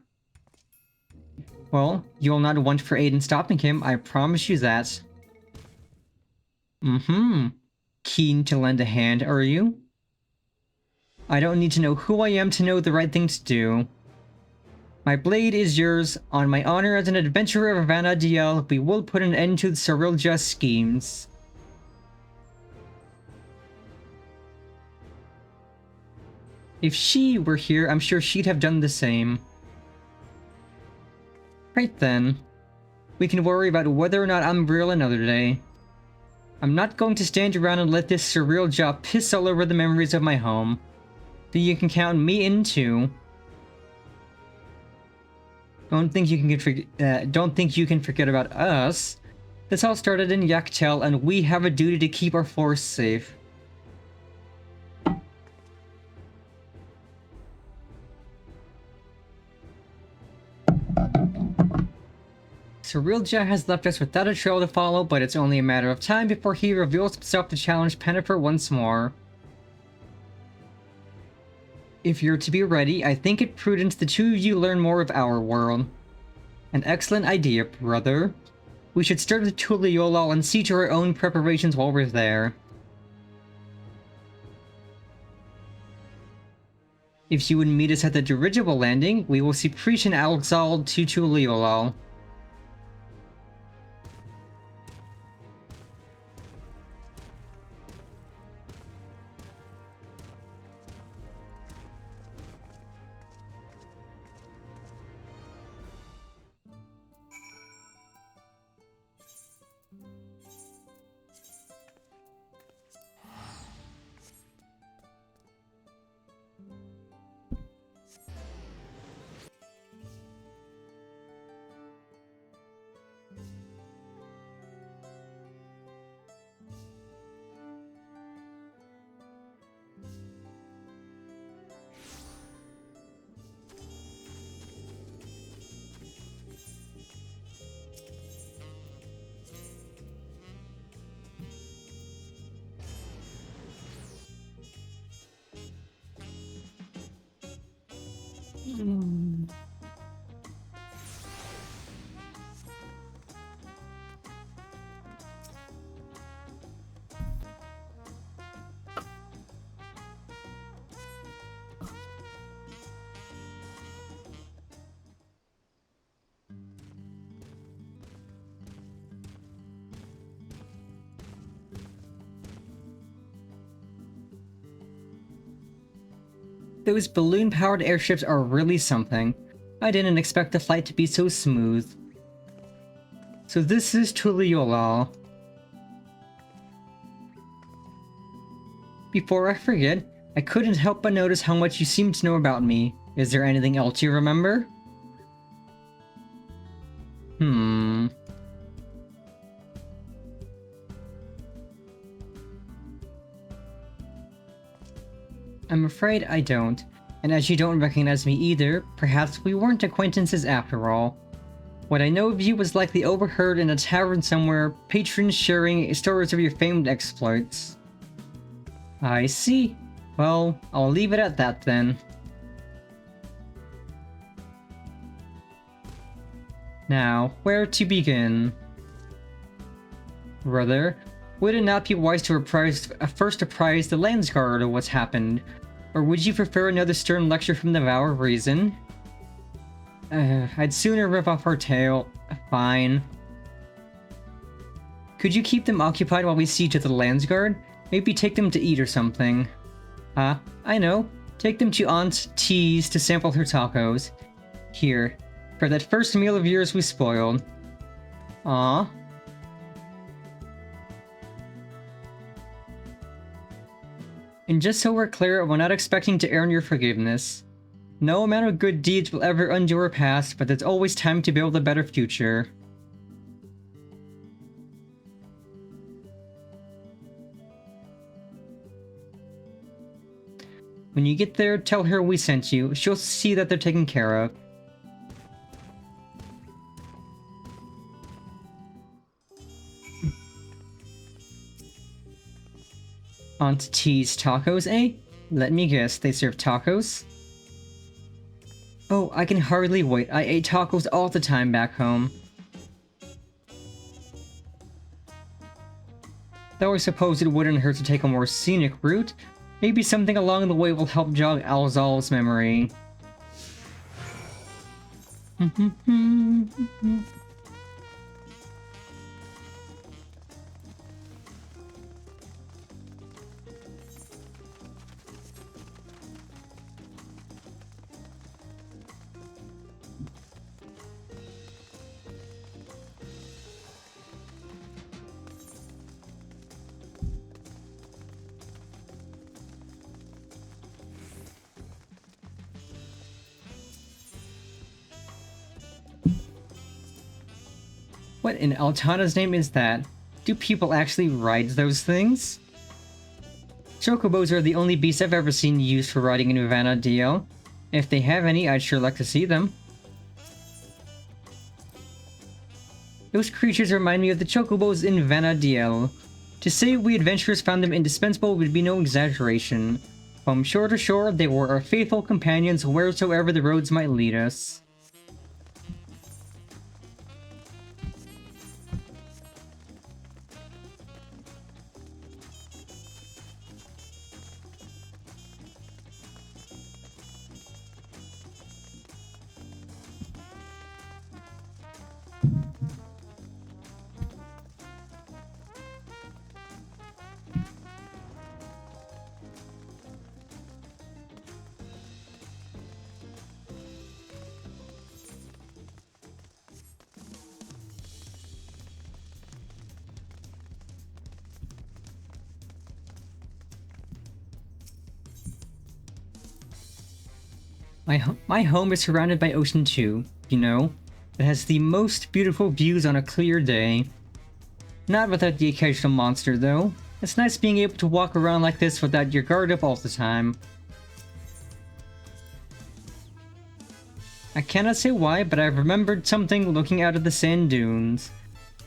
Well, you will not want for aid in stopping him, I promise you that. Keen to lend a hand, are you? I don't need to know who I am to know the right thing to do. My blade is yours. On my honor as an adventurer of Vana'diel, we will put an end to the Cyrilja's schemes. If she were here, I'm sure she'd have done the same. Right then. We can worry about whether or not I'm real another day. I'm not going to stand around and let this surreal job piss all over the memories of my home. So you can count me in too. Don't think you can forget about us. This all started in Yaktel, and we have a duty to keep our force safe. Surrealja has left us without a trail to follow, but it's only a matter of time before he reveals himself to challenge Pennifer once more. If you're to be ready, I think it prudent the two of you learn more of our world. An excellent idea, brother. We should start with Tuliolal and see to our own preparations while we're there. If you would meet us at the dirigible landing, we will see Preach and Alexal to Tuliolal. Those balloon-powered airships are really something. I didn't expect the flight to be so smooth. So this is Tuliolal. Before I forget, I couldn't help but notice how much you seem to know about me. Is there anything else you remember? I'm afraid I don't. And as you don't recognize me either, perhaps we weren't acquaintances after all. What I know of you was likely overheard in a tavern somewhere, patrons sharing stories of your famed exploits. I see. Well, I'll leave it at that then. Now, where to begin? Brother, would it not be wise to first apprise the Landsguard of what's happened? Or would you prefer another stern lecture from the Vow of Reason? I'd sooner rip off our tail. Fine. Could you keep them occupied while we see to the Landsguard? Maybe take them to eat or something. I know. Take them to Aunt T's to sample her tacos. Here, for that first meal of yours we spoiled. Aw. And just so we're clear, we're not expecting to earn your forgiveness. No amount of good deeds will ever undo our past, but there's always time to build a better future. When you get there, tell her we sent you. She'll see that they're taken care of. Aunt T's tacos, eh? Let me guess, they serve tacos? Oh, I can hardly wait. I ate tacos all the time back home. Though I suppose it wouldn't hurt to take a more scenic route. Maybe something along the way will help jog Alzal's memory. What in Altana's name is that? Do people actually ride those things? Chocobos are the only beasts I've ever seen used for riding in Vana'diel. If they have any, I'd sure like to see them. Those creatures remind me of the Chocobos in Vana'diel. To say we adventurers found them indispensable would be no exaggeration. From shore to shore, they were our faithful companions wheresoever the roads might lead us. My home is surrounded by ocean too, you know? It has the most beautiful views on a clear day. Not without the occasional monster, though. It's nice being able to walk around like this without your guard up all the time. I cannot say why, but I've remembered something looking out of the sand dunes.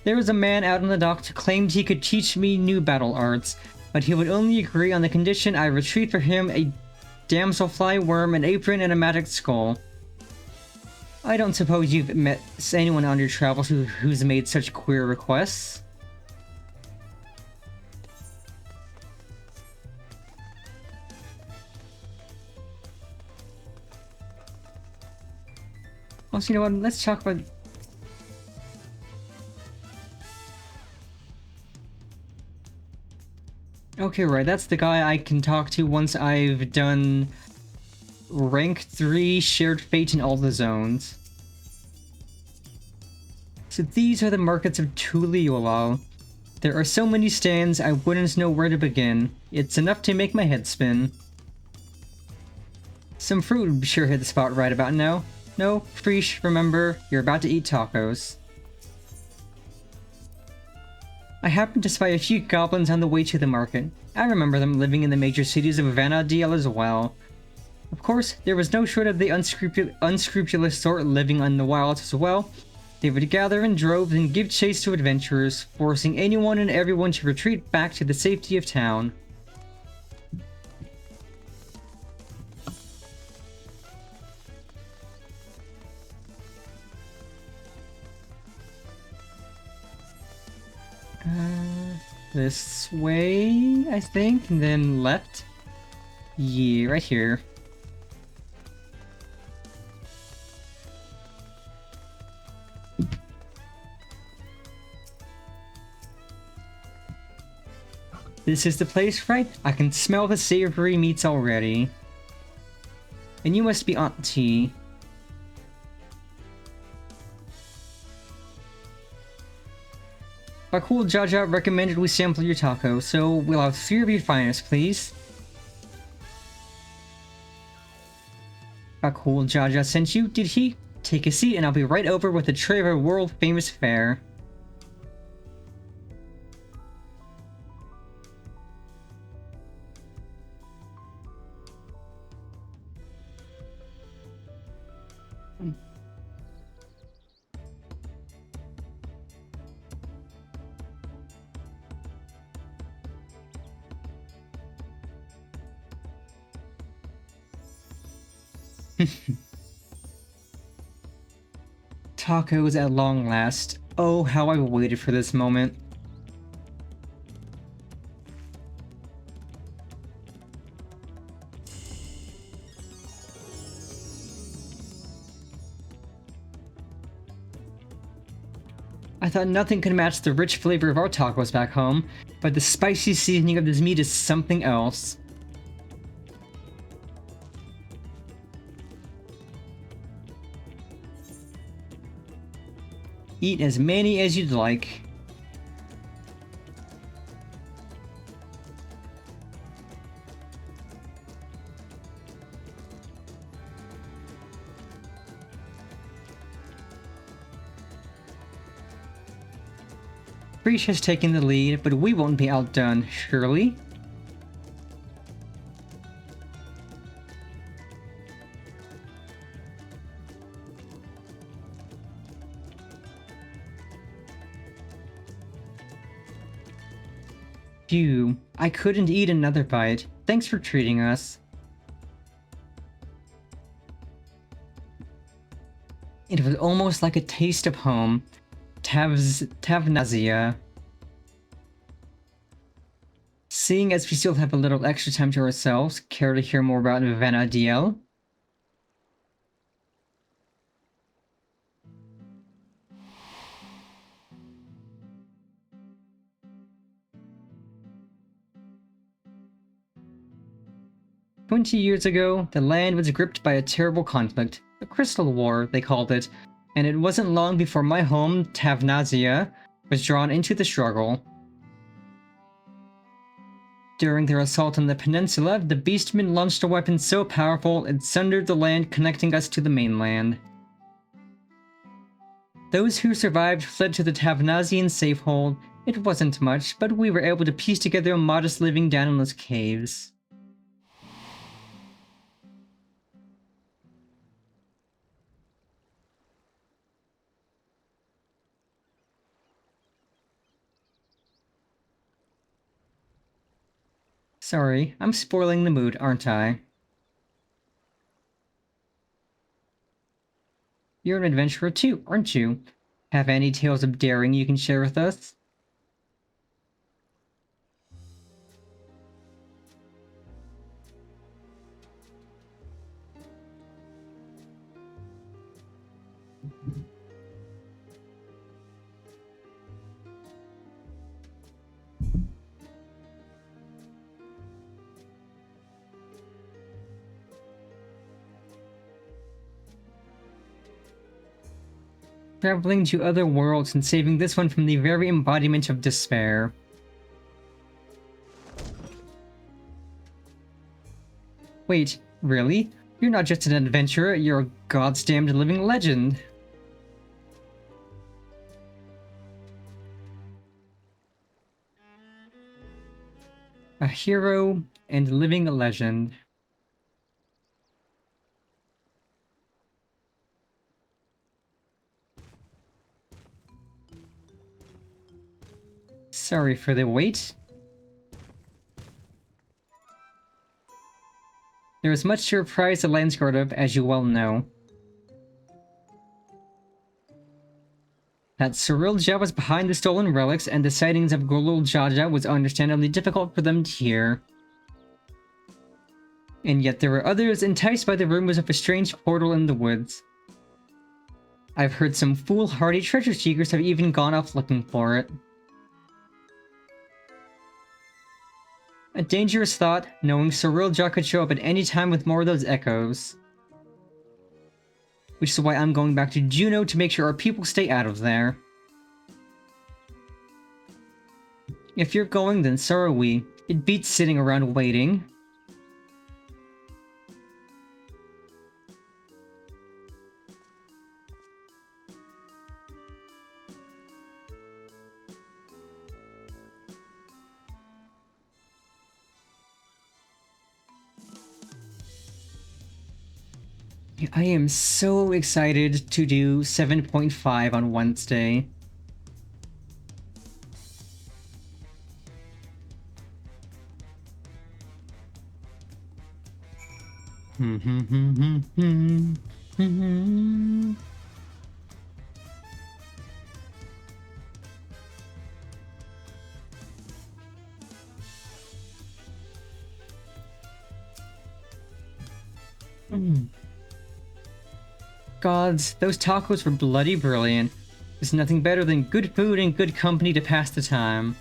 There was a man out on the dock who claimed he could teach me new battle arts, but he would only agree on the condition I retrieve for him a damselfly worm, an apron, and a magic skull. I don't suppose you've met anyone on your travels who's made such queer requests? Also, you know what? Let's talk about... Okay, right, that's the guy I can talk to once I've done rank 3 shared fate in all the zones. So these are the markets of Tuliyola. There are so many stands I wouldn't know where to begin. It's enough to make my head spin. Some fruit would sure hit the spot right about now. No, Freesh, remember, you're about to eat tacos. I happened to spy a few goblins on the way to the market. I remember them living in the major cities of Vana'diel as well. Of course, there was no short of the unscrupulous sort living on the wilds as well. They would gather in droves and give chase to adventurers, forcing anyone and everyone to retreat back to the safety of town. This way, I think, and then left. Yeah, right here. This is the place, right? I can smell the savory meats already. And you must be Auntie. Our cool Jaja recommended we sample your taco, so we'll have 3 of your finest, please. Our cool Jaja sent you, did he? Take a seat and I'll be right over with a tray of our world-famous fare. Tacos at long last. Oh, how I waited for this moment. I thought nothing could match the rich flavor of our tacos back home, but the spicy seasoning of this meat is something else. Eat as many as you'd like. Breach has taken the lead, but we won't be outdone, surely? Phew, I couldn't eat another bite. Thanks for treating us. It was almost like a taste of home. Tavnazia. Seeing as we still have a little extra time to ourselves, care to hear more about Vana'diel? "20 years ago, the land was gripped by a terrible conflict. A Crystal War, they called it. And it wasn't long before my home, Tavnazia, was drawn into the struggle. During their assault on the peninsula, the Beastmen launched a weapon so powerful it sundered the land connecting us to the mainland. Those who survived fled to the Tavnazian safehold. It wasn't much, but we were able to piece together a modest living down in those caves." Sorry, I'm spoiling the mood, aren't I? You're an adventurer too, aren't you? Have any tales of daring you can share with us? Traveling to other worlds and saving this one from the very embodiment of despair. Wait, really? You're not just an adventurer, you're a goddamned living legend. A hero and living legend. Sorry for the wait. There is much to reprise the Landsguard of, as you well know. That Cyrilja was behind the stolen relics, and the sightings of Golul Jaja was understandably difficult for them to hear. And yet there were others enticed by the rumors of a strange portal in the woods. I've heard some foolhardy treasure seekers have even gone off looking for it. A dangerous thought, knowing Cyrilja could show up at any time with more of those echoes. Which is why I'm going back to Jeuno to make sure our people stay out of there. If you're going, then so are we. It beats sitting around waiting. I am so excited to do 7.5 on Wednesday. Gods, those tacos were bloody brilliant. There's nothing better than good food and good company to pass the time.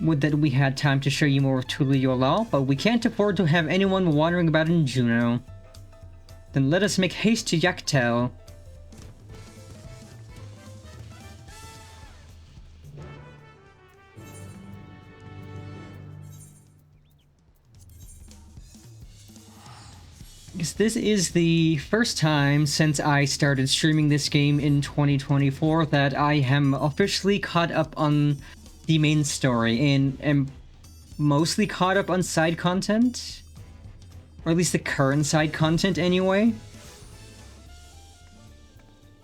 Would that we had time to show you more of Tuliyollal, but we can't afford to have anyone wandering about in Jeuno. Then let us make haste to Yaktel. this is the first time since I started streaming this game in 2024 that I am officially caught up on the main story and am mostly caught up on side content. Or at least the current side content anyway.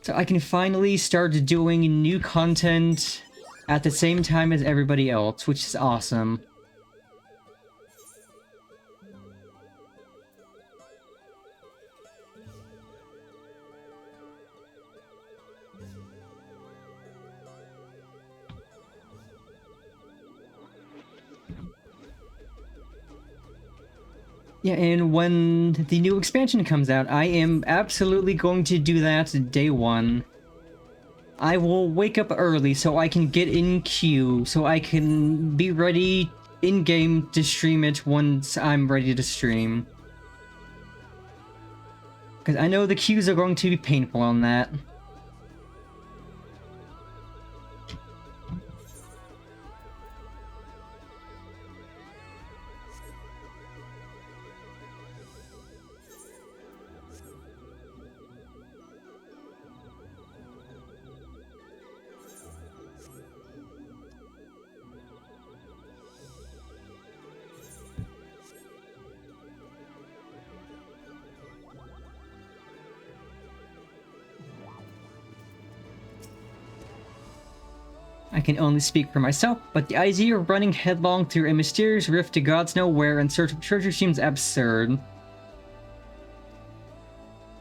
So I can finally start doing new content at the same time as everybody else, which is awesome. Yeah, and when the new expansion comes out, I am absolutely going to do that day one. I will wake up early so I can get in queue, so I can be ready in-game to stream it once I'm ready to stream. Because I know the queues are going to be painful on that. I can only speak for myself, but the idea of running headlong through a mysterious rift to gods know where in search of treasure seems absurd.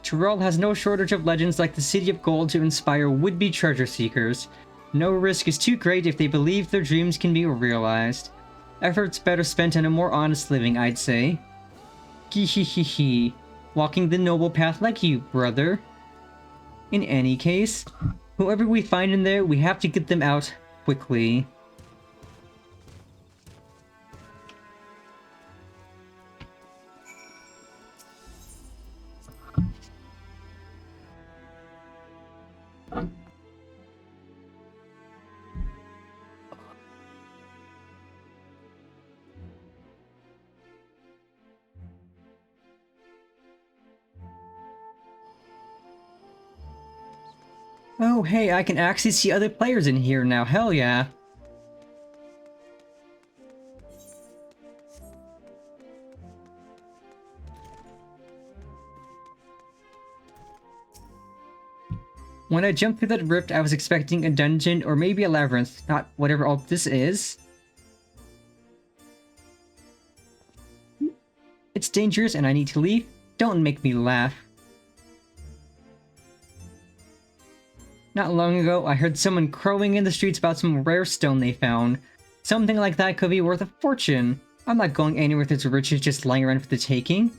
Tyrell has no shortage of legends like the City of Gold to inspire would-be treasure seekers. No risk is too great if they believe their dreams can be realized. Efforts better spent on a more honest living, I'd say. Hee. Walking the noble path like you, brother. In any case, whoever we find in there, we have to get them out quickly. Oh, hey, I can actually see other players in here now. Hell yeah. When I jumped through that rift, I was expecting a dungeon or maybe a labyrinth, not whatever all this is. It's dangerous and I need to leave. Don't make me laugh. Not long ago, I heard someone crowing in the streets about some rare stone they found. Something like that could be worth a fortune. I'm not going anywhere with its riches just lying around for the taking.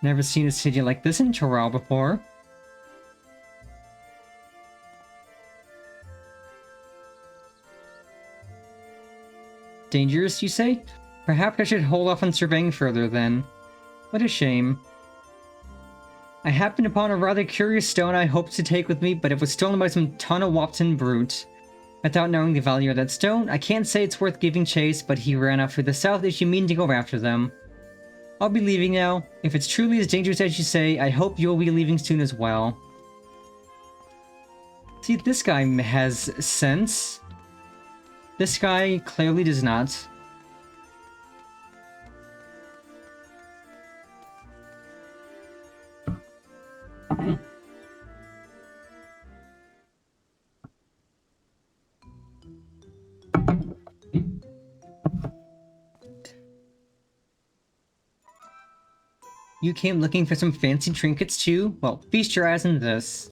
Never seen a city like this in Tyrell before. Dangerous, you say? Perhaps I should hold off on surveying further then. What a shame. I happened upon a rather curious stone I hoped to take with me, but it was stolen by some Watson brute. Without knowing the value of that stone, I can't say it's worth giving chase, but he ran off for the south if you mean to go after them. I'll be leaving now. If it's truly as dangerous as you say, I hope you'll be leaving soon as well. See, this guy has sense. This guy clearly does not. You came looking for some fancy trinkets too? Well, feast your eyes on this.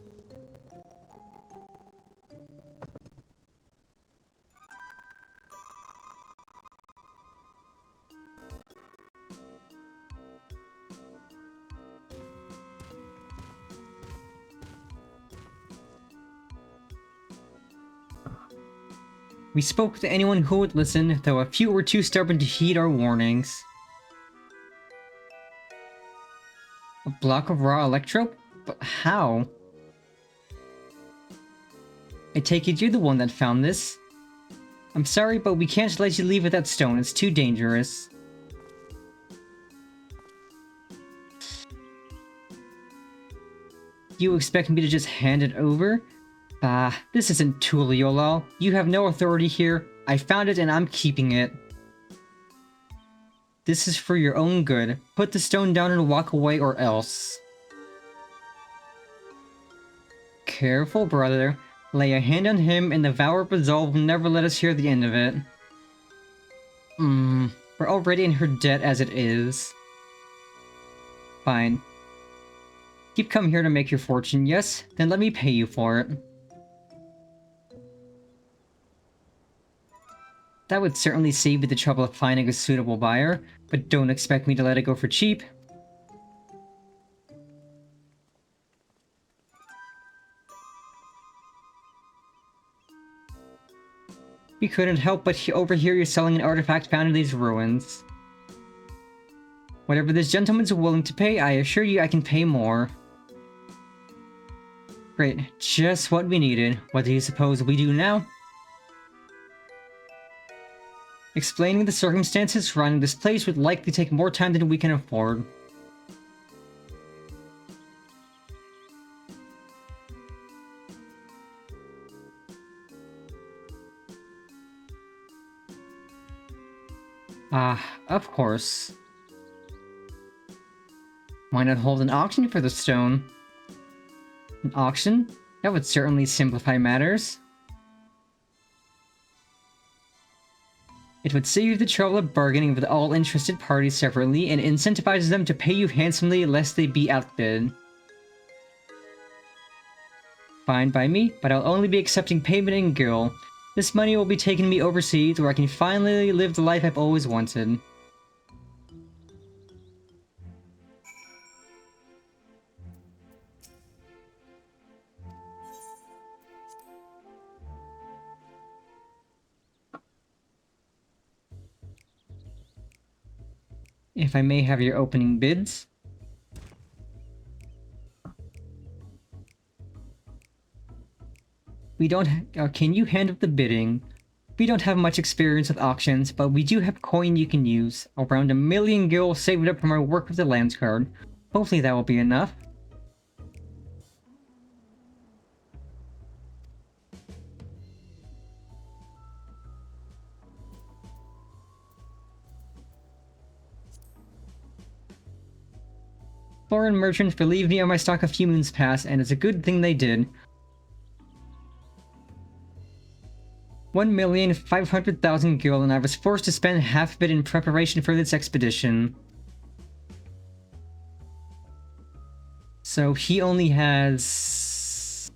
We spoke to anyone who would listen, though a few were too stubborn to heed our warnings. A block of raw electro? But how? I take it you're the one that found this. I'm sorry, but we can't let you leave with that stone. It's too dangerous. You expect me to just hand it over? This isn't Tuliolal. You have no authority here. I found it and I'm keeping it. This is for your own good. Put the stone down and walk away or else. Careful, brother. Lay a hand on him and the vow of resolve will never let us hear the end of it. We're already in her debt as it is. Fine. You've come here to make your fortune, yes? Then let me pay you for it. That would certainly save you the trouble of finding a suitable buyer, but don't expect me to let it go for cheap. We couldn't help but overhear you selling an artifact found in these ruins. Whatever this gentleman's willing to pay, I assure you I can pay more. Great, just what we needed. What do you suppose we do now? Explaining the circumstances surrounding this place would likely take more time than we can afford. Of course. Why not hold an auction for the stone? An auction? That would certainly simplify matters. It would save you the trouble of bargaining with all interested parties separately and incentivizes them to pay you handsomely lest they be outbid. Fine by me, but I'll only be accepting payment in Gil. This money will be taking me overseas where I can finally live the life I've always wanted. If I may have your opening bids. We don't can you handle the bidding? We don't have much experience with auctions, but we do have coin you can use. Around 1 million gil saved up from our work with the Lance card. Hopefully that will be enough. Foreign merchants relieved me of my stock a few moons past, and it's a good thing they did. 1,500,000 gil, and I was forced to spend half of it in preparation for this expedition. So he only has...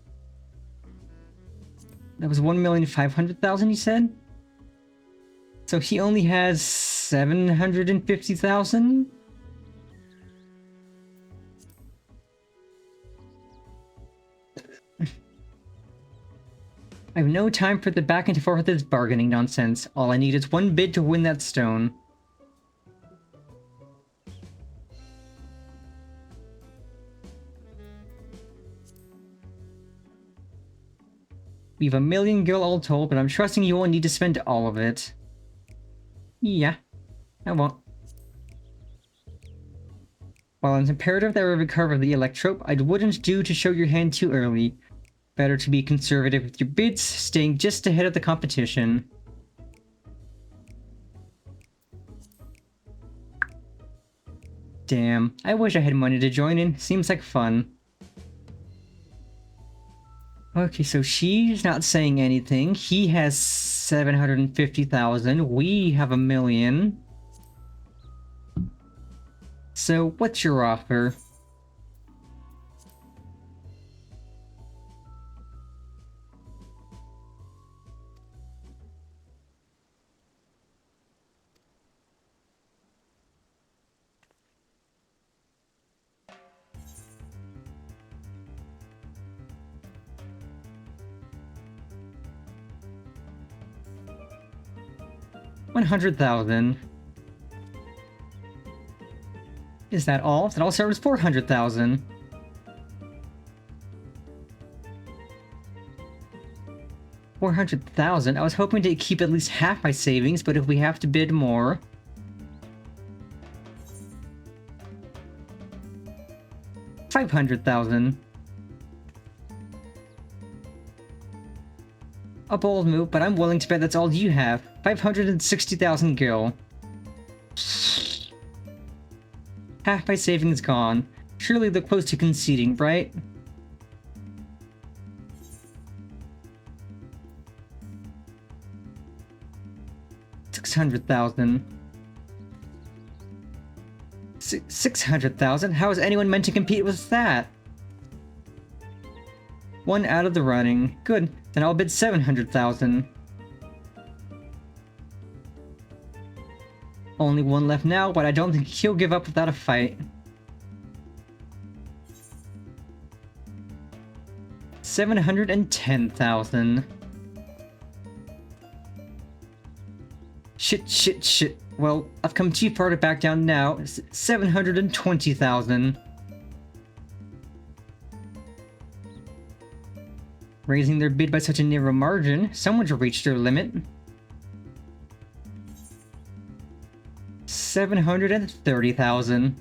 That was 1,500,000, he said? So he only has 750,000? I have no time for the back and forth of this bargaining nonsense. All I need is one bid to win that stone. We have 1 million gil all told, but I'm trusting you won't need to spend all of it. Yeah, I won't. While it's imperative that we recover the electrope, I wouldn't do to show your hand too early. Better to be conservative with your bids, staying just ahead of the competition. Damn, I wish I had money to join in. Seems like fun. Okay, so she's not saying anything. He has 750,000. We have 1 million. So, what's your offer? 100,000. Is that all? That all started with 400,000. $400,000. I was hoping to keep at least half my savings, but if we have to bid more... $500,000. A bold move, but I'm willing to bet that's all you have. 560,000 gil. Half my savings gone. Surely they're close to conceding, right? $600,000. 600,000? How is anyone meant to compete with that? One out of the running. Good. Then I'll bid 700,000. Only one left now, but I don't think he'll give up without a fight. 710,000. Shit. Well, I've come too far to back down now. 720,000. Raising their bid by such a narrow margin, someone's reached their limit. 730,000.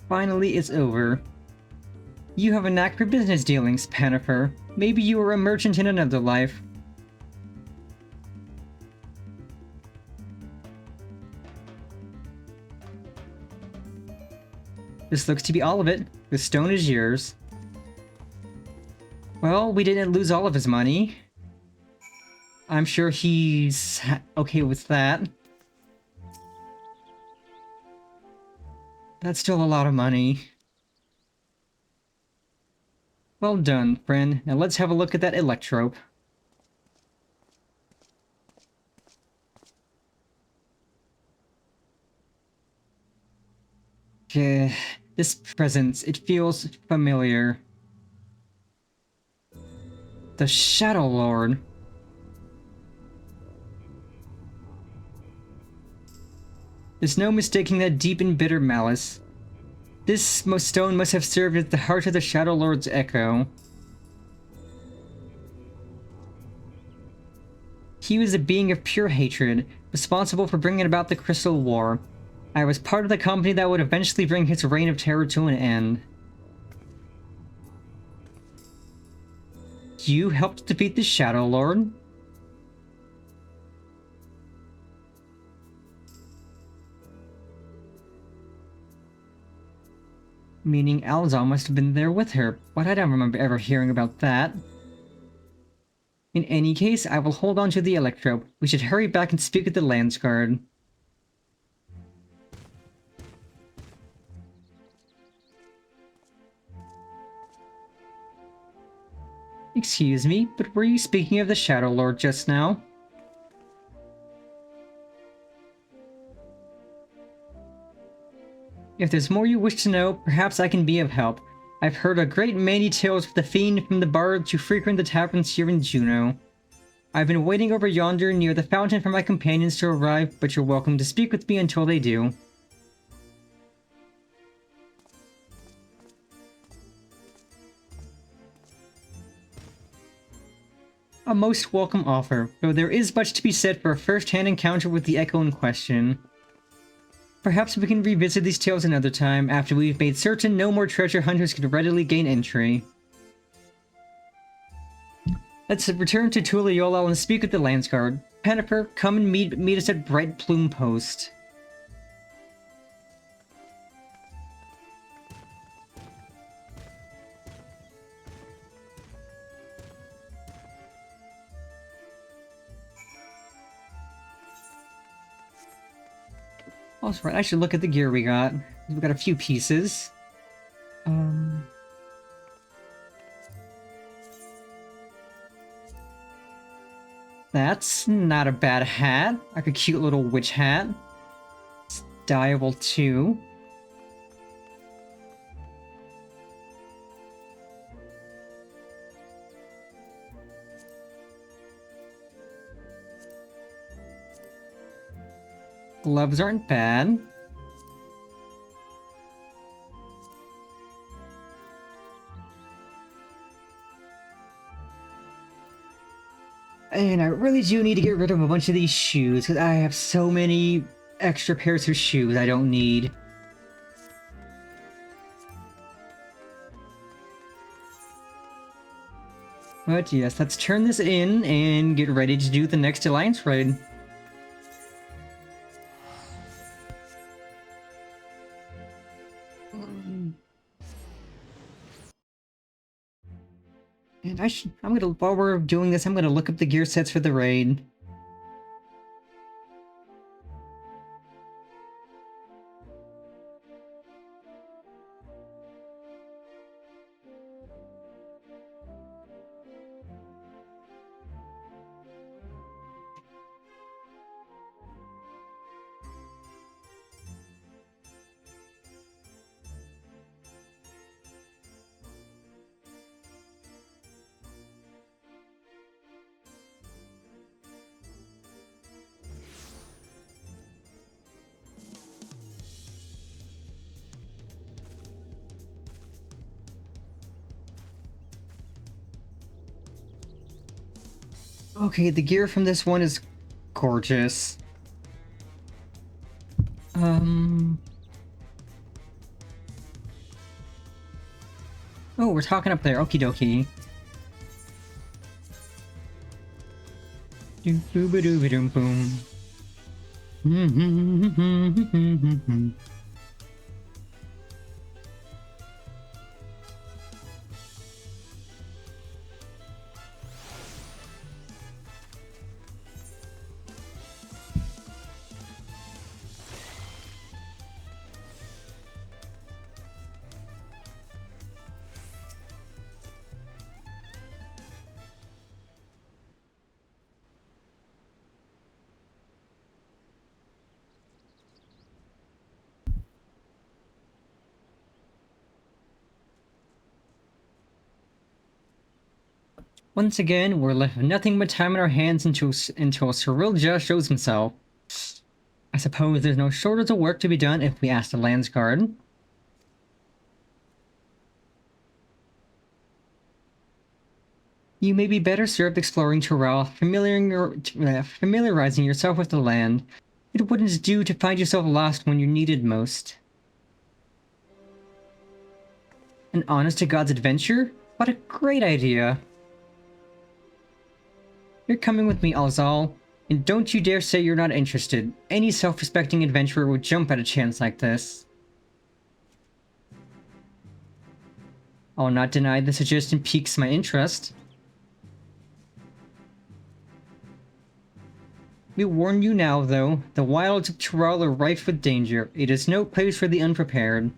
Finally, it's over. You have a knack for business dealings, Panifer. Maybe you were a merchant in another life. This looks to be all of it. The stone is yours. Well, we didn't lose all of his money. I'm sure he's okay with that. That's still a lot of money. Well done, friend. Now let's have a look at that electrope. This presence, it feels familiar. The Shadow Lord. There's no mistaking that deep and bitter malice. This stone must have served as the heart of the Shadow Lord's echo. He was a being of pure hatred, responsible for bringing about the Crystal War. I was part of the company that would eventually bring his reign of terror to an end. You helped defeat the Shadow Lord? Meaning Alzal must have been there with her, but I don't remember ever hearing about that. In any case, I will hold on to the electrope. We should hurry back and speak with the Landsguard. Excuse me, but were you speaking of the Shadow Lord just now? If there's more you wish to know, perhaps I can be of help. I've heard a great many tales of the fiend from the bards who frequent the taverns here in Jeuno. I've been waiting over yonder near the fountain for my companions to arrive, but you're welcome to speak with me until they do. A most welcome offer, though there is much to be said for a first-hand encounter with the Echo in question. Perhaps we can revisit these tales another time, after we've made certain no more treasure hunters can readily gain entry. Let's return to Tuliolal and speak with the Landsguard. Panifer, come and meet us at Bright Plume Post. That's right, I should look at the gear we got. We got a few pieces. That's not a bad hat. Like a cute little witch hat. dyeable too. Gloves aren't bad. And I really do need to get rid of a bunch of these shoes, because I have so many extra pairs of shoes I don't need. But yes, let's turn this in and get ready to do the next Alliance raid. And while we're doing this, I'm gonna look up the gear sets for the raid. Okay, the gear from this one is gorgeous. Oh, we're talking up there. Okie dokie. Doo-boo-ba-doo-ba-doom-boom. Once again, we're left with nothing but time in our hands until Cirilja shows himself. I suppose there's no shortage of work to be done if we ask the Landsguard. You may be better served exploring Dawntrail, familiarizing yourself with the land. It wouldn't do to find yourself lost when you're needed most. An honest-to-God's adventure? What a great idea! You're coming with me, Alzal, and don't you dare say you're not interested. Any self-respecting adventurer would jump at a chance like this. I'll not deny the suggestion piques my interest. We warn you now, though, the wilds of Dawntrail are rife with danger. It is no place for the unprepared.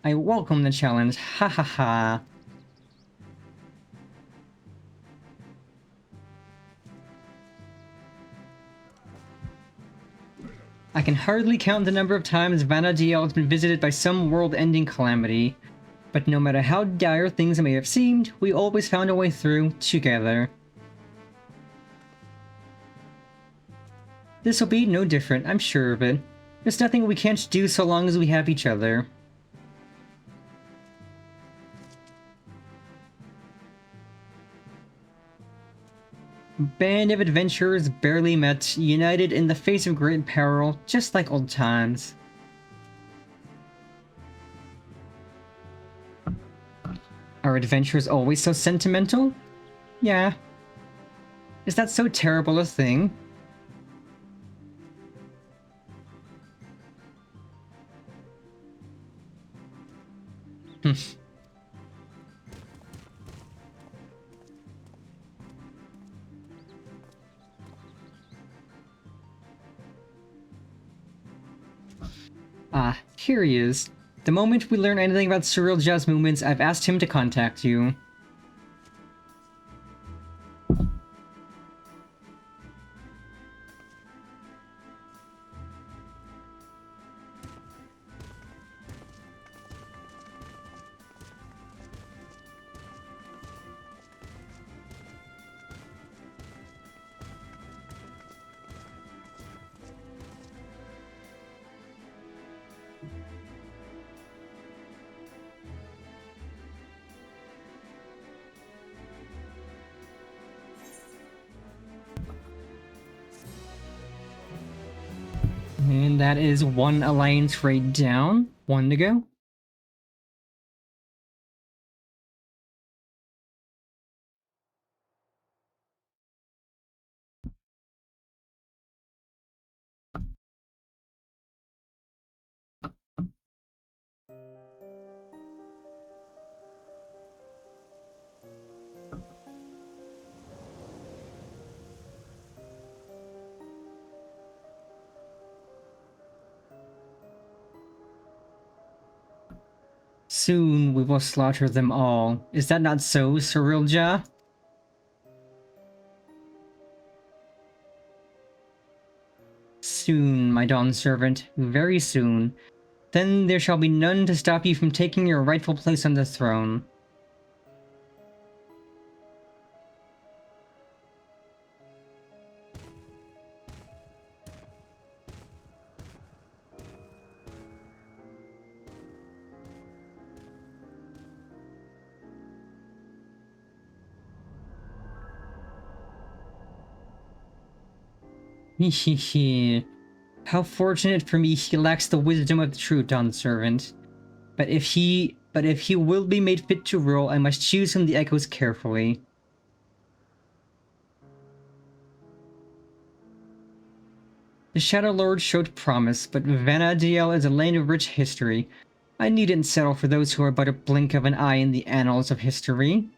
I welcome the challenge, ha ha ha. I can hardly count the number of times Vana'diel has been visited by some world-ending calamity. But no matter how dire things may have seemed, we always found a way through, together. This'll be no different, I'm sure of it. There's nothing we can't do so long as we have each other. Band of adventurers barely met, united in the face of great peril, just like old times. Are adventurers always so sentimental? Yeah. Is that so terrible a thing? Ah, here he is. The moment we learn anything about Cirilja's movements, I've asked him to contact you. That is one alliance raid down. One to go. Soon we will slaughter them all. Is that not so, Cyrilja? Soon, my Dawn servant, very soon. Then there shall be none to stop you from taking your rightful place on the throne. Hehehe. How fortunate for me he lacks the wisdom of the true Dawn servant. But if he will be made fit to rule, I must choose from the echoes carefully. The Shadow Lord showed promise, but Vana'diel is a land of rich history. I needn't settle for those who are but a blink of an eye in the annals of history.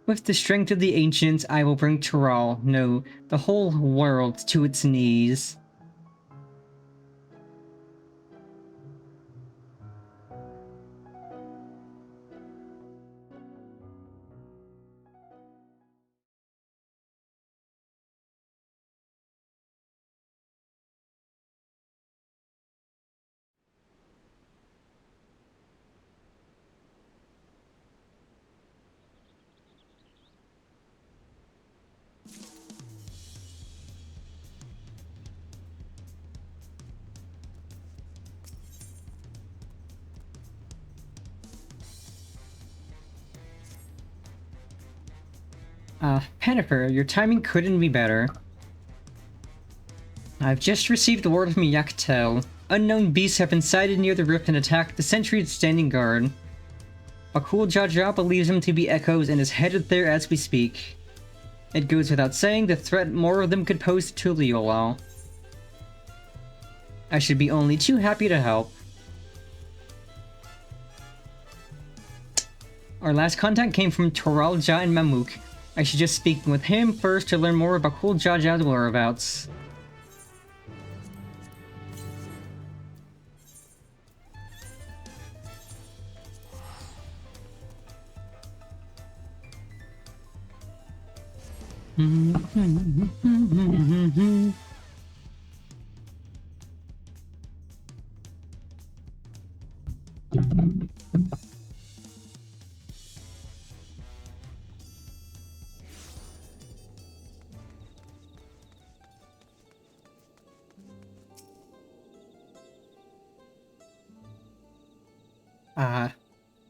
With the strength of the ancients, I will bring Tural, no, the whole world, to its knees. Pennifer, your timing couldn't be better. I've just received word from Yaktel. Unknown beasts have been sighted near the rift and attacked the sentry's standing guard. Bakul Jaja believes them to be echoes and is headed there as we speak. It goes without saying the threat more of them could pose to Liolal. I should be only too happy to help. Our last contact came from Toralja and Mamuk. I should just speak with him first to learn more about Bakul Jaja's whereabouts.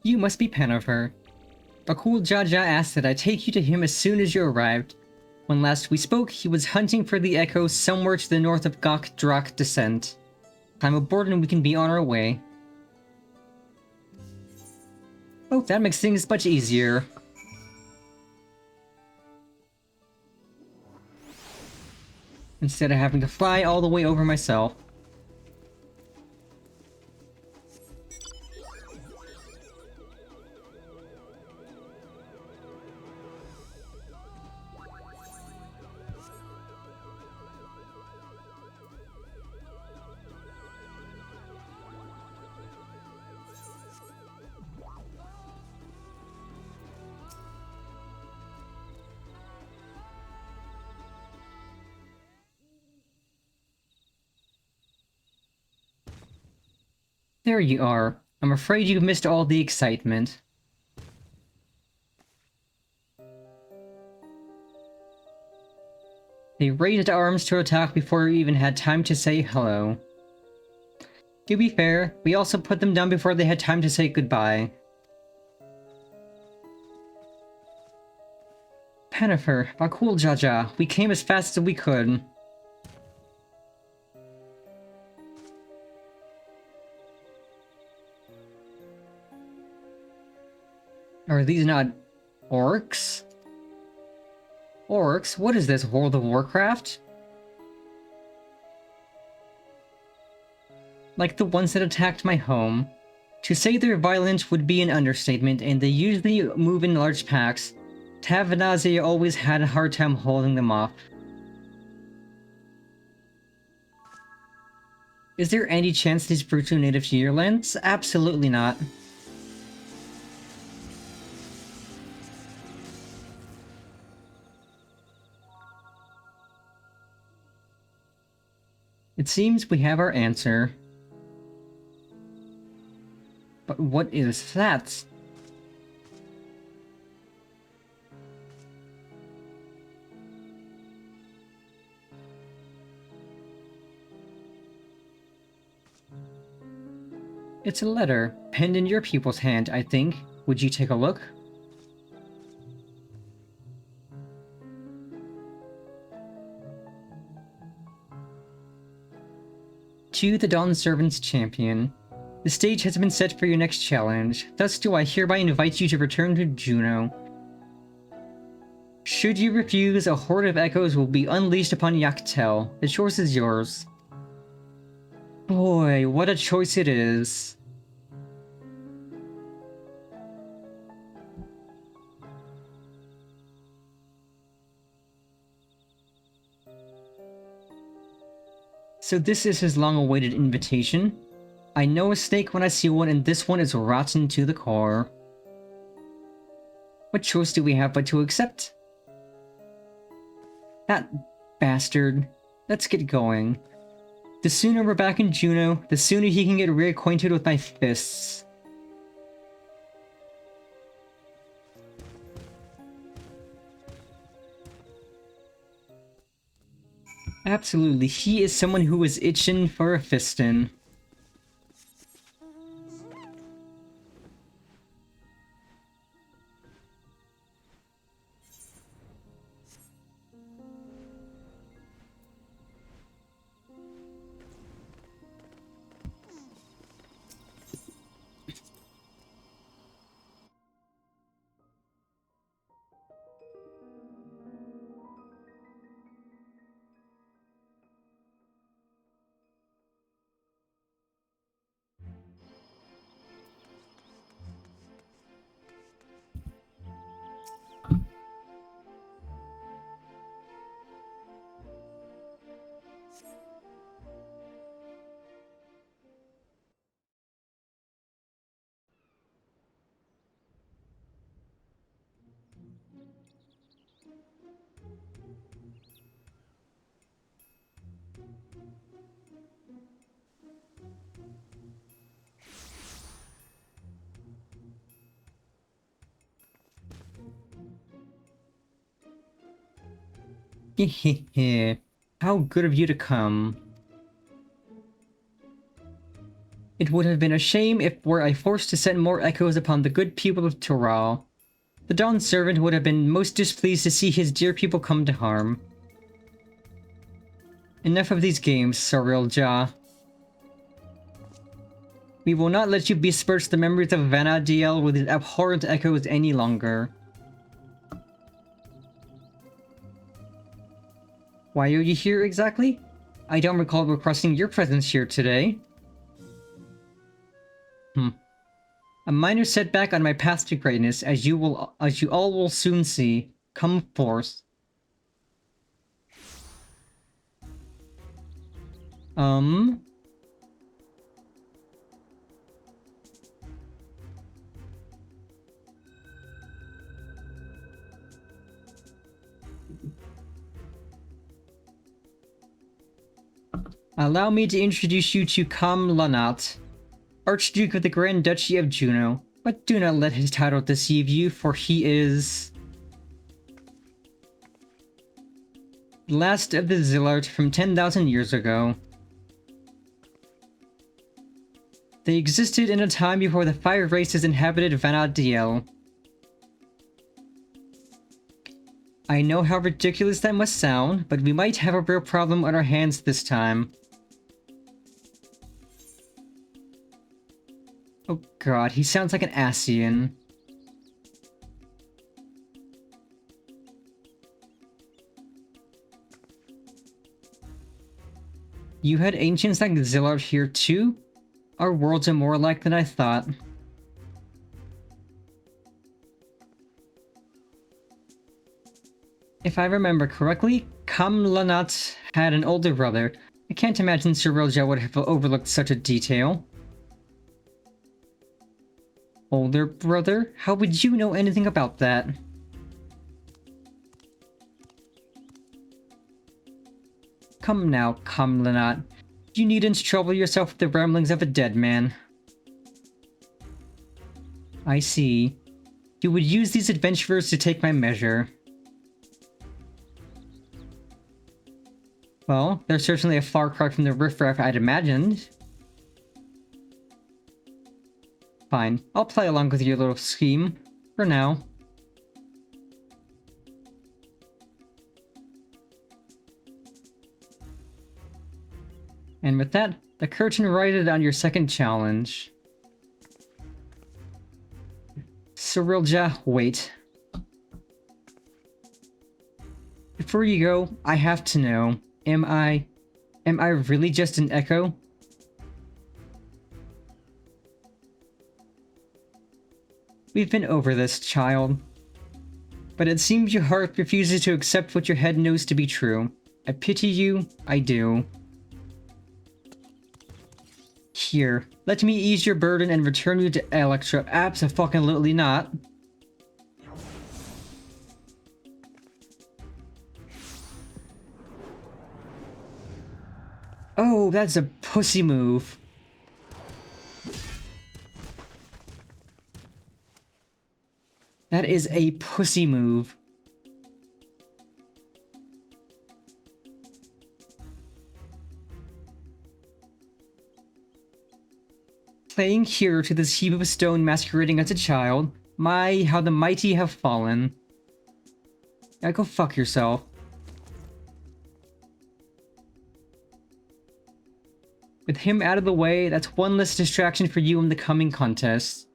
You must be Pennifer. Bakul Jaja asked that I take you to him as soon as you arrived. When last we spoke, he was hunting for the Echo somewhere to the north of Gok Drak Descent. Climb aboard and we can be on our way. Oh, that makes things much easier. Instead of having to fly all the way over myself. There you are. I'm afraid you've missed all the excitement. They raised arms to attack before we even had time to say hello. To be fair, we also put them down before they had time to say goodbye. Hennifer, Bakul Jaja, we came as fast as we could. Are these not orcs? Orcs? What is this, World of Warcraft? Like the ones that attacked my home. To say they're violent would be an understatement, and they usually move in large packs. Vana'diel always had a hard time holding them off. Is there any chance these brutes are native to your lands? Absolutely not. It seems we have our answer. But what is that? It's a letter, penned in your people's hand, I think. Would you take a look? To the Dawn Servant's Champion. The stage has been set for your next challenge, thus do I hereby invite you to return to Jeuno. Should you refuse, a horde of echoes will be unleashed upon Yachtel. The choice is yours. Boy, what a choice it is. So this is his long-awaited invitation. I know a snake when I see one, and this one is rotten to the core. What choice do we have but to accept? That bastard. Let's get going. The sooner we're back in Jeuno, the sooner he can get reacquainted with my fists. Absolutely, he is someone who is itching for a fistin'. Hehehe. How good of you to come. It would have been a shame if were I forced to send more echoes upon the good people of Tural. The Dawn Servant would have been most displeased to see his dear people come to harm. Enough of these games, Sorilja. We will not let you besmirch the memories of Vana'diel with his abhorrent echoes any longer. Why are you here exactly? I don't recall requesting your presence here today. A minor setback on my path to greatness, as you all will soon see. Come forth. Allow me to introduce you to Kam Lanat, Archduke of the Grand Duchy of Jeuno, but do not let his title deceive you, for he is the last of the Zillart from 10,000 years ago. They existed in a time before the fire races inhabited Vana'diel. I know how ridiculous that must sound, but we might have a real problem on our hands this time. Oh god, he sounds like an Asian. You had ancients like Zillard here too? Our worlds are more alike than I thought. If I remember correctly, Kamlanat had an older brother. I can't imagine Cyrilja would have overlooked such a detail. Older brother? How would you know anything about that? Come now, Kamlanat. You needn't trouble yourself with the ramblings of a dead man. I see. You would use these adventurers to take my measure. Well, they're certainly a far cry from the riffraff I'd imagined. Fine, I'll play along with your little scheme. For now. And with that, the curtain righted on your second challenge. Cyrilja, wait. Before you go, I have to know, am I really just an echo? We've been over this, child. But it seems your heart refuses to accept what your head knows to be true. I pity you, I do. Here, let me ease your burden and return you to Electra. Abso-fucking-lutely not. Oh, that's a pussy move. That is a pussy move. Playing hero to this heap of stone masquerading as a child. My, how the mighty have fallen. Yeah, go fuck yourself. With him out of the way, that's one less distraction for you in the coming contest.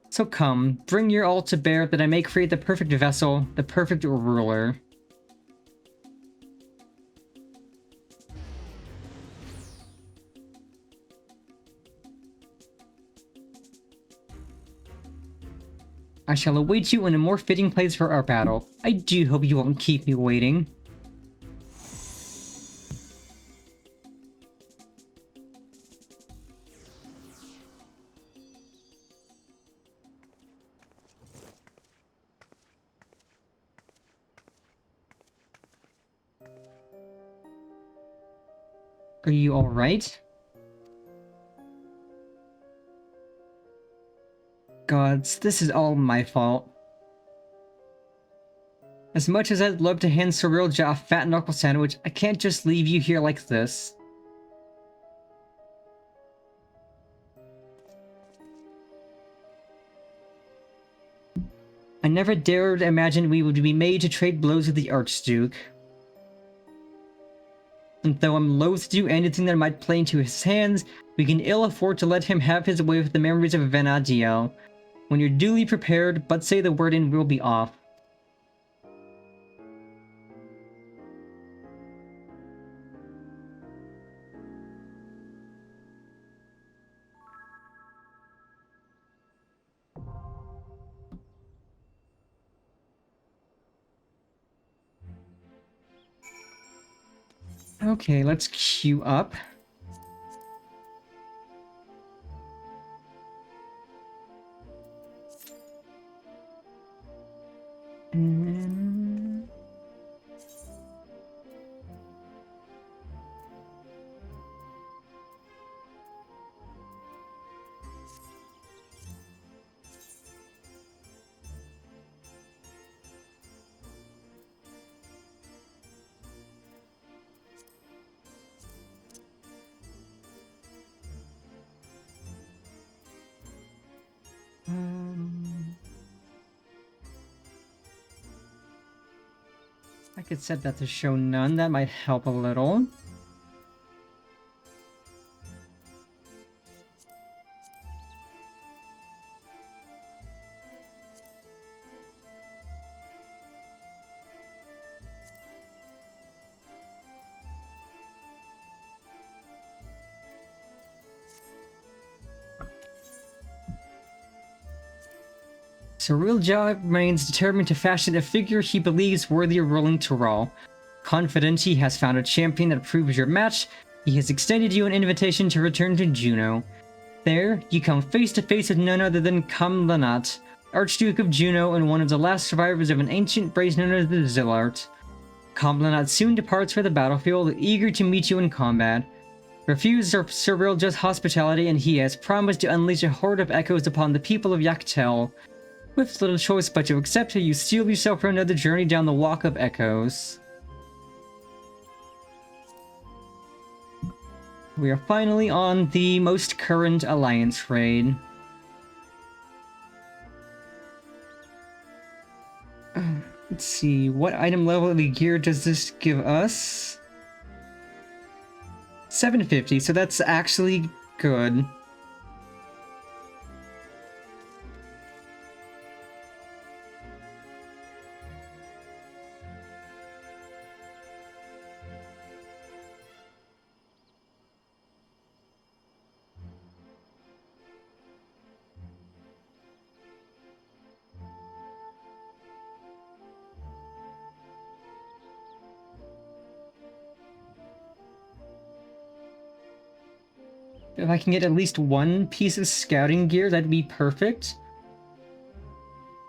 So come, bring your all to bear that I may create the perfect vessel, the perfect ruler. I shall await you in a more fitting place for our battle. I do hope you won't keep me waiting. Are you alright? Gods, this is all my fault. As much as I'd love to hand Cyrilja a fat knuckle sandwich, I can't just leave you here like this. I never dared imagine we would be made to trade blows with the Archduke. And though I'm loath to do anything that might play into his hands, we can ill afford to let him have his way with the memories of Vana'diel. When you're duly prepared, but say the word and we'll be off. Okay, let's queue up. And... I could set that to show none, that might help a little. So Real Job remains determined to fashion a figure he believes worthy of ruling Tyrol. Confident he has found a champion that proves your match, he has extended you an invitation to return to Jeuno. There, you come face to face with none other than Kamlanat, Archduke of Jeuno and one of the last survivors of an ancient race known as the Zillart. Kamlanat soon departs for the battlefield, eager to meet you in combat. Refuse Sir Realja's hospitality, and he has promised to unleash a horde of echoes upon the people of Yaktel. With little choice but to accept it, you steel yourself for another journey down the Walk of Echoes. We are finally on the most current Alliance raid. Let's see, what item level of the gear does this give us? 750, so that's actually good. If I can get at least one piece of scouting gear, that'd be perfect.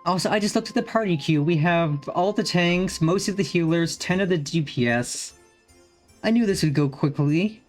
Also, I just looked at the party queue. We have all the tanks, most of the healers, 10 of the DPS. I knew this would go quickly.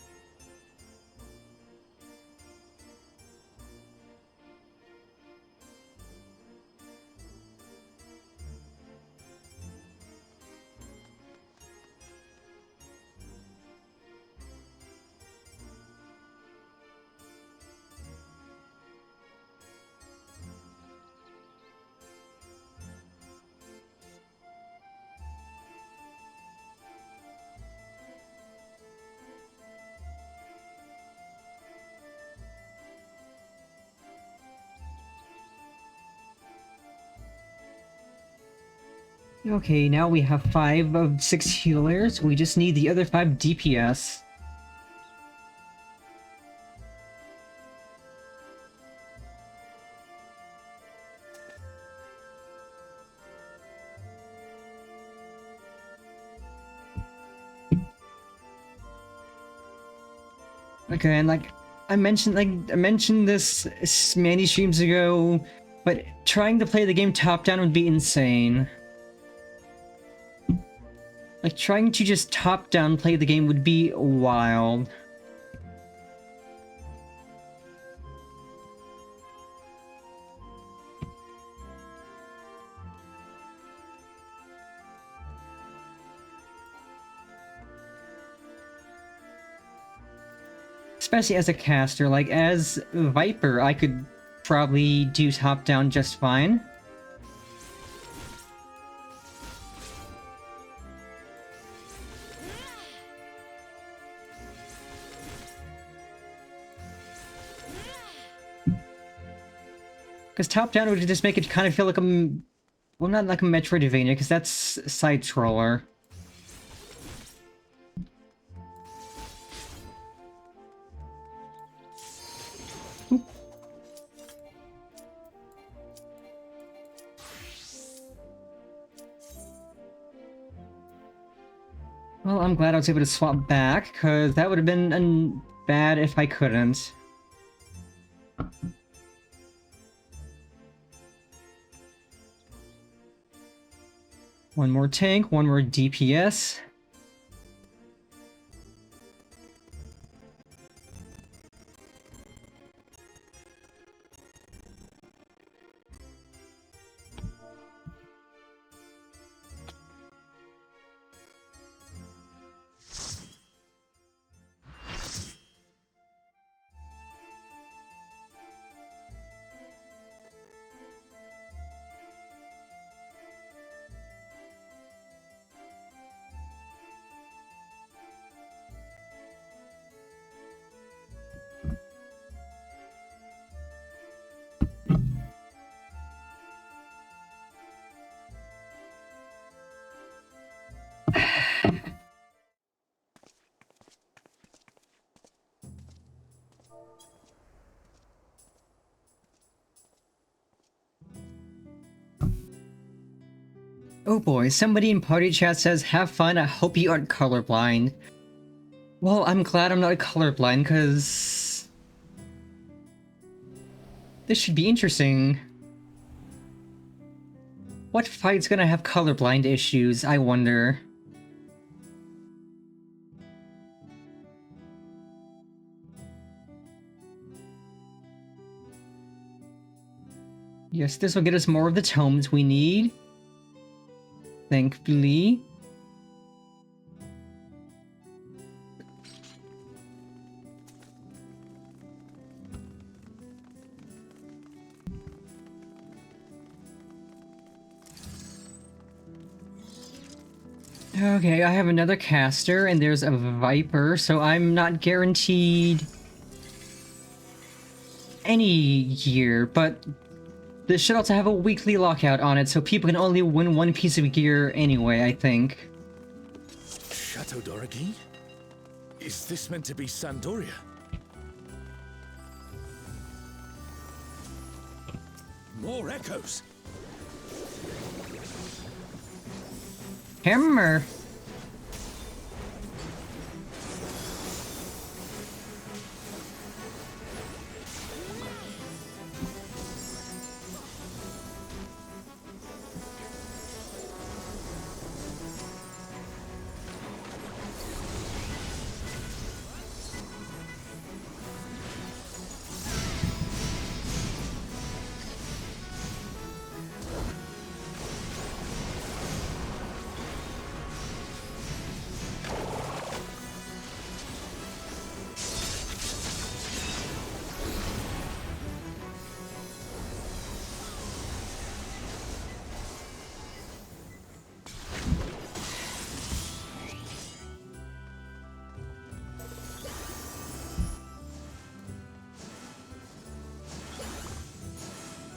Okay, now we have 5 of 6 healers. We just need the other 5 DPS. Okay, and I mentioned this many streams ago, but trying to play the game top-down would be insane. Like, trying to just top-down play the game would be wild. Especially as a caster, like, as Viper, I could probably do top-down just fine. Because top-down would just make it kind of feel like a... Well, not like a Metroidvania, because that's side-scroller. Well, I'm glad I was able to swap back, because that would have been bad if I couldn't. One more tank, one more DPS. Oh boy, somebody in party chat says, have fun, I hope you aren't colorblind. Well, I'm glad I'm not colorblind, because this should be interesting. What fight's gonna have colorblind issues, I wonder? Yes, this will get us more of the tomes we need. Thankfully. Okay, I have another caster, and there's a Viper, so I'm not guaranteed any gear, but this should also have a weekly lockout on it, so people can only win one piece of gear anyway, I think. Chateau d'Origny? Is this meant to be Sandoria? More echoes! Hammer!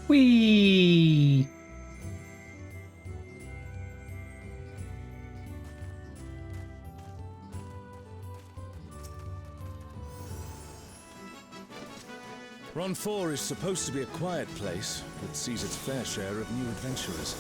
Whee! Ron 4 is supposed to be a quiet place, but sees its fair share of new adventurers.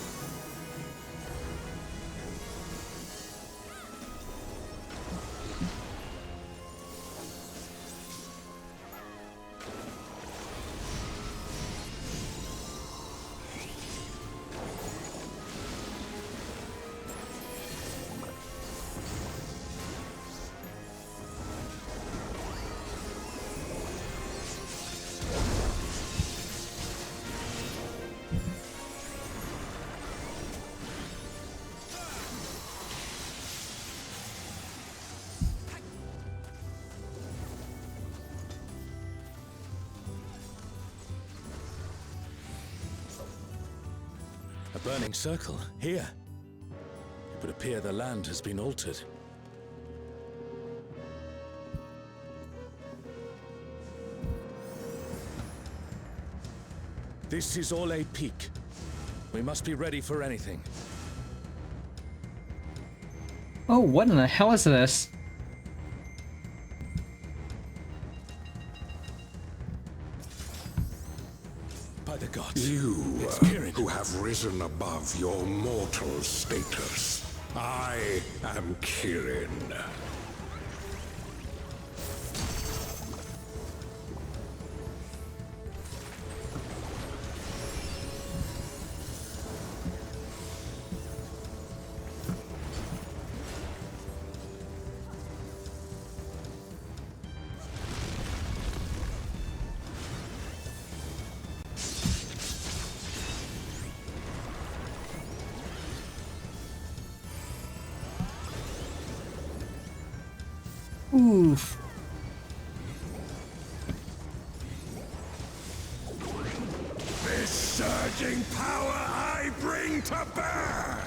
A burning circle, here. It would appear the land has been altered. This is all a peak. We must be ready for anything. Oh, what in the hell is this? By the gods. You, It's Kirin. who have risen above your mortal status. I am Kirin. Oof. This surging power I bring to bear!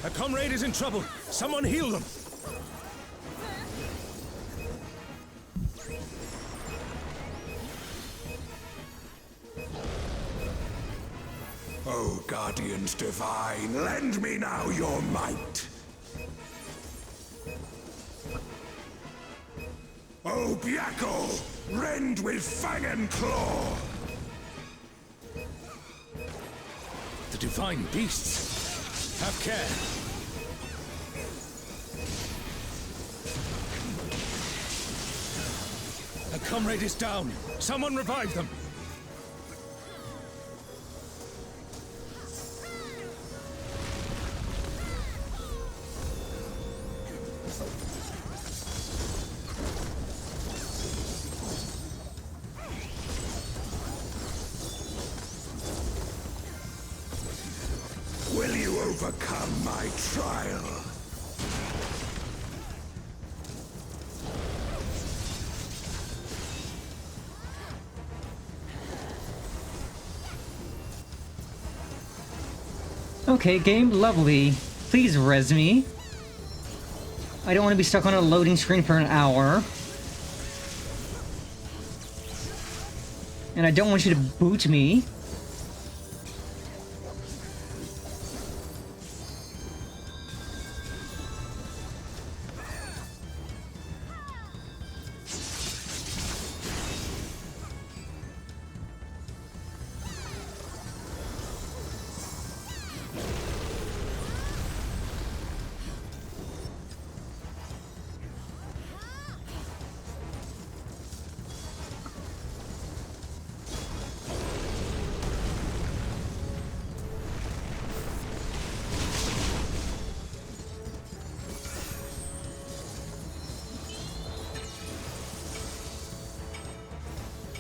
A comrade is in trouble. Someone heal them. Oh, guardians divine, lend me now your might. Oh, Biako, rend with fang and claw. The divine beasts. Have care. A comrade is down. Someone revive them. Will you overcome my trial? Okay, game, lovely. Please res me. I don't want to be stuck on a loading screen for an hour. And I don't want you to boot me.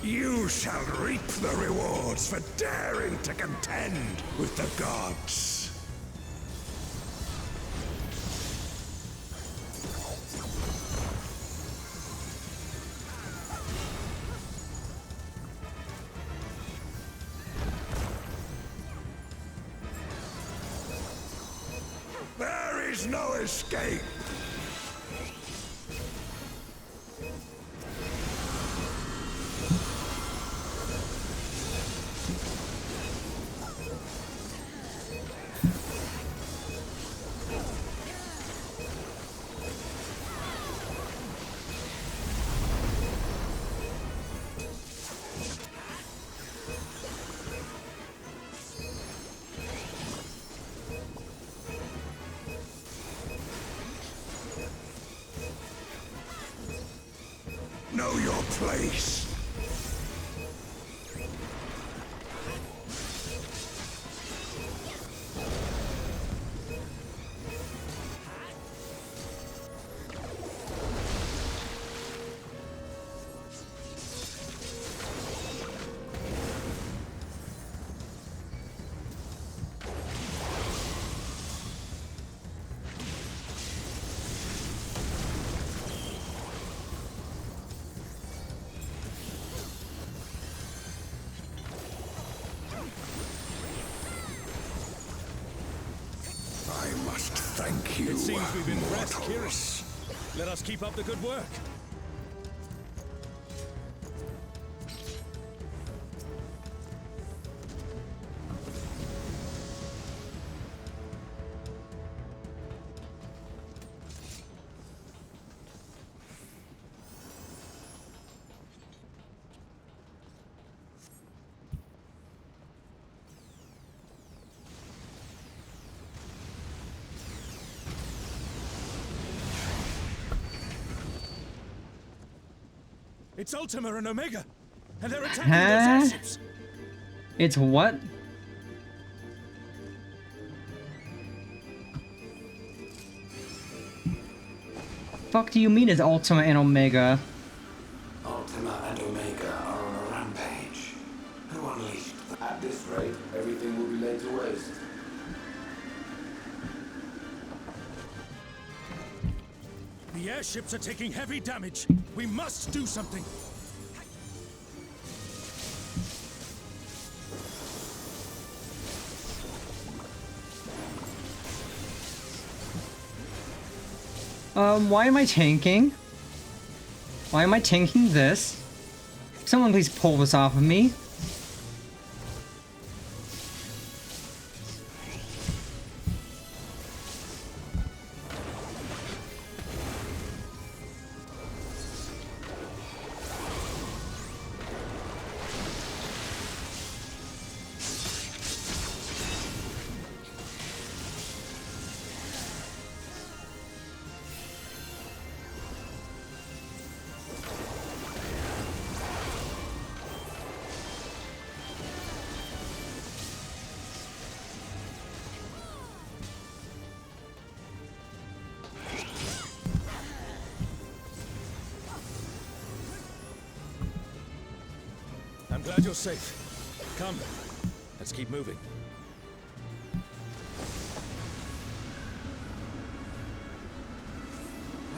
You shall reap the rewards for daring to contend with the gods. There is no escape. Know your place. I must thank you, It seems we've been pressed, mortals. Kiris. Let us keep up the good work. It's Ultima and Omega, and they're attacking those airships. It's what? Fuck do you mean it's Ultima and Omega? Ultima and Omega are on a rampage. Who unleashed them? At this rate, everything will be laid to waste. The airships are taking heavy damage. We must do something. Why am I tanking? Why am I tanking this? Someone please pull this off of me. I'm glad you're safe. Come, let's keep moving.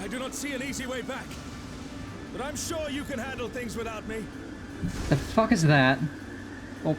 I do not see an easy way back, but I'm sure you can handle things without me. The fuck is that? Oh.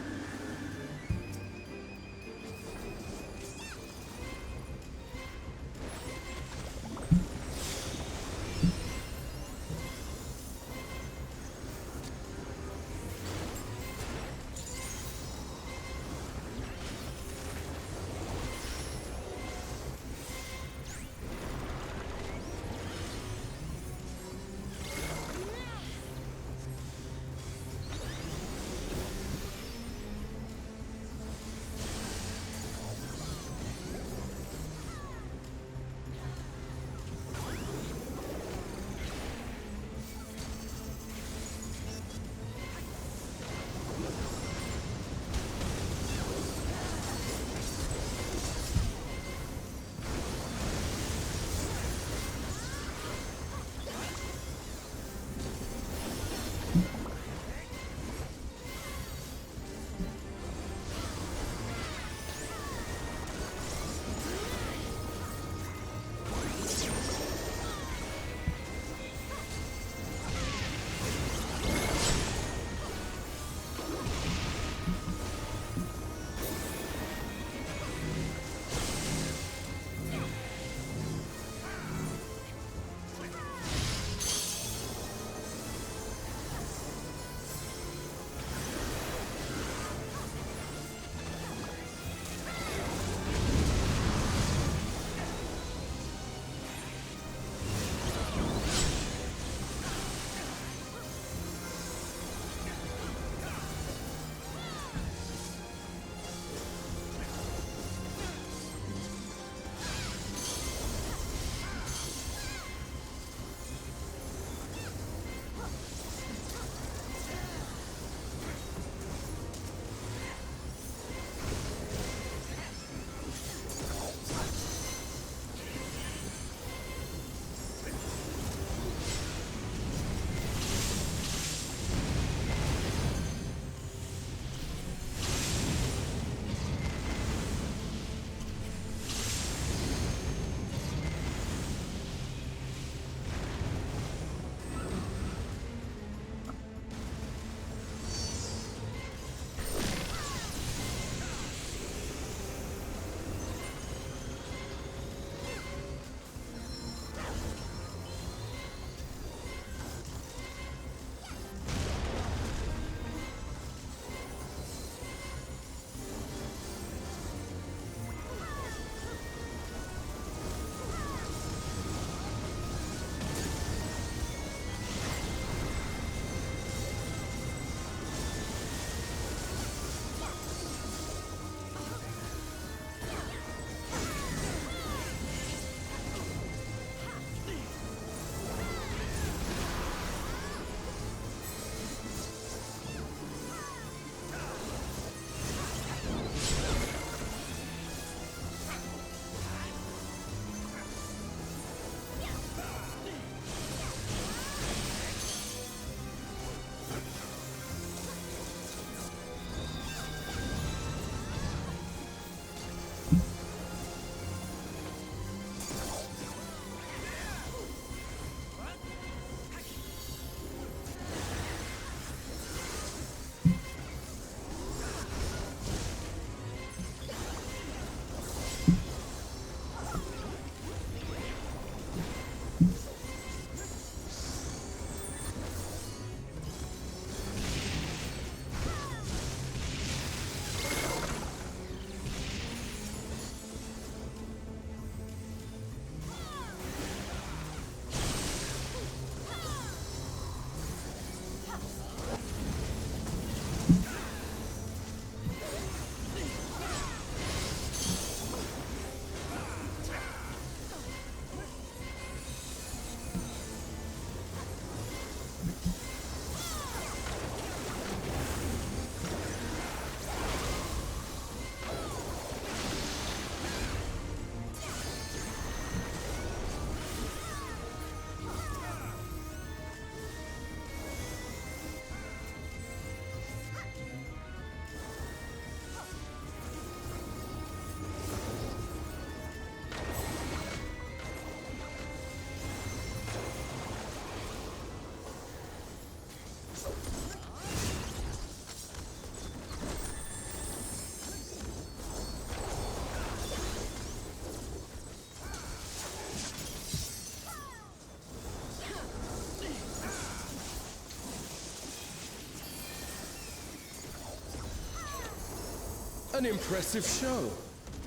An impressive show.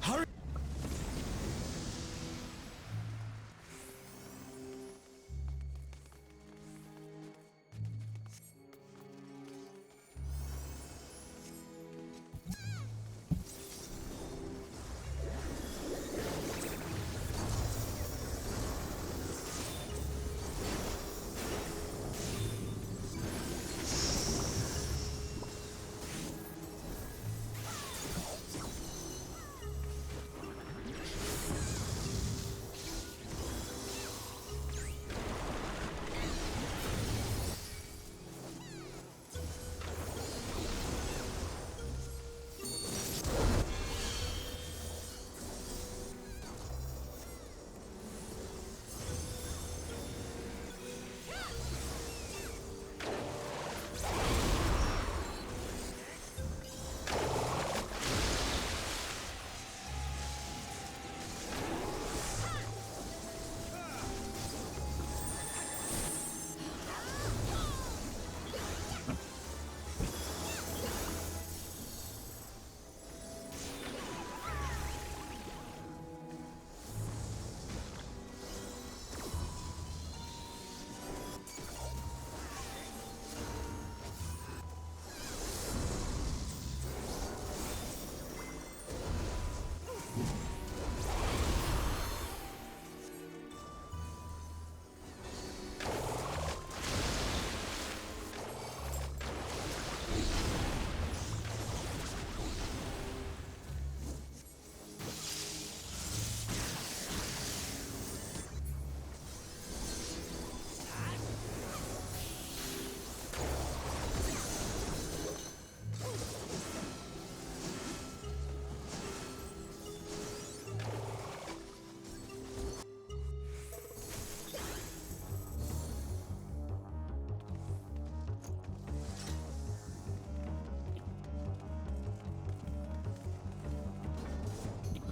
Hurry!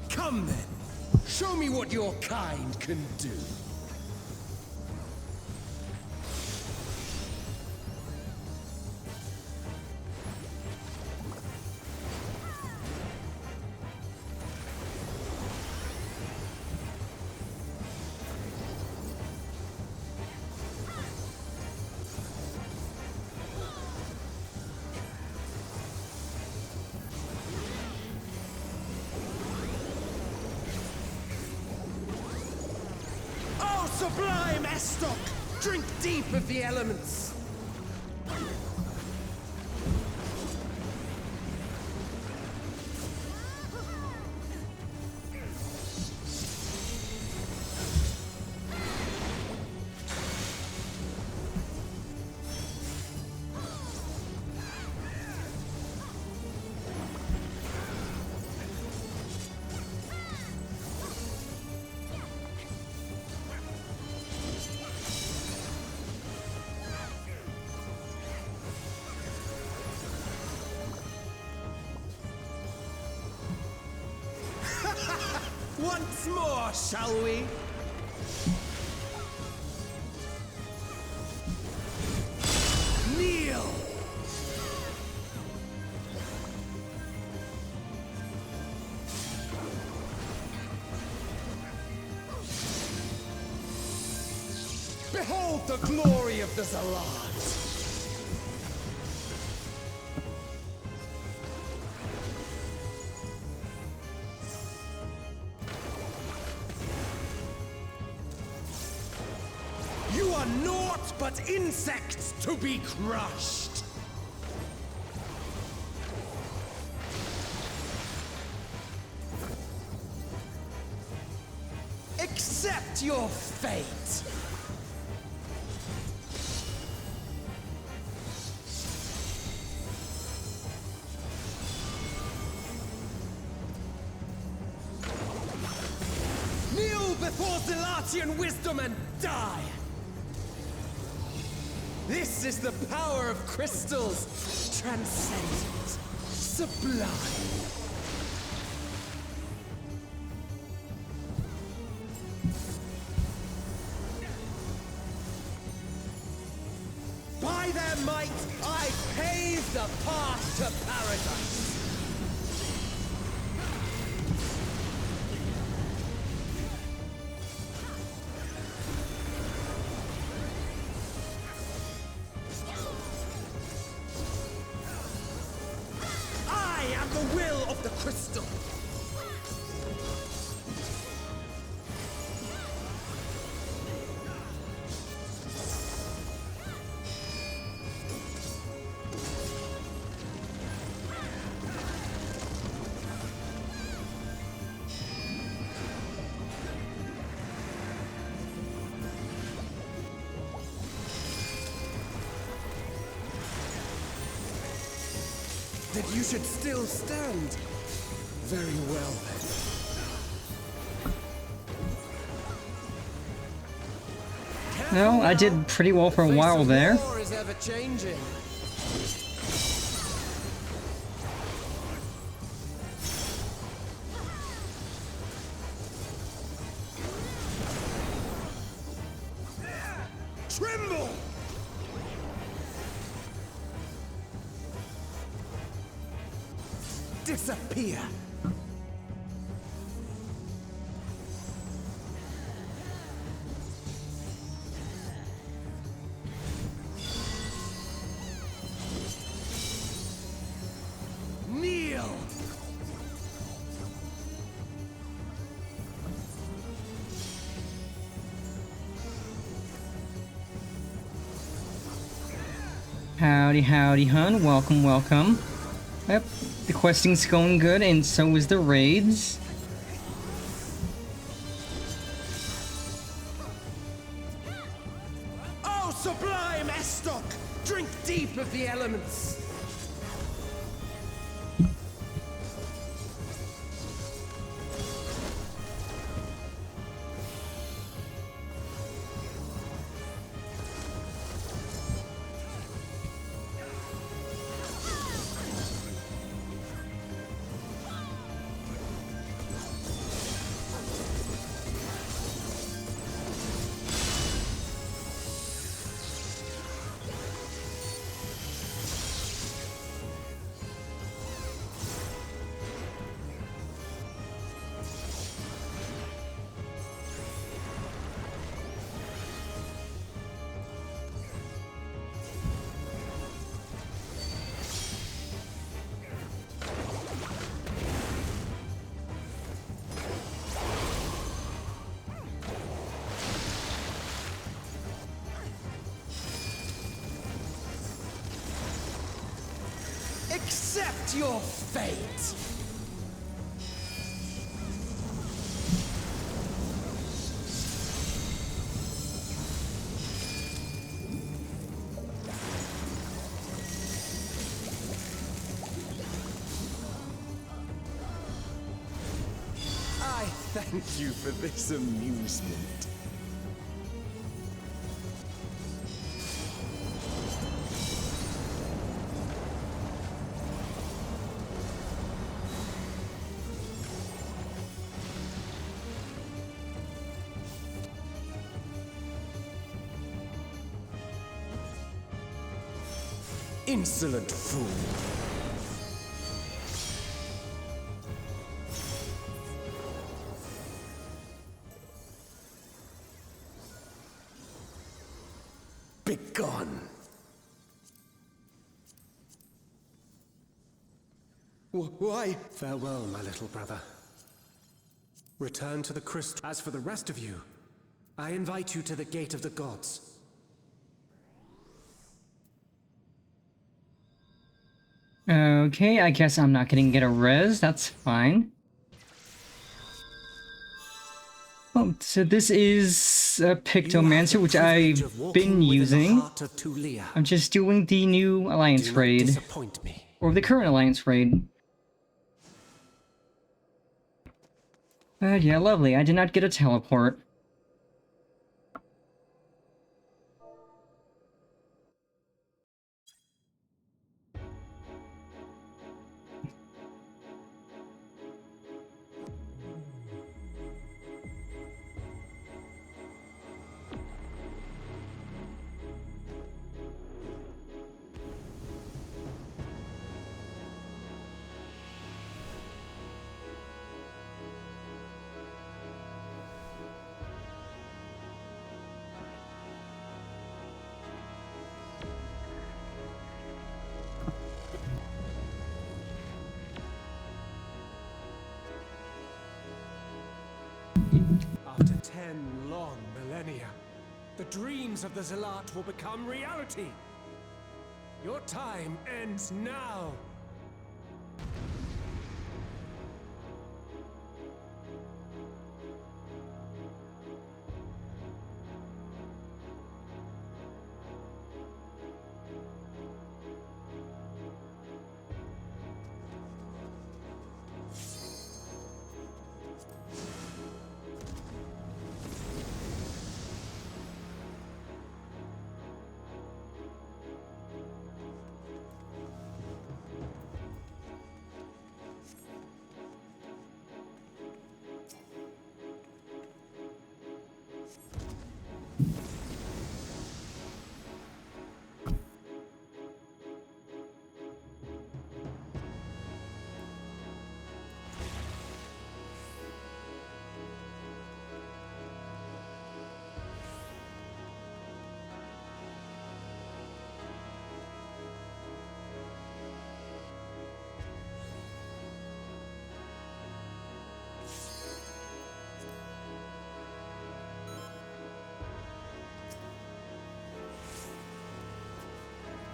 Come then, show me what your kind can do. Sublime Estok! Drink deep of the elements! Once more, shall we? Kneel! Behold the glory of the Zalad! You are naught but insects to be crushed! Accept your fate! Kneel before Zalatian wisdom and die! This is the power of crystals, transcendent, sublime. By their might, I pave the path to paradise. of the crystal. That you should still stand. Very well, then. No, I did pretty well for a while there. War is ever changing. Tremble! Disappear! Kneel! Howdy, howdy, hun. Welcome, welcome. Yep, the questing's going good, and so is the raids. Oh, sublime Estok! Drink deep of the elements! Accept your fate! I thank you for this amusement. Insolent fool! Begone! Why? Farewell, my little brother. Return to the crystal. As for the rest of you, I invite you to the Gate of the Gods. Okay, I guess I'm not gonna get a res, that's fine. Oh, so this is a Pictomancer, which I've been using. I'm just doing the new Alliance raid. Disappoint me. Or the current Alliance raid. Yeah, lovely. I did not get a teleport. 10 long millennia, the dreams of the Zealot will become reality. Your time ends now.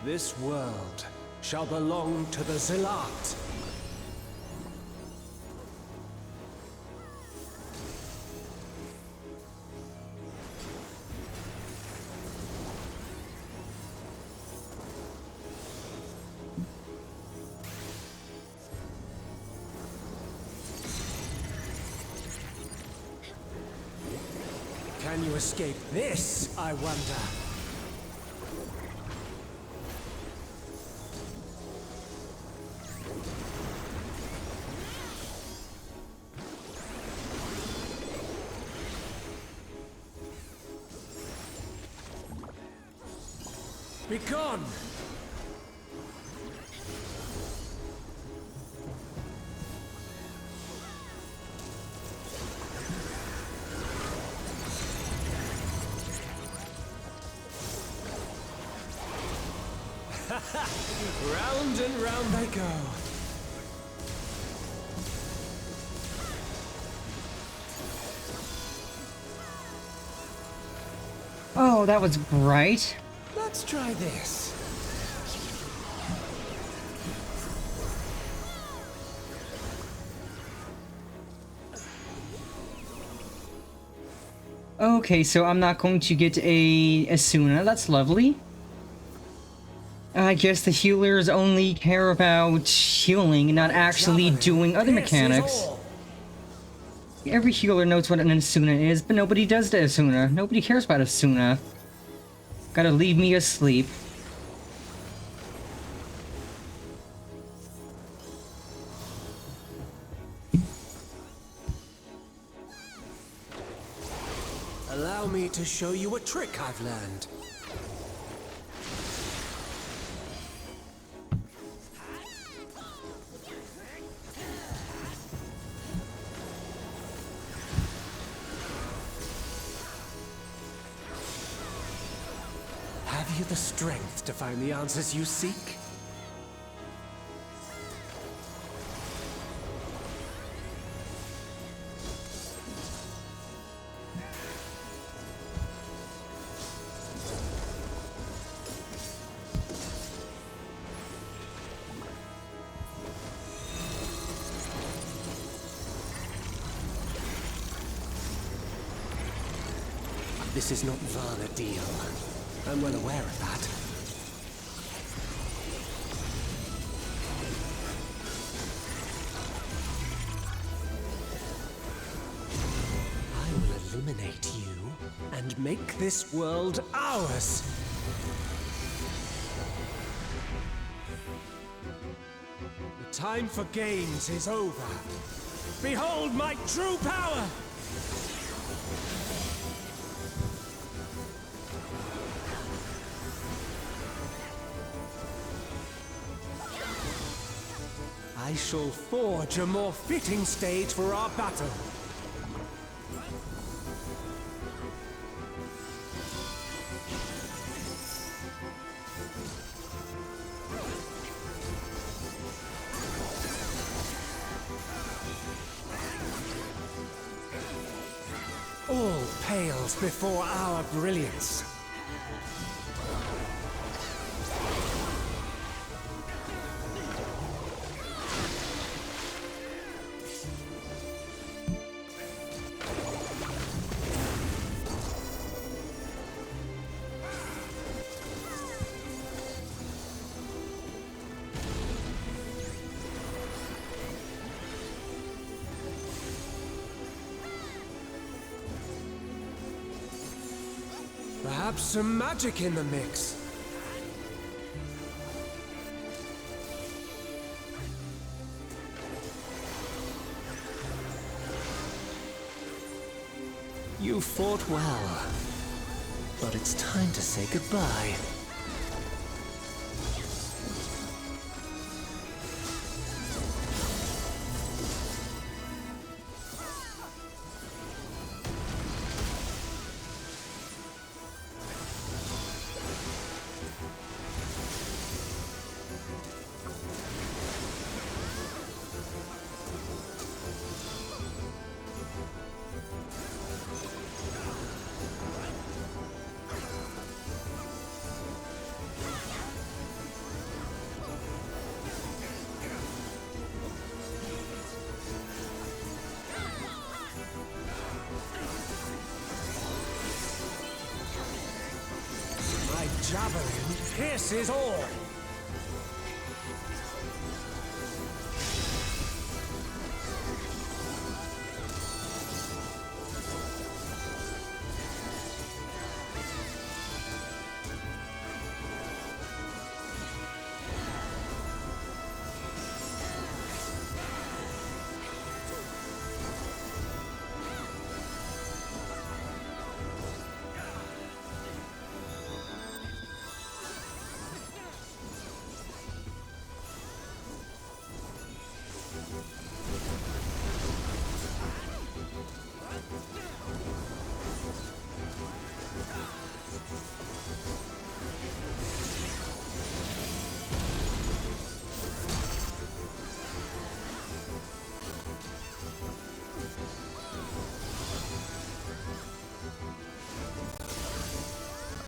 This world shall belong to the Zealot. Can you escape this, I wonder? Be gone! Round and round they go. Oh, that was bright. Let's try this. Okay, so I'm not going to get a Asuna. That's lovely. I guess the healers only care about healing and not actually doing other mechanics. Every healer knows what an Asuna is, but nobody does the Asuna. Nobody cares about Asuna. Gotta leave me asleep. Allow me to show you a trick I've learned. Have you the strength to find the answers you seek? This is not Vana'diel. I'm well aware of that. I will eliminate you and make this world ours. The time for games is over. Behold my true power! I shall forge a more fitting stage for our battle. All pales before our brilliance. Perhaps some magic in the mix. You fought well, but it's time to say goodbye. My javelin pierces all.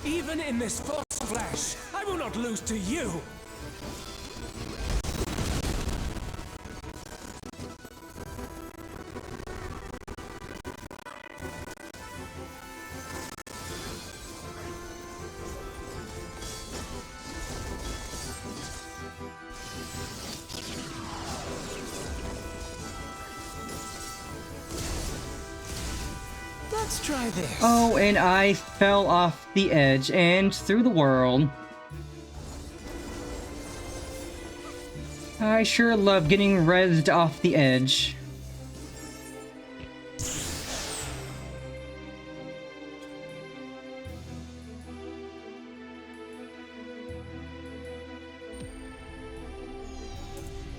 Even in this false flesh, I will not lose to you! Let's try this. Oh, and I fell off the edge and through the world. I sure love getting rezzed off the edge.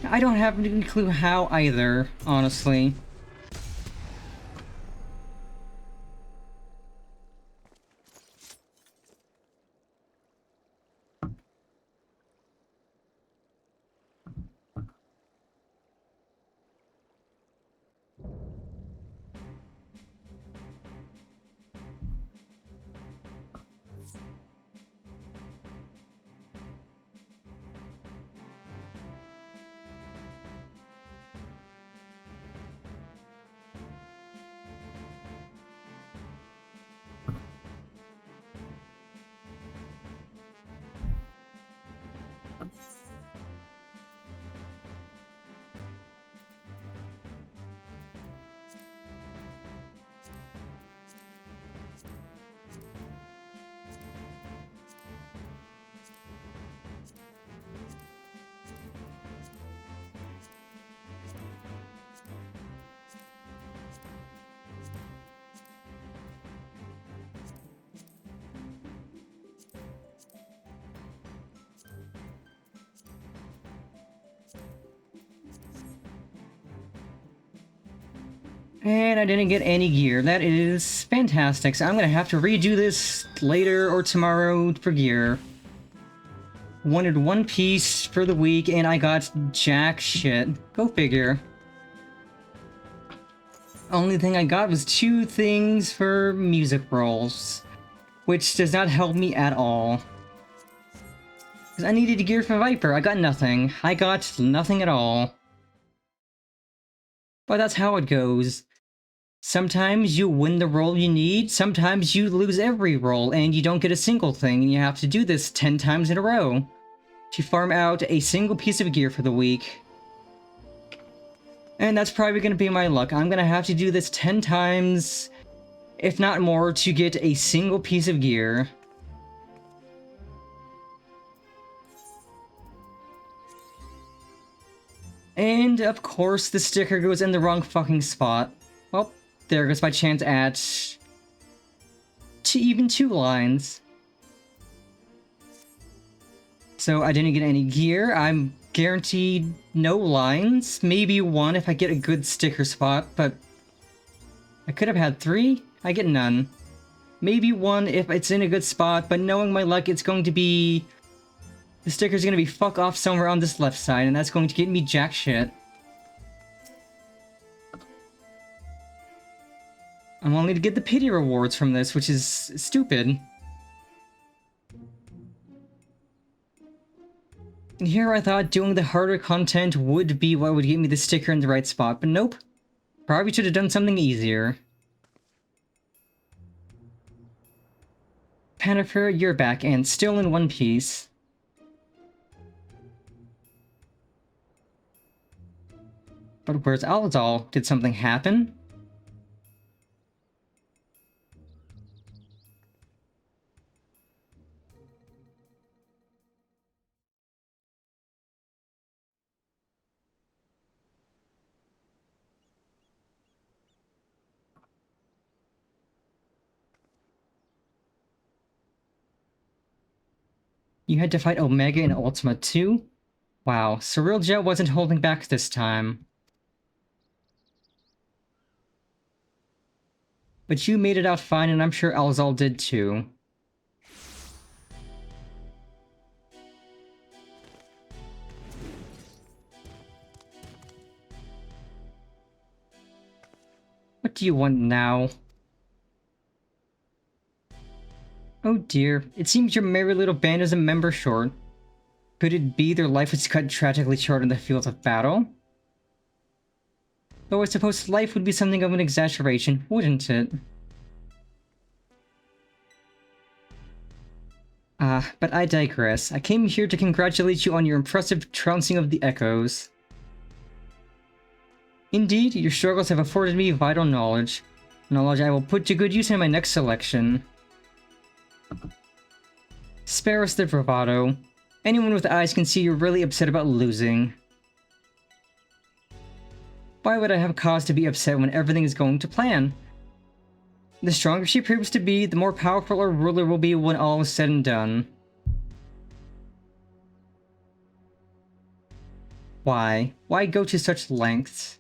I don't have any clue how either, honestly. And I didn't get any gear. That is fantastic. So I'm gonna have to redo this later or tomorrow for gear. Wanted one piece for the week and I got jack shit. Go figure. Only thing I got was 2 things for music rolls, which does not help me at all. Because I needed gear for Viper, I got nothing. I got nothing at all. But that's how it goes. Sometimes you win the roll you need, sometimes you lose every roll and you don't get a single thing, and you have to do this 10 times in a row to farm out a single piece of gear for the week. And that's probably going to be my luck. I'm going to have to do this 10 times, if not more, to get a single piece of gear. And, of course, the sticker goes in the wrong fucking spot. Well, there goes my chance at even 2 lines. So I didn't get any gear. I'm guaranteed no lines. Maybe 1 if I get a good sticker spot, but I could have had 3. I get none. Maybe 1 if it's in a good spot, but knowing my luck, it's going to be... the sticker's going to be fuck off somewhere on this left side, and that's going to get me jack shit. I'm only to get the pity rewards from this, which is stupid. And here I thought doing the harder content would be what would get me the sticker in the right spot, but nope. Probably should have done something easier. Panifer, you're back, and still in one piece. But where's Alazal? Did something happen? You had to fight Omega in Ultima 2? Wow, Cyrilja wasn't holding back this time. But you made it out fine, and I'm sure Alazal did too. What do you want now? Oh dear, it seems your merry little band is a member short. Could it be their life was cut tragically short in the field of battle? Though I suppose life would be something of an exaggeration, wouldn't it? But I digress. I came here to congratulate you on your impressive trouncing of the Echoes. Indeed, your struggles have afforded me vital knowledge. Knowledge I will put to good use in my next selection. Spare us the bravado. Anyone with eyes can see you're really upset about losing. Why would I have cause to be upset when everything is going to plan? The stronger she proves to be, the more powerful our ruler will be when all is said and done. Why? Why go to such lengths?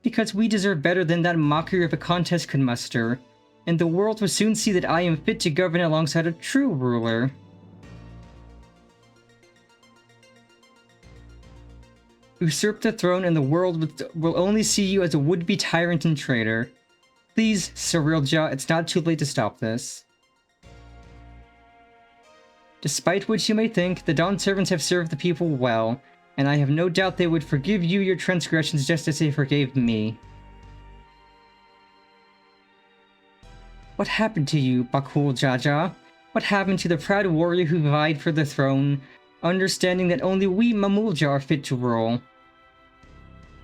Because we deserve better than that mockery of a contest could muster, and the world will soon see that I am fit to govern alongside a true ruler. Usurp the throne and the world will only see you as a would-be tyrant and traitor. Please, Cyrilja, it's not too late to stop this. Despite what you may think, the Dawn servants have served the people well, and I have no doubt they would forgive you your transgressions just as they forgave me. What happened to you, Bakul Jaja? What happened to the proud warrior who vied for the throne, understanding that only we Mamulja are fit to rule?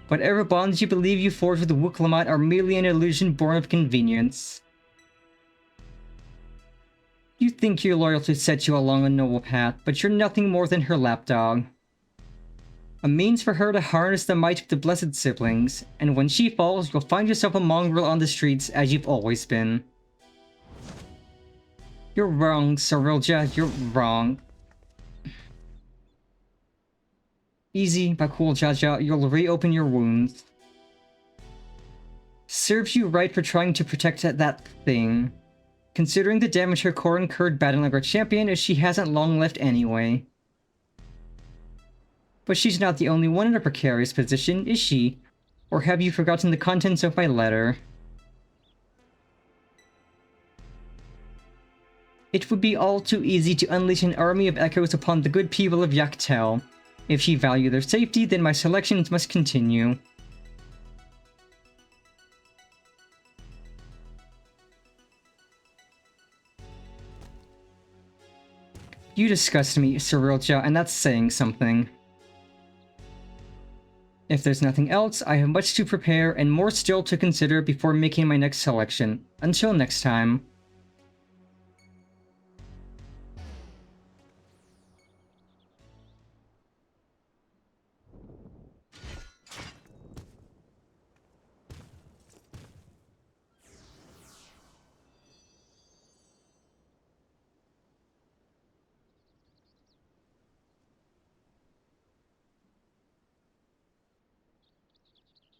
Whatever bonds you believe you forged with the Wuklamite are merely an illusion born of convenience. You think your loyalty sets you along a noble path, but you're nothing more than her lapdog. A means for her to harness the might of the blessed siblings, and when she falls, you'll find yourself a mongrel on the streets as you've always been. You're wrong, Cyrilja, you're wrong. Easy, Bakul Jaja, you'll reopen your wounds. Serves you right for trying to protect that thing. Considering the damage her core incurred battling our champion, she hasn't long left anyway. But she's not the only one in a precarious position, is she? Or have you forgotten the contents of my letter? It would be all too easy to unleash an army of echoes upon the good people of Yaktel. If ye value their safety, then my selections must continue. You disgust me, Cyrilja, and that's saying something. If there's nothing else, I have much to prepare and more still to consider before making my next selection. Until next time.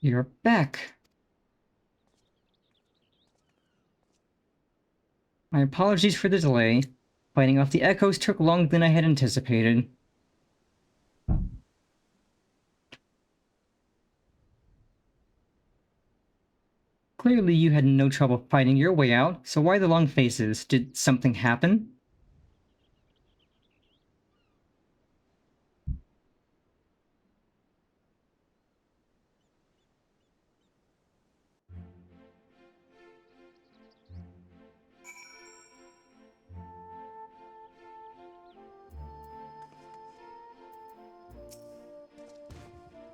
You're back. My apologies for the delay. Fighting off the echoes took longer than I had anticipated. Clearly you had no trouble fighting your way out, so why the long faces? Did something happen?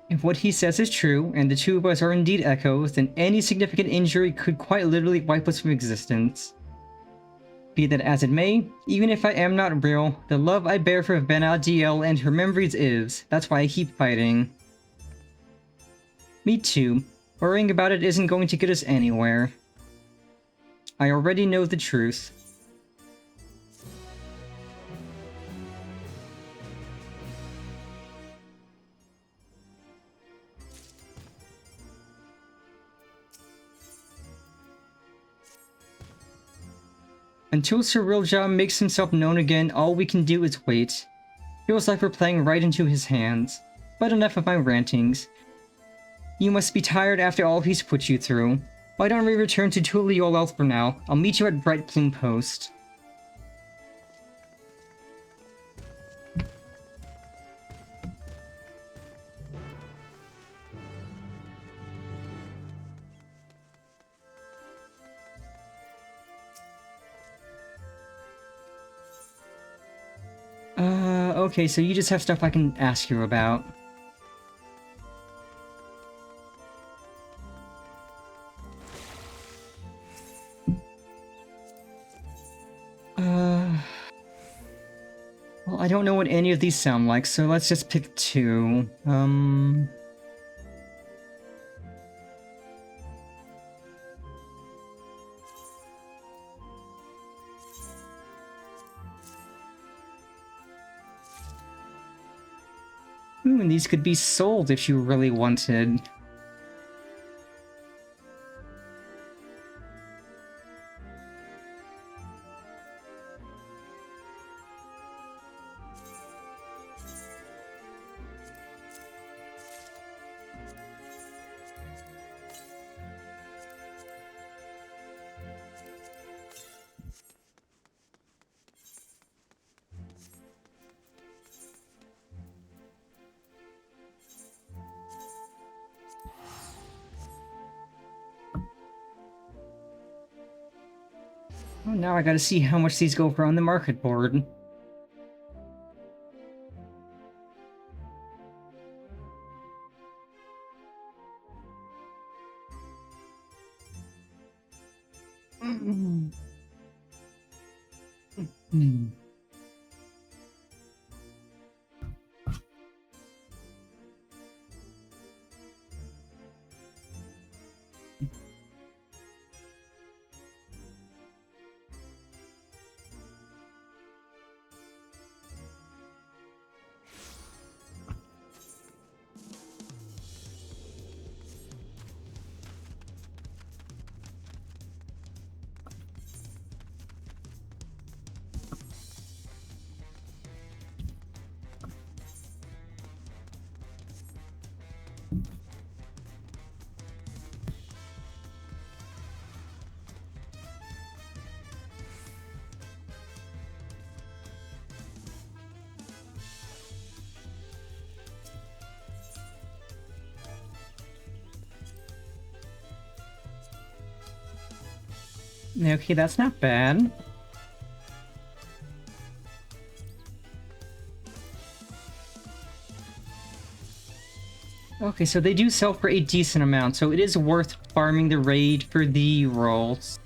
If what he says is true, and the two of us are indeed echoes, then any significant injury could quite literally wipe us from existence. Be that as it may, even if I am not real, the love I bear for Vana'diel and her memories is. That's why I keep fighting. Me too. Worrying about it isn't going to get us anywhere. I already know the truth. Until Cyrilja makes himself known again, all we can do is wait. Feels like we're playing right into his hands. But enough of my rantings. You must be tired after all he's put you through. Why don't we return to Tuliolel for now? I'll meet you at Bright Plume Post. Okay, so you just have stuff I can ask you about. Well, I don't know what any of these sound like, so let's just pick two. And these could be sold if you really wanted. Oh, now I gotta see how much these go for on the market board. Okay, that's not bad. Okay, so they do sell for a decent amount, so it is worth farming the raid for the rolls.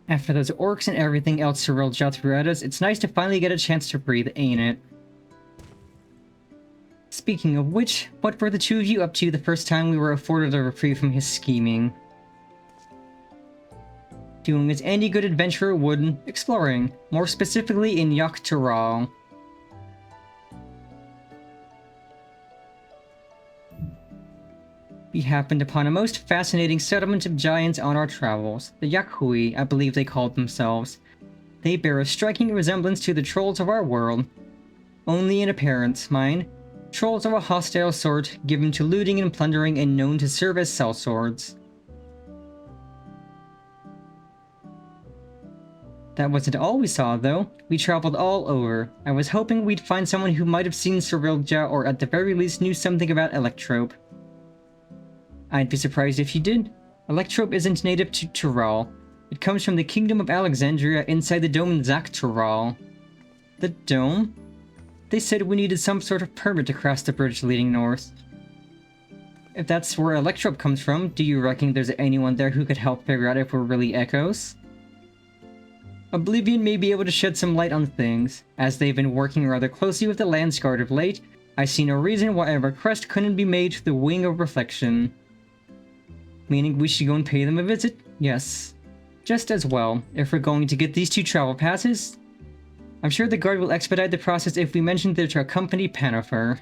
After those orcs and everything else Cyril threw at us, it's nice to finally get a chance to breathe, ain't it? Speaking of which, what were the two of you up to the first time we were afforded a reprieve from his scheming? Doing as any good adventurer would, exploring, more specifically in Yogg-Turaul. We happened upon a most fascinating settlement of giants on our travels, the Yahui, I believe they called themselves. They bear a striking resemblance to the trolls of our world. Only in appearance, mind. Trolls of a hostile sort, given to looting and plundering and known to serve as sellswords. That wasn't all we saw, though. We traveled all over. I was hoping we'd find someone who might have seen Cyrilja or at the very least knew something about Electrope. I'd be surprised if you did. Electrope isn't native to Turaul. It comes from the Kingdom of Alexandria inside the dome in Turaul. The dome? They said we needed some sort of permit to cross the bridge leading north. If that's where Electrope comes from, do you reckon there's anyone there who could help figure out if we're really echoes? Oblivion may be able to shed some light on things. As they've been working rather closely with the Landsguard of late, I see no reason why a request couldn't be made to the Wing of Reflection. Meaning we should go and pay them a visit? Yes. Just as well, if we're going to get these two travel passes. I'm sure the guard will expedite the process if we mention they're to accompany Panifer.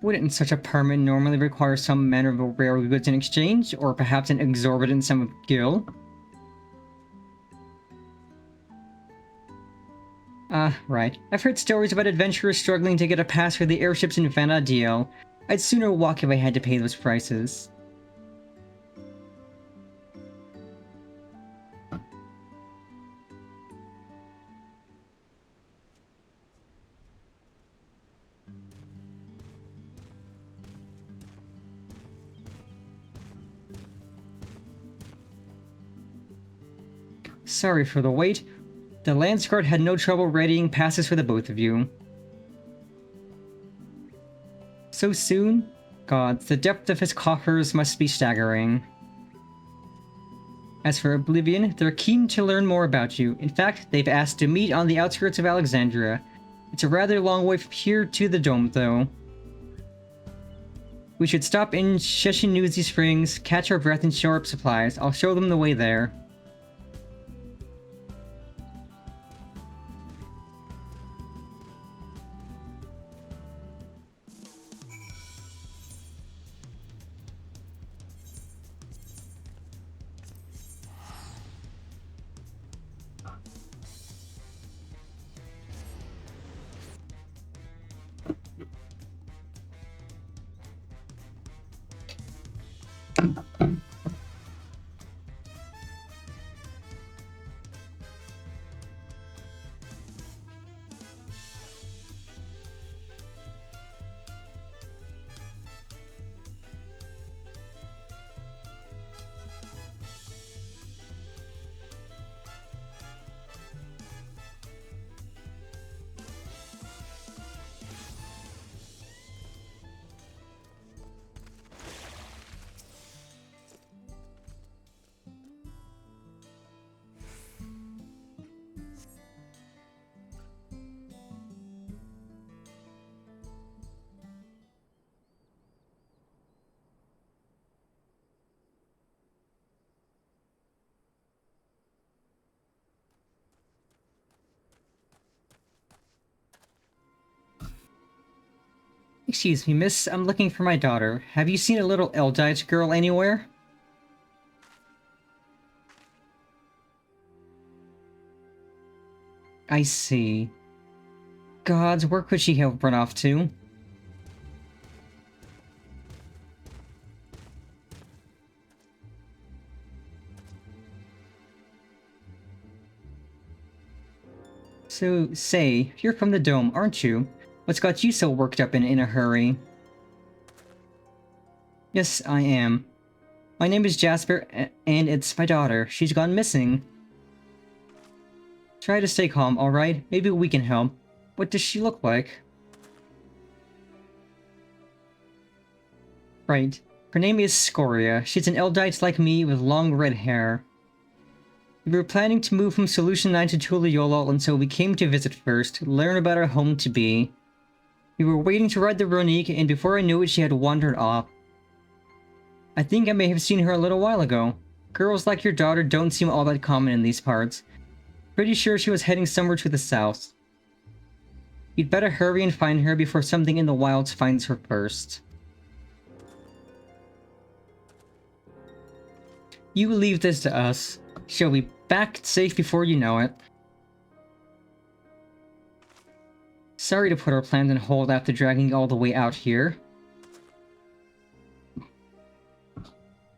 Wouldn't such a permit normally require some manner of rare goods in exchange, or perhaps an exorbitant sum of gil? Right. I've heard stories about adventurers struggling to get a pass for the airships in Vana'diel. I'd sooner walk if I had to pay those prices. Sorry for the wait. The Landsguard had no trouble readying passes for the both of you. So soon? God, the depth of his coffers must be staggering. As for Oblivion, they're keen to learn more about you. In fact, they've asked to meet on the outskirts of Alexandria. It's a rather long way from here to the Dome, though. We should stop in Sheshinuzi Springs, catch our breath and shore up supplies. I'll show them the way there. Excuse me, miss, I'm looking for my daughter. Have you seen a little Eldite girl anywhere? I see. Gods, where could she have run off to? So, say, you're from the Dome, aren't you? What's got you so worked up and in a hurry? Yes, I am. My name is Jasper, and it's my daughter. She's gone missing. Try to stay calm, alright? Maybe we can help. What does she look like? Right. Her name is Scoria. She's an Eldite like me with long red hair. We were planning to move from Solution 9 to Tuliyollal, and so we came to visit first, learn about our home to be. We were waiting to ride the Ronique, and before I knew it, she had wandered off. I think I may have seen her a little while ago. Girls like your daughter don't seem all that common in these parts. Pretty sure she was heading somewhere to the south. You'd better hurry and find her before something in the wilds finds her first. You leave this to us. She'll be back safe before you know it. Sorry to put our plans on hold after dragging you all the way out here.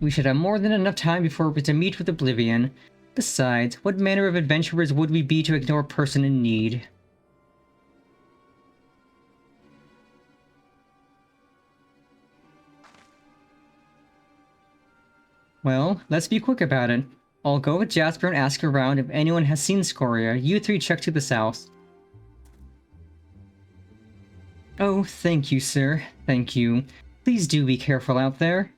We should have more than enough time before we to meet with Oblivion. Besides, what manner of adventurers would we be to ignore a person in need? Well, let's be quick about it. I'll go with Jasper and ask around if anyone has seen Scoria. You three check to the south. Oh, thank you, sir. Thank you. Please do be careful out there.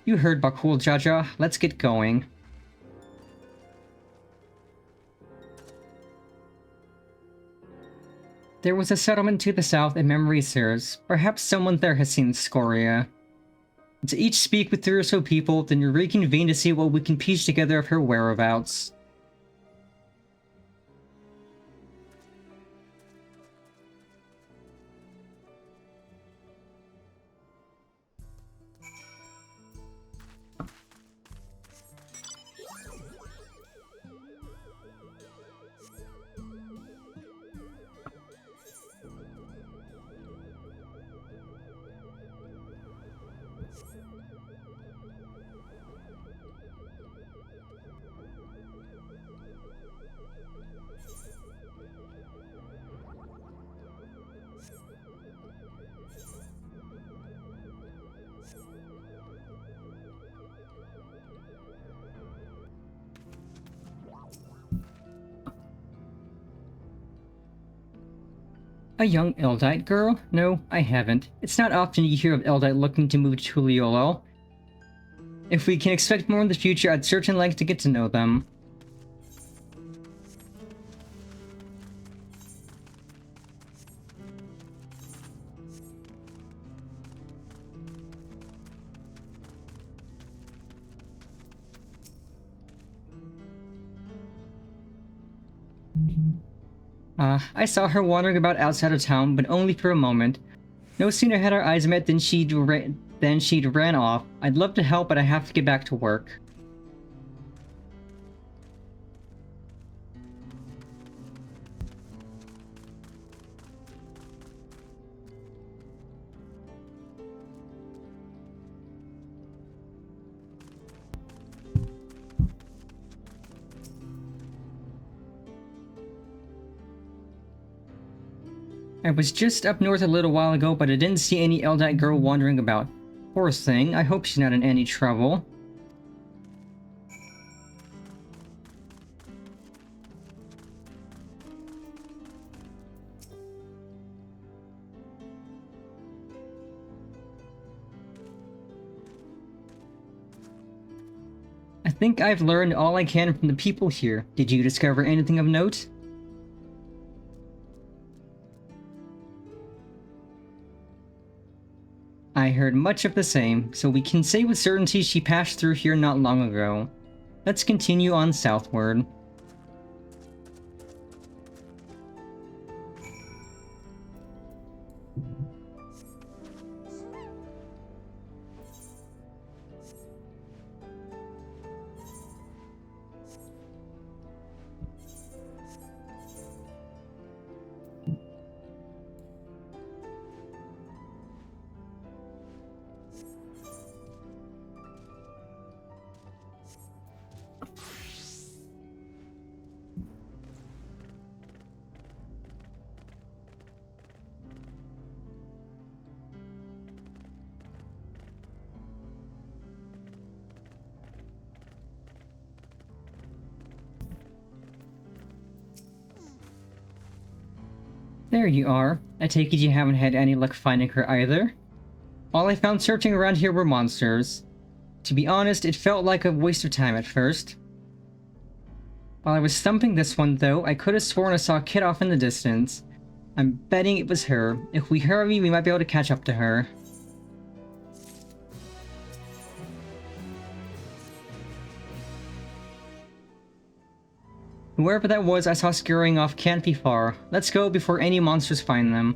You heard Bakul Jaja. Let's get going. There was a settlement to the south if memory serves. Perhaps someone there has seen Scoria. Let's each speak with 3 or so people, then reconvene to see what we can piece together of her whereabouts. A young Eldite girl? No, I haven't. It's not often you hear of Eldite looking to move to Tuliyollal. If we can expect more in the future, I'd certainly like to get to know them. I saw her wandering about outside of town, but only for a moment. No sooner had our eyes met than she'd ran off. I'd love to help, but I have to get back to work. I was just up north a little while ago, but I didn't see any Eldite girl wandering about. Poor thing, I hope she's not in any trouble. I think I've learned all I can from the people here. Did you discover anything of note? I heard much of the same, so we can say with certainty she passed through here not long ago. Let's continue on southward. There you are. I take it you haven't had any luck finding her either? All I found searching around here were monsters. To be honest, it felt like a waste of time at first. While I was thumping this one though, I could have sworn I saw a kid off in the distance. I'm betting it was her. If we hurry, we might be able to catch up to her. Whoever that was I saw scurrying off can't be far. Let's go before any monsters find them.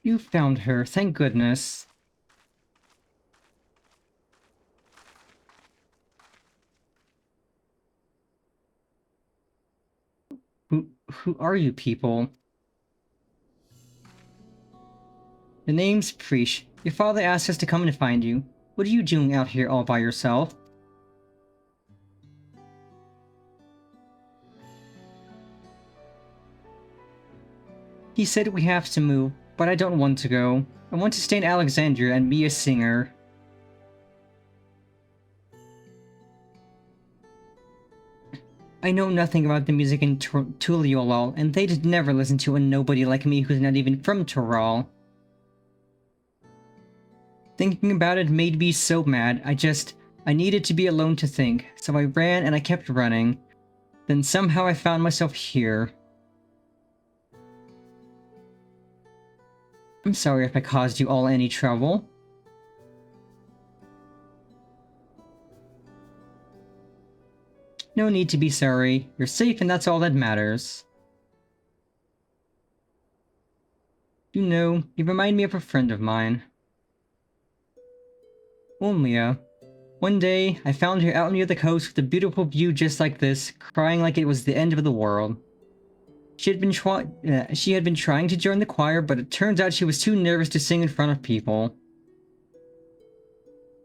You found her, thank goodness. Who are you people? The name's Preesh. Your father asked us to come and find you. What are you doing out here all by yourself? He said we have to move, but I don't want to go. I want to stay in Alexandria and be a singer. I know nothing about the music in Tuliolol, and they'd never listen to a nobody like me who's not even from Tural. Thinking about it made me so mad, I needed to be alone to think, so I ran and I kept running. Then somehow I found myself here. I'm sorry if I caused you all any trouble. No need to be sorry. You're safe and that's all that matters. You know, you remind me of a friend of mine. Umlia. One day, I found her out near the coast with a beautiful view just like this, crying like it was the end of the world. She had been trying to join the choir, but it turns out she was too nervous to sing in front of people.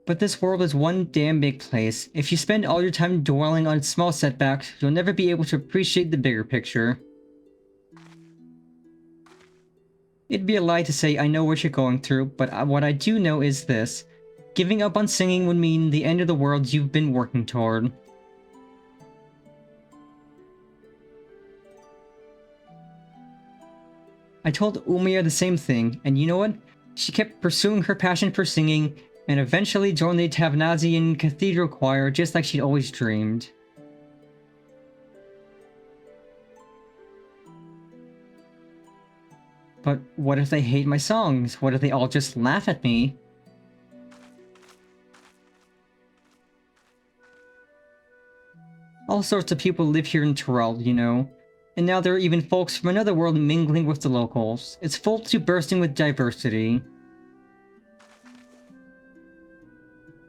But this world is one damn big place. If you spend all your time dwelling on small setbacks, you'll never be able to appreciate the bigger picture. It'd be a lie to say I know what you're going through, but what I do know is this. Giving up on singing would mean the end of the world you've been working toward. I told Umia the same thing, and you know what? She kept pursuing her passion for singing, and eventually joined the Vana'diel Cathedral Choir just like she'd always dreamed. But what if they hate my songs? What if they all just laugh at me? All sorts of people live here in Tyrell, you know. And now there are even folks from another world mingling with the locals. It's full to bursting with diversity.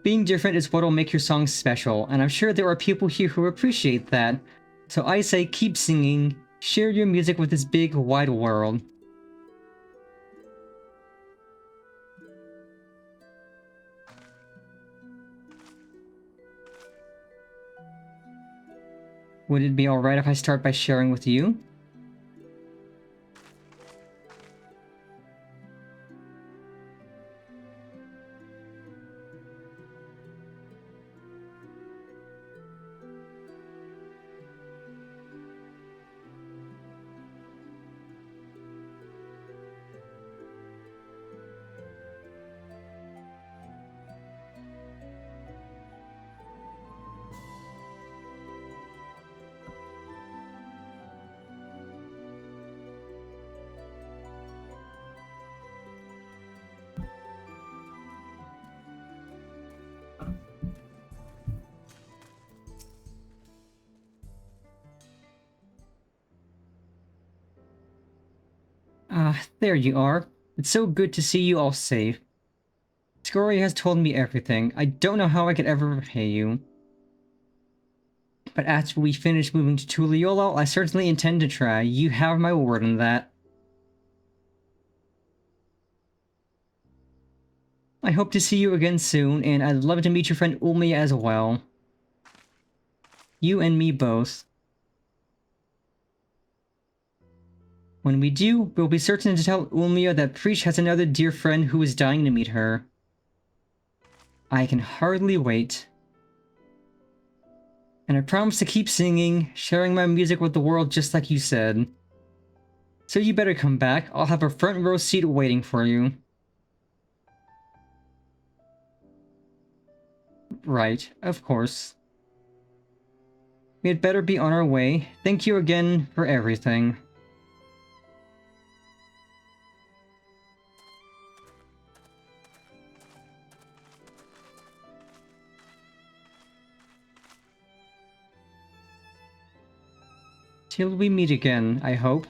Being different is what'll make your songs special, and I'm sure there are people here who appreciate that. So I say keep singing, share your music with this big, wide world. Would it be alright if I start by sharing with you? There you are. It's so good to see you all safe. Scoria has told me everything. I don't know how I could ever repay you. But after we finish moving to Tuliolo, I certainly intend to try. You have my word on that. I hope to see you again soon, and I'd love to meet your friend Ulmia as well. You and me both. When we do, we'll be certain to tell Ulmia that Preach has another dear friend who is dying to meet her. I can hardly wait. And I promise to keep singing, sharing my music with the world just like you said. So you better come back. I'll have a front row seat waiting for you. Right, of course. We had better be on our way. Thank you again for everything. Till we meet again, I hope.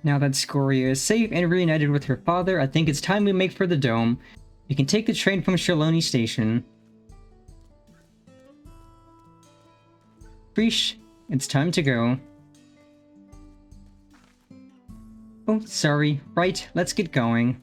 Now that Scoria is safe and reunited with her father, I think it's time we make for the dome. You can take the train from Shaloni Station. Preach, it's time to go. Oh, sorry. Right, let's get going.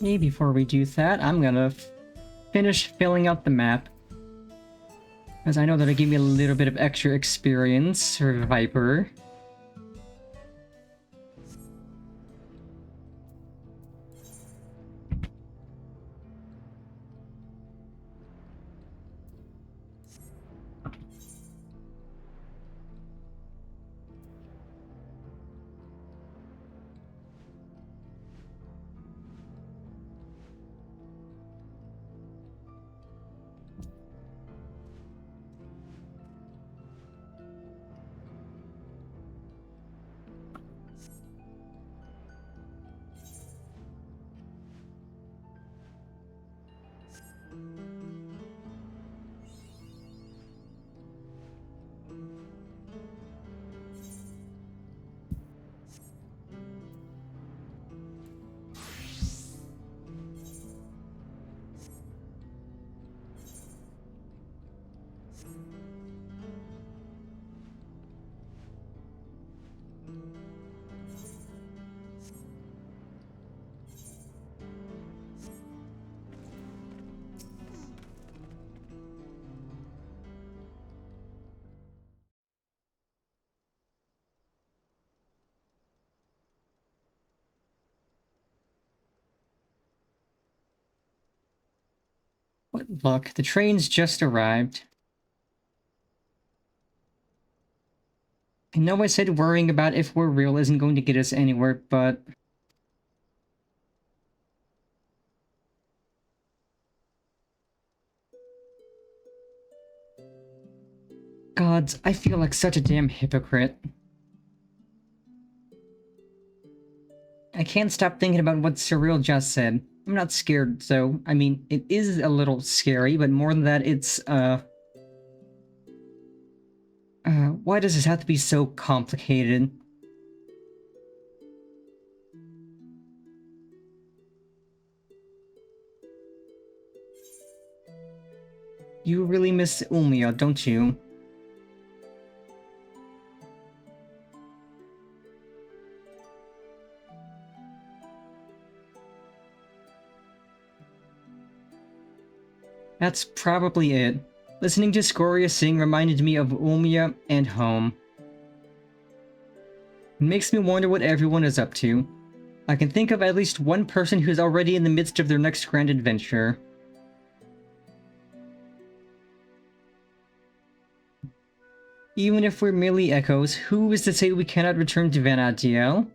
Maybe before we do that, I'm gonna finish filling out the map. As I know that'll give me a little bit of extra experience for Viper. What luck, the train's just arrived. I know I said worrying about if we're real isn't going to get us anywhere, but... Gods, I feel like such a damn hypocrite. I can't stop thinking about what Surreal just said. I'm not scared, though. I mean, it is a little scary, but more than that, it's, why does this have to be so complicated? You really miss Ulmia, don't you? That's probably it. Listening to Scoria sing reminded me of Ulmia and home. It makes me wonder what everyone is up to. I can think of at least one person who's already in the midst of their next grand adventure. Even if we're merely echoes, who is to say we cannot return to Vana'diel?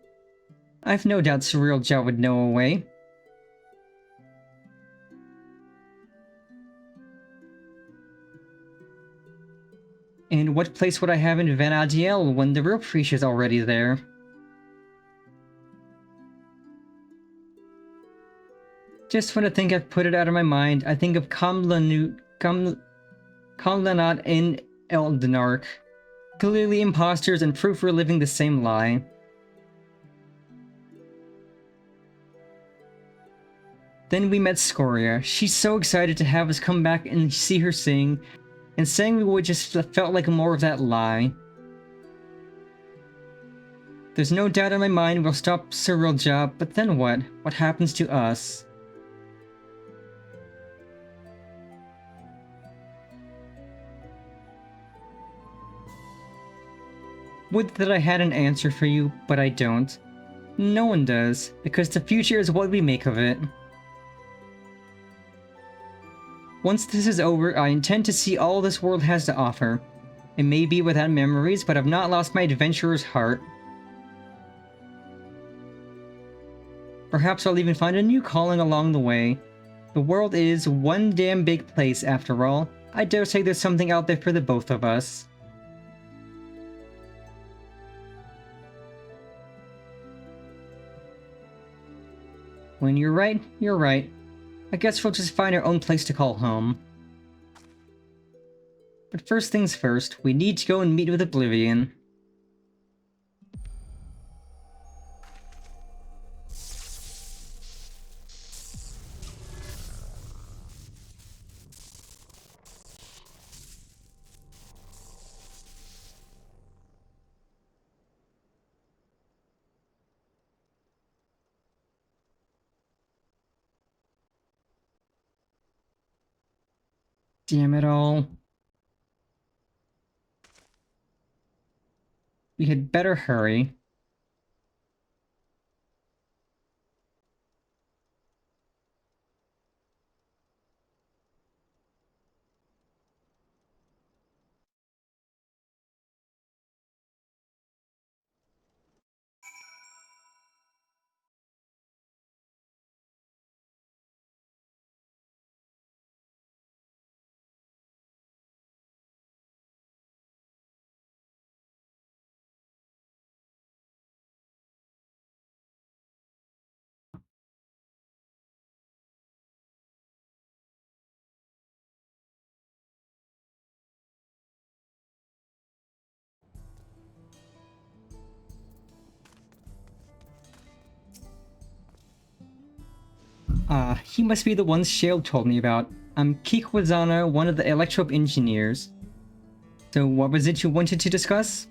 I've no doubt Surreal Joe would know a way. And what place would I have in Vana'diel when the real priest is already there? Just when I think I've put it out of my mind, I think of Kamlanut in Eldenark. Clearly imposters and proof we're living the same lie. Then we met Scoria. She's so excited to have us come back and see her sing, and saying we would just felt like more of that lie. There's no doubt in my mind we'll stop Cyril job, but then what? What happens to us? Would that I had an answer for you, but I don't. No one does, because the future is what we make of it. Once this is over, I intend to see all this world has to offer. It may be without memories, but I've not lost my adventurer's heart. Perhaps I'll even find a new calling along the way. The world is one damn big place, after all. I dare say there's something out there for the both of us. When you're right, you're right. I guess we'll just find our own place to call home. But first things first, we need to go and meet with Oblivion. Damn it all. We had better hurry. He must be the one Shale told me about. I'm Kikwazana, one of the electro engineers. So what was it you wanted to discuss?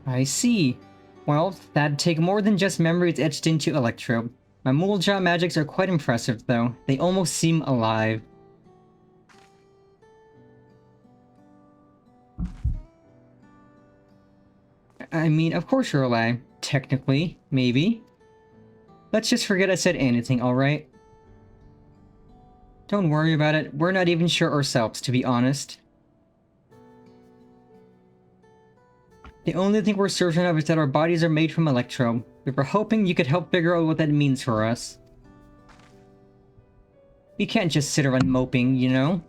I see. Well, that'd take more than just memories etched into Electro. My Mulja magics are quite impressive, though. They almost seem alive. I mean, of course you're alive. Technically, maybe. Let's just forget I said anything, alright? Don't worry about it. We're not even sure ourselves, to be honest. The only thing we're certain of is that our bodies are made from Electro. We were hoping you could help figure out what that means for us. We can't just sit around moping, you know?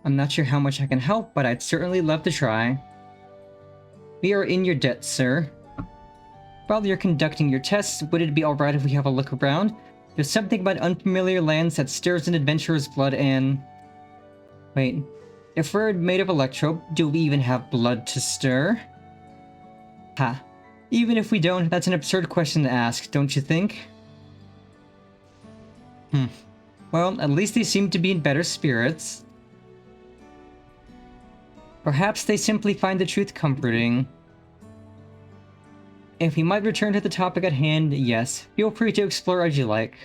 I'm not sure how much I can help, but I'd certainly love to try. We are in your debt, sir. While you're conducting your tests, would it be alright if we have a look around? There's something about unfamiliar lands that stirs an adventurer's blood and... Wait, if we're made of Electro, do we even have blood to stir? Ha. Even if we don't, that's an absurd question to ask, don't you think? Well, at least they seem to be in better spirits. Perhaps they simply find the truth comforting. If we might return to the topic at hand, yes, feel free to explore as you like.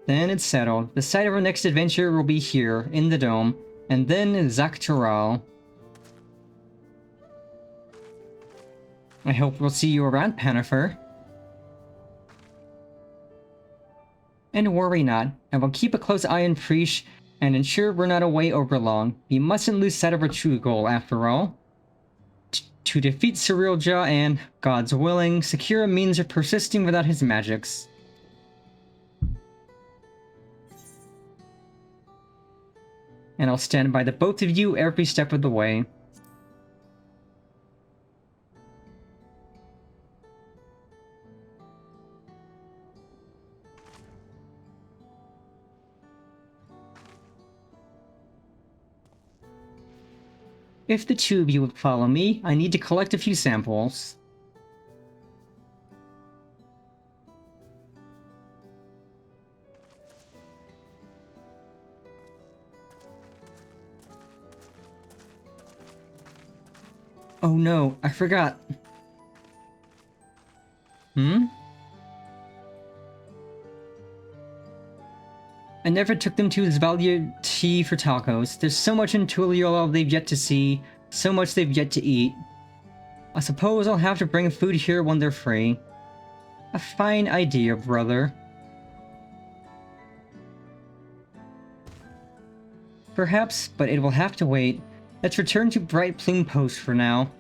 Then it's settled. The site of our next adventure will be here, in the dome, and then Zak'Taral. I hope we'll see you around, Pannifer. And worry not, I will keep a close eye on Preesh and ensure we're not away over long. We mustn't lose sight of our true goal, after all. To defeat Cerealjaw and, God's willing, secure a means of persisting without his magics. And I'll stand by the both of you every step of the way. If the two of you would follow me, I need to collect a few samples. Oh no, I forgot. I never took them to Zvalia Tea for tacos. There's so much in Tuliyola they've yet to see, so much they've yet to eat. I suppose I'll have to bring food here when they're free. A fine idea, brother. Perhaps, but it will have to wait. Let's return to Bright Plume Post for now.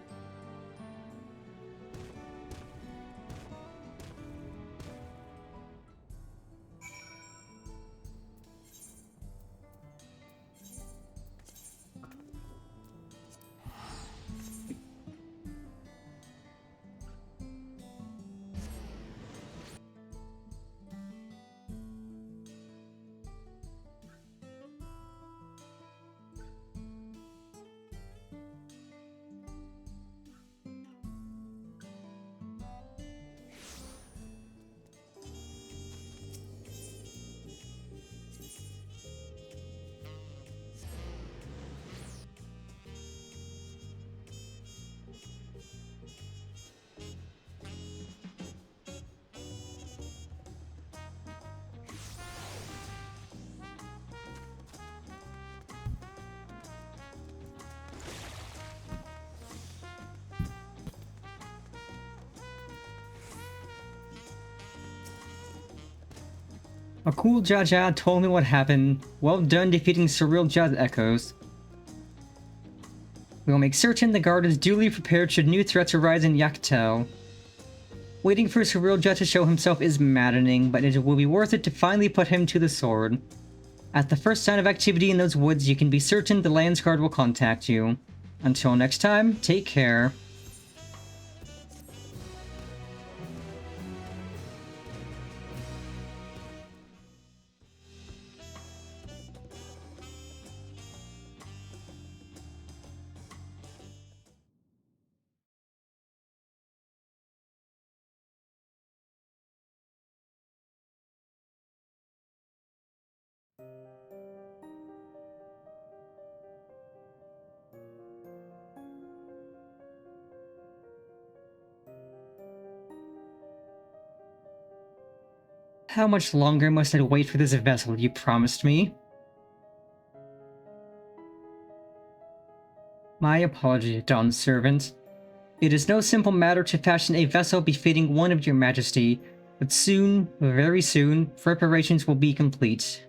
A cool Jaja told me what happened. Well done defeating Cerealjaw's echoes. We will make certain the guard is duly prepared should new threats arise in Yaktel. Waiting for Cerealjaw to show himself is maddening, but it will be worth it to finally put him to the sword. At the first sign of activity in those woods, you can be certain the Lands Guard will contact you. Until next time, take care. How much longer must I wait for this vessel you promised me? My apology, Dawn Servant. It is no simple matter to fashion a vessel befitting one of your majesty, but soon, very soon, preparations will be complete.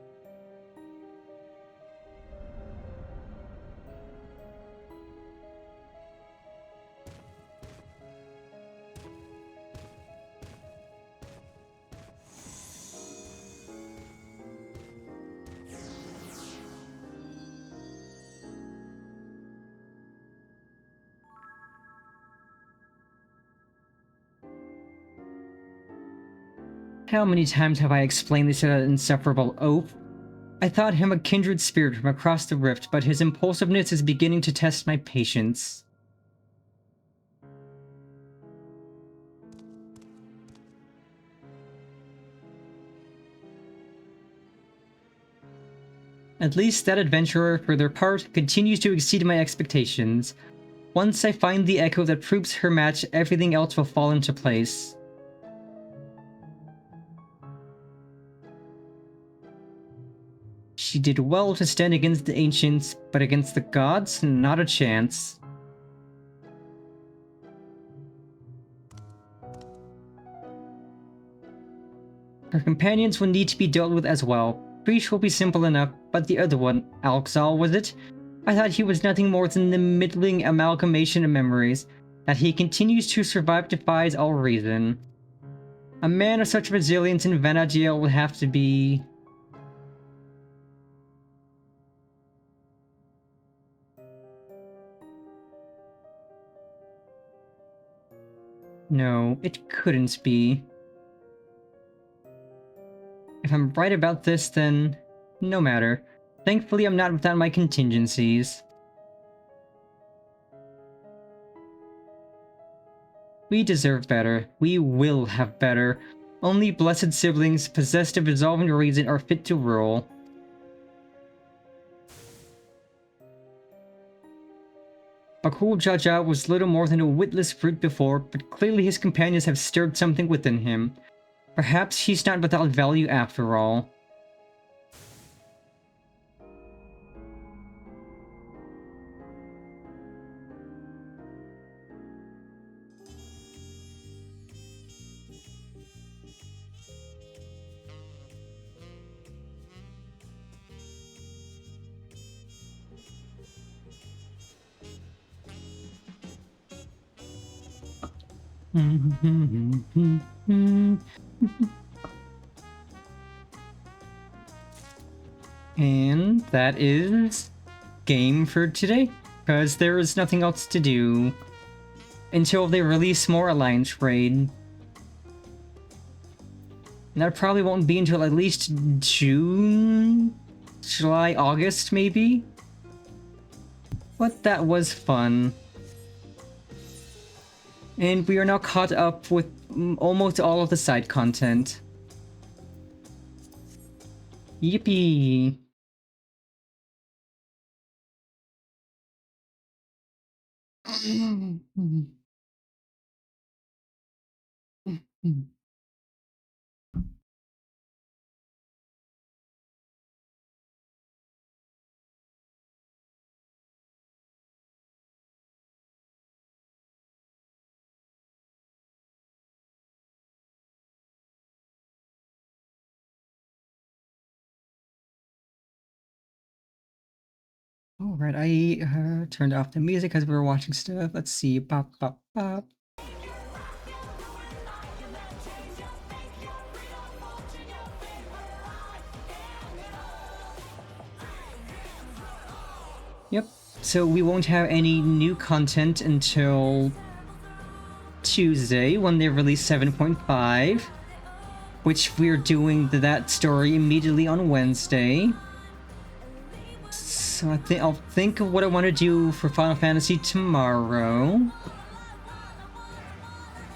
How many times have I explained this to that insufferable oaf? I thought him a kindred spirit from across the rift, but his impulsiveness is beginning to test my patience. At least that adventurer, for their part, continues to exceed my expectations. Once I find the echo that proves her match, everything else will fall into place. She did well to stand against the ancients, but against the gods, not a chance. Her companions will need to be dealt with as well. Breach will be simple enough, but the other one, Alxal, was it? I thought he was nothing more than the middling amalgamation of memories. That he continues to survive defies all reason. A man of such resilience in Vana'diel would have to be... No, it couldn't be. If I'm right about this, then no matter. Thankfully, I'm not without my contingencies. We deserve better. We will have better. Only blessed siblings possessed of resolving reason are fit to rule. Bakul Jaja was little more than a witless brute before, but clearly his companions have stirred something within him. Perhaps he's not without value after all. And that is game for today, because there is nothing else to do until they release more Alliance Raid. And that probably won't be until at least June, July, August maybe? But that was fun. And we are now caught up with almost all of the side content. Yippee! Alright, I turned off the music as we were watching stuff. Let's see. Bop, bop, bop. Yep, so we won't have any new content until Tuesday when they release 7.5, which we're doing that story immediately on Wednesday. So I'll think of what I want to do for Final Fantasy tomorrow.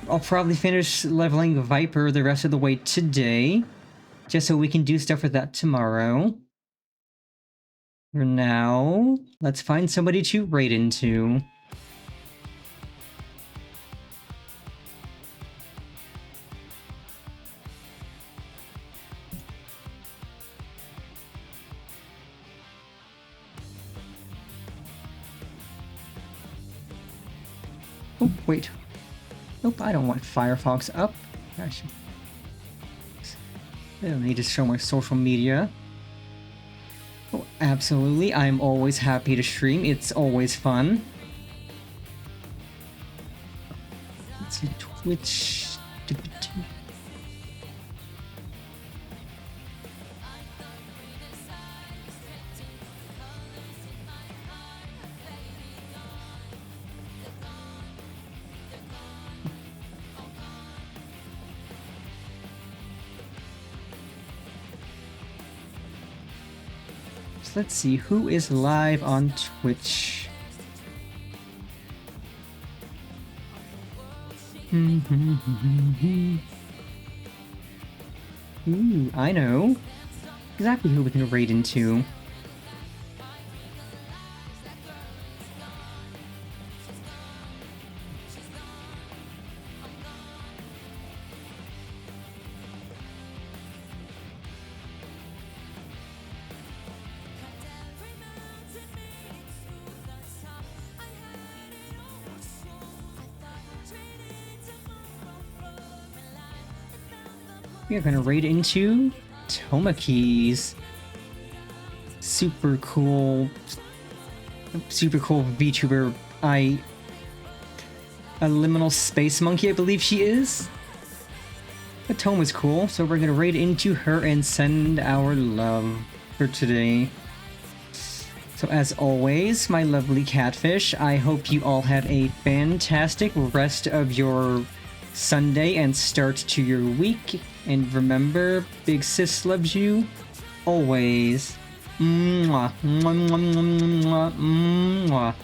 I'll probably finish leveling Viper the rest of the way today, just so we can do stuff with that tomorrow. For now, let's find somebody to raid into. Oh, wait. Nope, I don't want Firefox up. I don't need to show my social media. Oh, absolutely. I'm always happy to stream. It's always fun. Let's see, Twitch. Let's see who is live on Twitch. Ooh, I know exactly who we can raid into. We are gonna raid into Tomakeys. Super cool VTuber. A liminal space monkey, I believe she is. But Toma's cool, so we're gonna raid into her and send our love for today. So as always, my lovely catfish, I hope you all have a fantastic rest of your Sunday and start to your week. And remember, Big Sis loves you always. Mwah. Mwah, mwah, mwah, mwah, mwah.